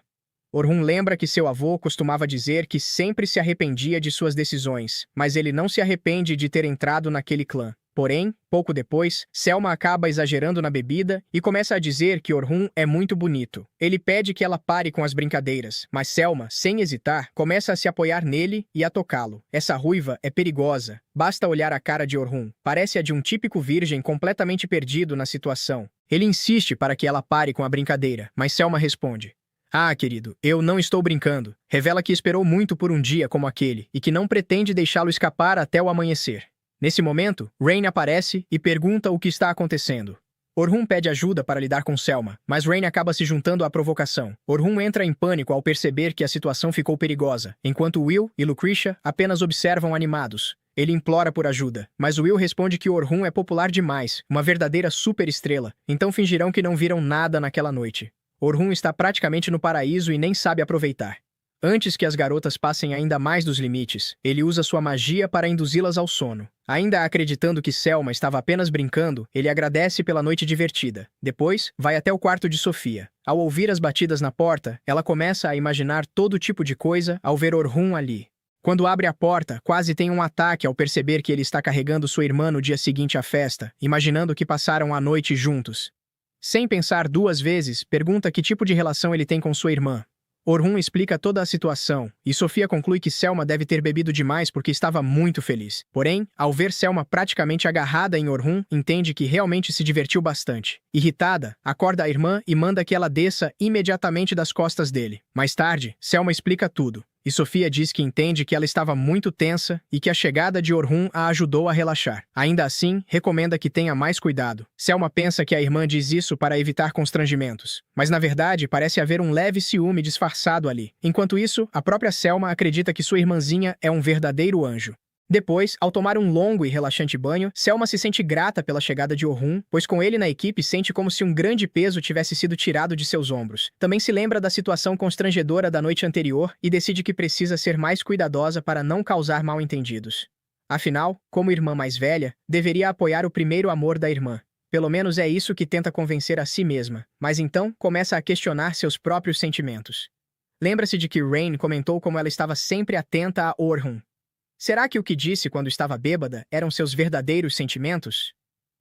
Orhun lembra que seu avô costumava dizer que sempre se arrependia de suas decisões, mas ele não se arrepende de ter entrado naquele clã. Porém, pouco depois, Selma acaba exagerando na bebida e começa a dizer que Orhun é muito bonito. Ele pede que ela pare com as brincadeiras, mas Selma, sem hesitar, começa a se apoiar nele e a tocá-lo. Essa ruiva é perigosa. Basta olhar a cara de Orhun. Parece a de um típico virgem completamente perdido na situação. Ele insiste para que ela pare com a brincadeira, mas Selma responde: "Ah, querido, eu não estou brincando." Revela que esperou muito por um dia como aquele e que não pretende deixá-lo escapar até o amanhecer. Nesse momento, Rain aparece e pergunta o que está acontecendo. Orhun pede ajuda para lidar com Selma, mas Rain acaba se juntando à provocação. Orhun entra em pânico ao perceber que a situação ficou perigosa, enquanto Will e Lucretia apenas observam animados. Ele implora por ajuda, mas Will responde que Orhun é popular demais, uma verdadeira superestrela, então fingirão que não viram nada naquela noite. Orhun está praticamente no paraíso e nem sabe aproveitar. Antes que as garotas passem ainda mais dos limites, ele usa sua magia para induzi-las ao sono. Ainda acreditando que Selma estava apenas brincando, ele agradece pela noite divertida. Depois, vai até o quarto de Sofia. Ao ouvir as batidas na porta, ela começa a imaginar todo tipo de coisa ao ver Orhun ali. Quando abre a porta, quase tem um ataque ao perceber que ele está carregando sua irmã no dia seguinte à festa, imaginando que passaram a noite juntos. Sem pensar 2 vezes, pergunta que tipo de relação ele tem com sua irmã. Orhun explica toda a situação, e Sofia conclui que Selma deve ter bebido demais porque estava muito feliz. Porém, ao ver Selma praticamente agarrada em Orhun, entende que realmente se divertiu bastante. Irritada, acorda a irmã e manda que ela desça imediatamente das costas dele. Mais tarde, Selma explica tudo, e Sofia diz que entende que ela estava muito tensa e que a chegada de Orhun a ajudou a relaxar. Ainda assim, recomenda que tenha mais cuidado. Selma pensa que a irmã diz isso para evitar constrangimentos, mas na verdade parece haver um leve ciúme disfarçado ali. Enquanto isso, a própria Selma acredita que sua irmãzinha é um verdadeiro anjo. Depois, ao tomar um longo e relaxante banho, Selma se sente grata pela chegada de Orhun, pois com ele na equipe sente como se um grande peso tivesse sido tirado de seus ombros. Também se lembra da situação constrangedora da noite anterior e decide que precisa ser mais cuidadosa para não causar mal-entendidos. Afinal, como irmã mais velha, deveria apoiar o primeiro amor da irmã. Pelo menos é isso que tenta convencer a si mesma, mas então começa a questionar seus próprios sentimentos. Lembra-se de que Rain comentou como ela estava sempre atenta a Orhun. Será que o que disse quando estava bêbada eram seus verdadeiros sentimentos?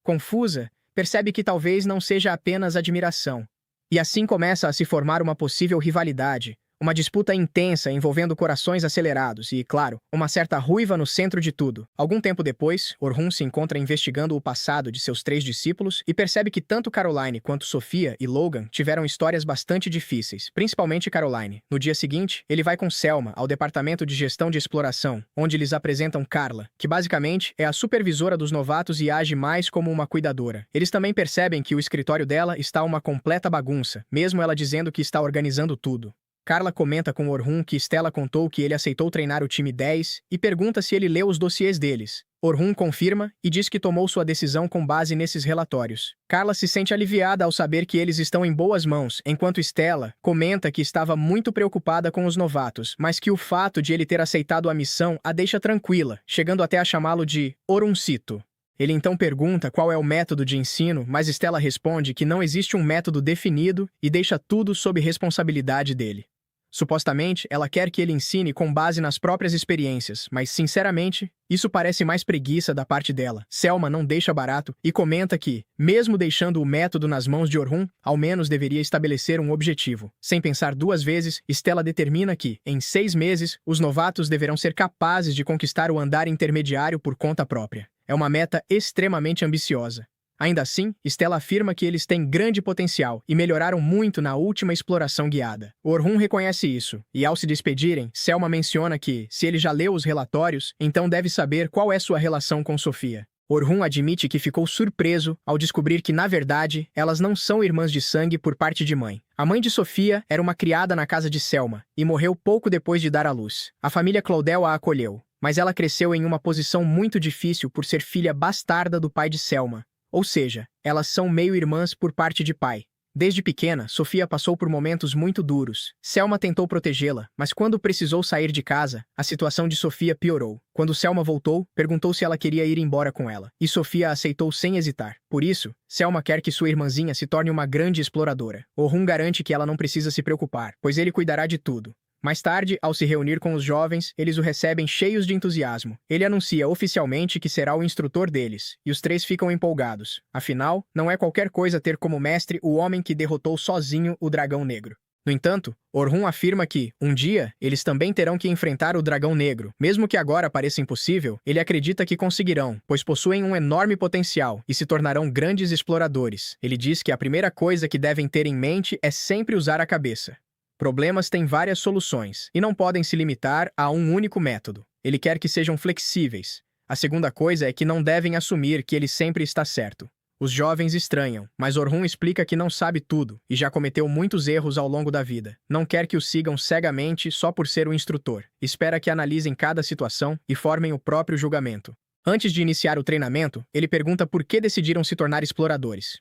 Confusa, percebe que talvez não seja apenas admiração. E assim começa a se formar uma possível rivalidade, uma disputa intensa envolvendo corações acelerados e, claro, uma certa ruiva no centro de tudo. Algum tempo depois, Orhun se encontra investigando o passado de seus 3 discípulos e percebe que tanto Caroline quanto Sophia e Logan tiveram histórias bastante difíceis, principalmente Caroline. No dia seguinte, ele vai com Selma ao departamento de gestão de exploração, onde lhes apresentam Carla, que basicamente é a supervisora dos novatos e age mais como uma cuidadora. Eles também percebem que o escritório dela está uma completa bagunça, mesmo ela dizendo que está organizando tudo. Carla comenta com Orhun que Stella contou que ele aceitou treinar o time 10 e pergunta se ele leu os dossiês deles. Orhun confirma e diz que tomou sua decisão com base nesses relatórios. Carla se sente aliviada ao saber que eles estão em boas mãos, enquanto Stella comenta que estava muito preocupada com os novatos, mas que o fato de ele ter aceitado a missão a deixa tranquila, chegando até a chamá-lo de Oruncito. Ele então pergunta qual é o método de ensino, mas Stella responde que não existe um método definido e deixa tudo sob responsabilidade dele. Supostamente, ela quer que ele ensine com base nas próprias experiências, mas, sinceramente, isso parece mais preguiça da parte dela. Selma não deixa barato e comenta que, mesmo deixando o método nas mãos de Orhun, ao menos deveria estabelecer um objetivo. Sem pensar 2 vezes, Stella determina que, em 6 meses, os novatos deverão ser capazes de conquistar o andar intermediário por conta própria. É uma meta extremamente ambiciosa. Ainda assim, Stella afirma que eles têm grande potencial e melhoraram muito na última exploração guiada. Orhun reconhece isso, e ao se despedirem, Selma menciona que, se ele já leu os relatórios, então deve saber qual é sua relação com Sophia. Orhun admite que ficou surpreso ao descobrir que, na verdade, elas não são irmãs de sangue por parte de mãe. A mãe de Sophia era uma criada na casa de Selma e morreu pouco depois de dar à luz. A família Claudel a acolheu, mas ela cresceu em uma posição muito difícil por ser filha bastarda do pai de Selma. Ou seja, elas são meio-irmãs por parte de pai. Desde pequena, Sophia passou por momentos muito duros. Selma tentou protegê-la, mas quando precisou sair de casa, a situação de Sophia piorou. Quando Selma voltou, perguntou se ela queria ir embora com ela, e Sophia aceitou sem hesitar. Por isso, Selma quer que sua irmãzinha se torne uma grande exploradora. Orhun garante que ela não precisa se preocupar, pois ele cuidará de tudo. Mais tarde, ao se reunir com os jovens, eles o recebem cheios de entusiasmo. Ele anuncia oficialmente que será o instrutor deles, e os 3 ficam empolgados. Afinal, não é qualquer coisa ter como mestre o homem que derrotou sozinho o Dragão Negro. No entanto, Orhun afirma que, um dia, eles também terão que enfrentar o Dragão Negro. Mesmo que agora pareça impossível, ele acredita que conseguirão, pois possuem um enorme potencial e se tornarão grandes exploradores. Ele diz que a primeira coisa que devem ter em mente é sempre usar a cabeça. Problemas têm várias soluções, e não podem se limitar a um único método. Ele quer que sejam flexíveis. A segunda coisa é que não devem assumir que ele sempre está certo. Os jovens estranham, mas Orhun explica que não sabe tudo, e já cometeu muitos erros ao longo da vida. Não quer que o sigam cegamente só por ser o instrutor. Espera que analisem cada situação e formem o próprio julgamento. Antes de iniciar o treinamento, ele pergunta por que decidiram se tornar exploradores.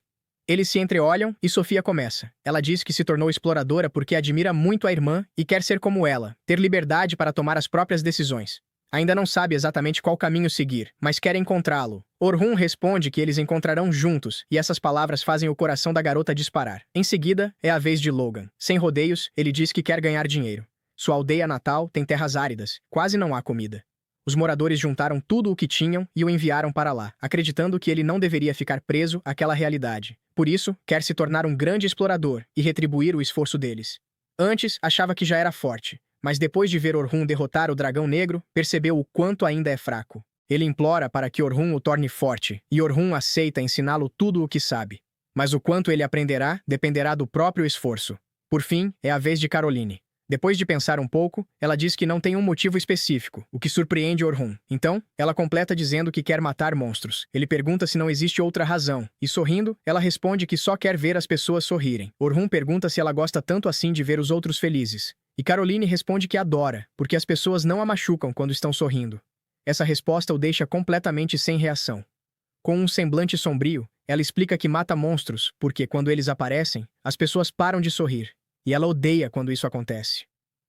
Eles se entreolham e Sophia começa. Ela diz que se tornou exploradora porque admira muito a irmã e quer ser como ela, ter liberdade para tomar as próprias decisões. Ainda não sabe exatamente qual caminho seguir, mas quer encontrá-lo. Orhun responde que eles encontrarão juntos, e essas palavras fazem o coração da garota disparar. Em seguida, é a vez de Logan. Sem rodeios, ele diz que quer ganhar dinheiro. Sua aldeia natal tem terras áridas, quase não há comida. Os moradores juntaram tudo o que tinham e o enviaram para lá, acreditando que ele não deveria ficar preso àquela realidade. Por isso, quer se tornar um grande explorador e retribuir o esforço deles. Antes, achava que já era forte, mas depois de ver Orhun derrotar o Dragão Negro, percebeu o quanto ainda é fraco. Ele implora para que Orhun o torne forte, e Orhun aceita ensiná-lo tudo o que sabe. Mas o quanto ele aprenderá dependerá do próprio esforço. Por fim, é a vez de Caroline. Depois de pensar um pouco, ela diz que não tem um motivo específico, o que surpreende Orhun. Então, ela completa dizendo que quer matar monstros. Ele pergunta se não existe outra razão, e sorrindo, ela responde que só quer ver as pessoas sorrirem. Orhun pergunta se ela gosta tanto assim de ver os outros felizes. E Caroline responde que adora, porque as pessoas não a machucam quando estão sorrindo. Essa resposta o deixa completamente sem reação. Com um semblante sombrio, ela explica que mata monstros porque, quando eles aparecem, as pessoas param de sorrir, e ela odeia quando isso acontece.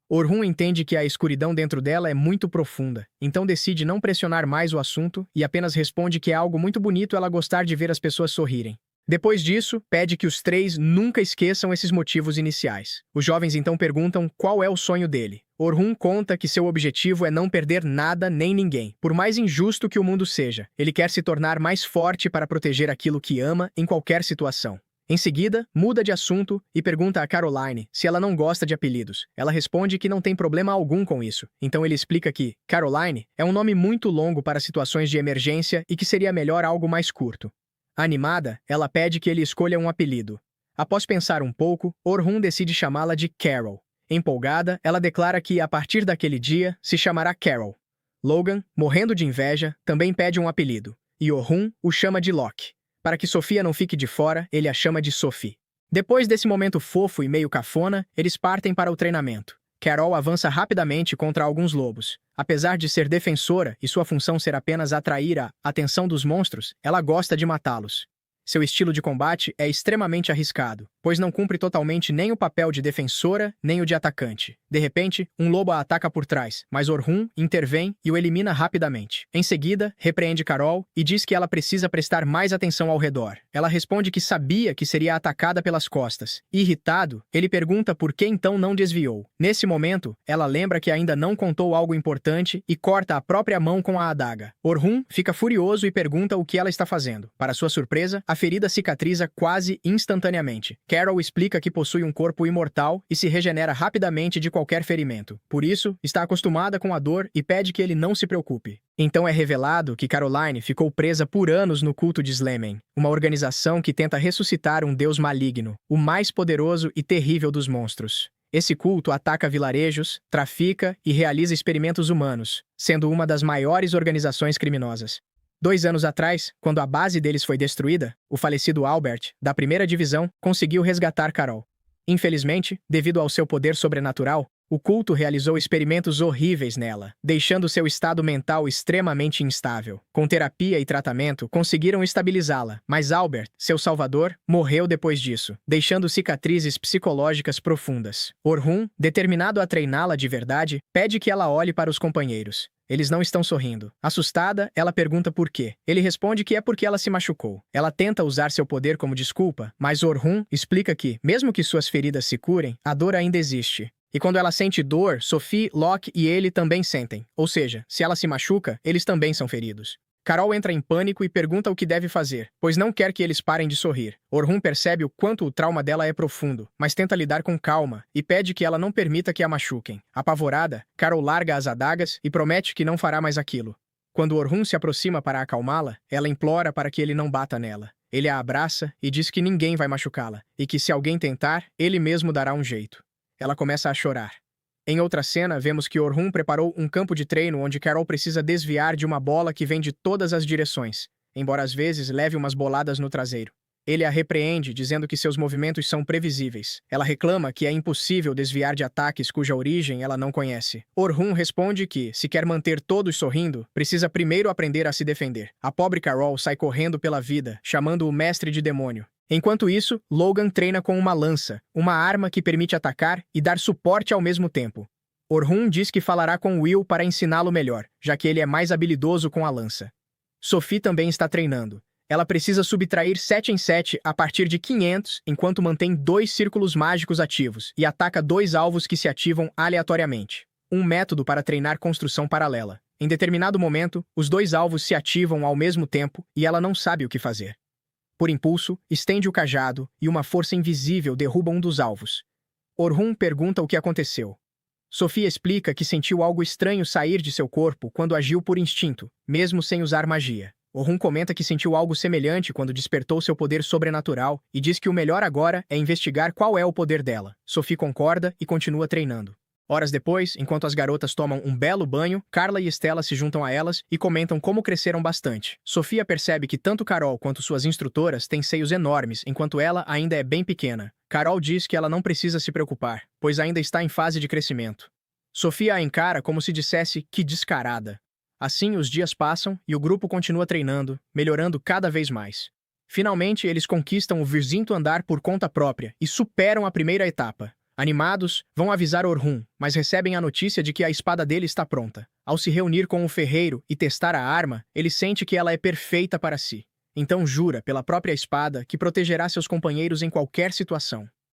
Orhun entende que a escuridão dentro dela é muito profunda, então decide não pressionar mais o assunto e apenas responde que é algo muito bonito ela gostar de ver as pessoas sorrirem. Depois disso, pede que os três nunca esqueçam esses motivos iniciais. Os jovens então perguntam qual é o sonho dele. Orhun conta que seu objetivo é não perder nada nem ninguém. Por mais injusto que o mundo seja, ele quer se tornar mais forte para proteger aquilo que ama em qualquer situação. Em seguida, muda de assunto e pergunta a Caroline se ela não gosta de apelidos. Ela responde que não tem problema algum com isso. Então ele explica que Caroline é um nome muito longo para situações de emergência e que seria melhor algo mais curto. Animada, ela pede que ele escolha um apelido. Após pensar um pouco, Orhun decide chamá-la de Carol. Empolgada, ela declara que, a partir daquele dia, se chamará Carol. Logan, morrendo de inveja, também pede um apelido, e Orhun o chama de Locke. Para que Sofia não fique de fora, ele a chama de Sophie. Depois desse momento fofo e meio cafona, eles partem para o treinamento. Carol avança rapidamente contra alguns lobos. Apesar de ser defensora e sua função ser apenas atrair a atenção dos monstros, ela gosta de matá-los. Seu estilo de combate é extremamente arriscado, pois não cumpre totalmente nem o papel de defensora, nem o de atacante. De repente, um lobo a ataca por trás, mas Orhun intervém e o elimina rapidamente. Em seguida, repreende Carol e diz que ela precisa prestar mais atenção ao redor. Ela responde que sabia que seria atacada pelas costas. Irritado, ele pergunta por que então não desviou. Nesse momento, ela lembra que ainda não contou algo importante e corta a própria mão com a adaga. Orhun fica furioso e pergunta o que ela está fazendo. Para sua surpresa, a ferida cicatriza quase instantaneamente. Carol explica que possui um corpo imortal e se regenera rapidamente de qualquer ferimento. Por isso, está acostumada com a dor e pede que ele não se preocupe. Então é revelado que Caroline ficou presa por anos no culto de Slemen, uma organização que tenta ressuscitar um deus maligno, o mais poderoso e terrível dos monstros. Esse culto ataca vilarejos, trafica e realiza experimentos humanos, sendo uma das maiores organizações criminosas. 2 anos atrás, quando a base deles foi destruída, o falecido Albert, da primeira divisão, conseguiu resgatar Carol. Infelizmente, devido ao seu poder sobrenatural, o culto realizou experimentos horríveis nela, deixando seu estado mental extremamente instável. Com terapia e tratamento, conseguiram estabilizá-la, mas Albert, seu salvador, morreu depois disso, deixando cicatrizes psicológicas profundas. Orhun, determinado a treiná-la de verdade, pede que ela olhe para os companheiros. Eles não estão sorrindo. Assustada, ela pergunta por quê. Ele responde que é porque ela se machucou. Ela tenta usar seu poder como desculpa, mas Orhun explica que, mesmo que suas feridas se curem, a dor ainda existe. E quando ela sente dor, Sophie, Locke e ele também sentem. Ou seja, se ela se machuca, eles também são feridos. Carol entra em pânico e pergunta o que deve fazer, pois não quer que eles parem de sorrir. Orhun percebe o quanto o trauma dela é profundo, mas tenta lidar com calma e pede que ela não permita que a machuquem. Apavorada, Carol larga as adagas e promete que não fará mais aquilo. Quando Orhun se aproxima para acalmá-la, ela implora para que ele não bata nela. Ele a abraça e diz que ninguém vai machucá-la, e que se alguém tentar, ele mesmo dará um jeito. Ela começa a chorar. Em outra cena, vemos que Orhun preparou um campo de treino onde Carol precisa desviar de uma bola que vem de todas as direções, embora às vezes leve umas boladas no traseiro. Ele a repreende, dizendo que seus movimentos são previsíveis. Ela reclama que é impossível desviar de ataques cuja origem ela não conhece. Orhun responde que, se quer manter todos sorrindo, precisa primeiro aprender a se defender. A pobre Carol sai correndo pela vida, chamando o mestre de demônio. Enquanto isso, Logan treina com uma lança, uma arma que permite atacar e dar suporte ao mesmo tempo. Orhun diz que falará com Will para ensiná-lo melhor, já que ele é mais habilidoso com a lança. Sophie também está treinando. Ela precisa subtrair 7 em 7 a partir de 500, enquanto mantém 2 círculos mágicos ativos e ataca 2 alvos que se ativam aleatoriamente. Um método para treinar construção paralela. Em determinado momento, os 2 alvos se ativam ao mesmo tempo e ela não sabe o que fazer. Por impulso, estende o cajado e uma força invisível derruba um dos alvos. Orhun pergunta o que aconteceu. Sophie explica que sentiu algo estranho sair de seu corpo quando agiu por instinto, mesmo sem usar magia. Orhun comenta que sentiu algo semelhante quando despertou seu poder sobrenatural e diz que o melhor agora é investigar qual é o poder dela. Sophie concorda e continua treinando. Horas depois, enquanto as garotas tomam um belo banho, Carla e Stella se juntam a elas e comentam como cresceram bastante. Sofia percebe que tanto Carol quanto suas instrutoras têm seios enormes, enquanto ela ainda é bem pequena. Carol diz que ela não precisa se preocupar, pois ainda está em fase de crescimento. Sofia a encara como se dissesse que descarada. Assim, os dias passam e o grupo continua treinando, melhorando cada vez mais. Finalmente, eles conquistam o 20º andar por conta própria e superam a primeira etapa. Animados, vão avisar Orhun, mas recebem a notícia de que a espada dele está pronta. Ao se reunir com o ferreiro e testar a arma, ele sente que ela é perfeita para si. Então jura, pela própria espada, que protegerá seus companheiros em qualquer situação.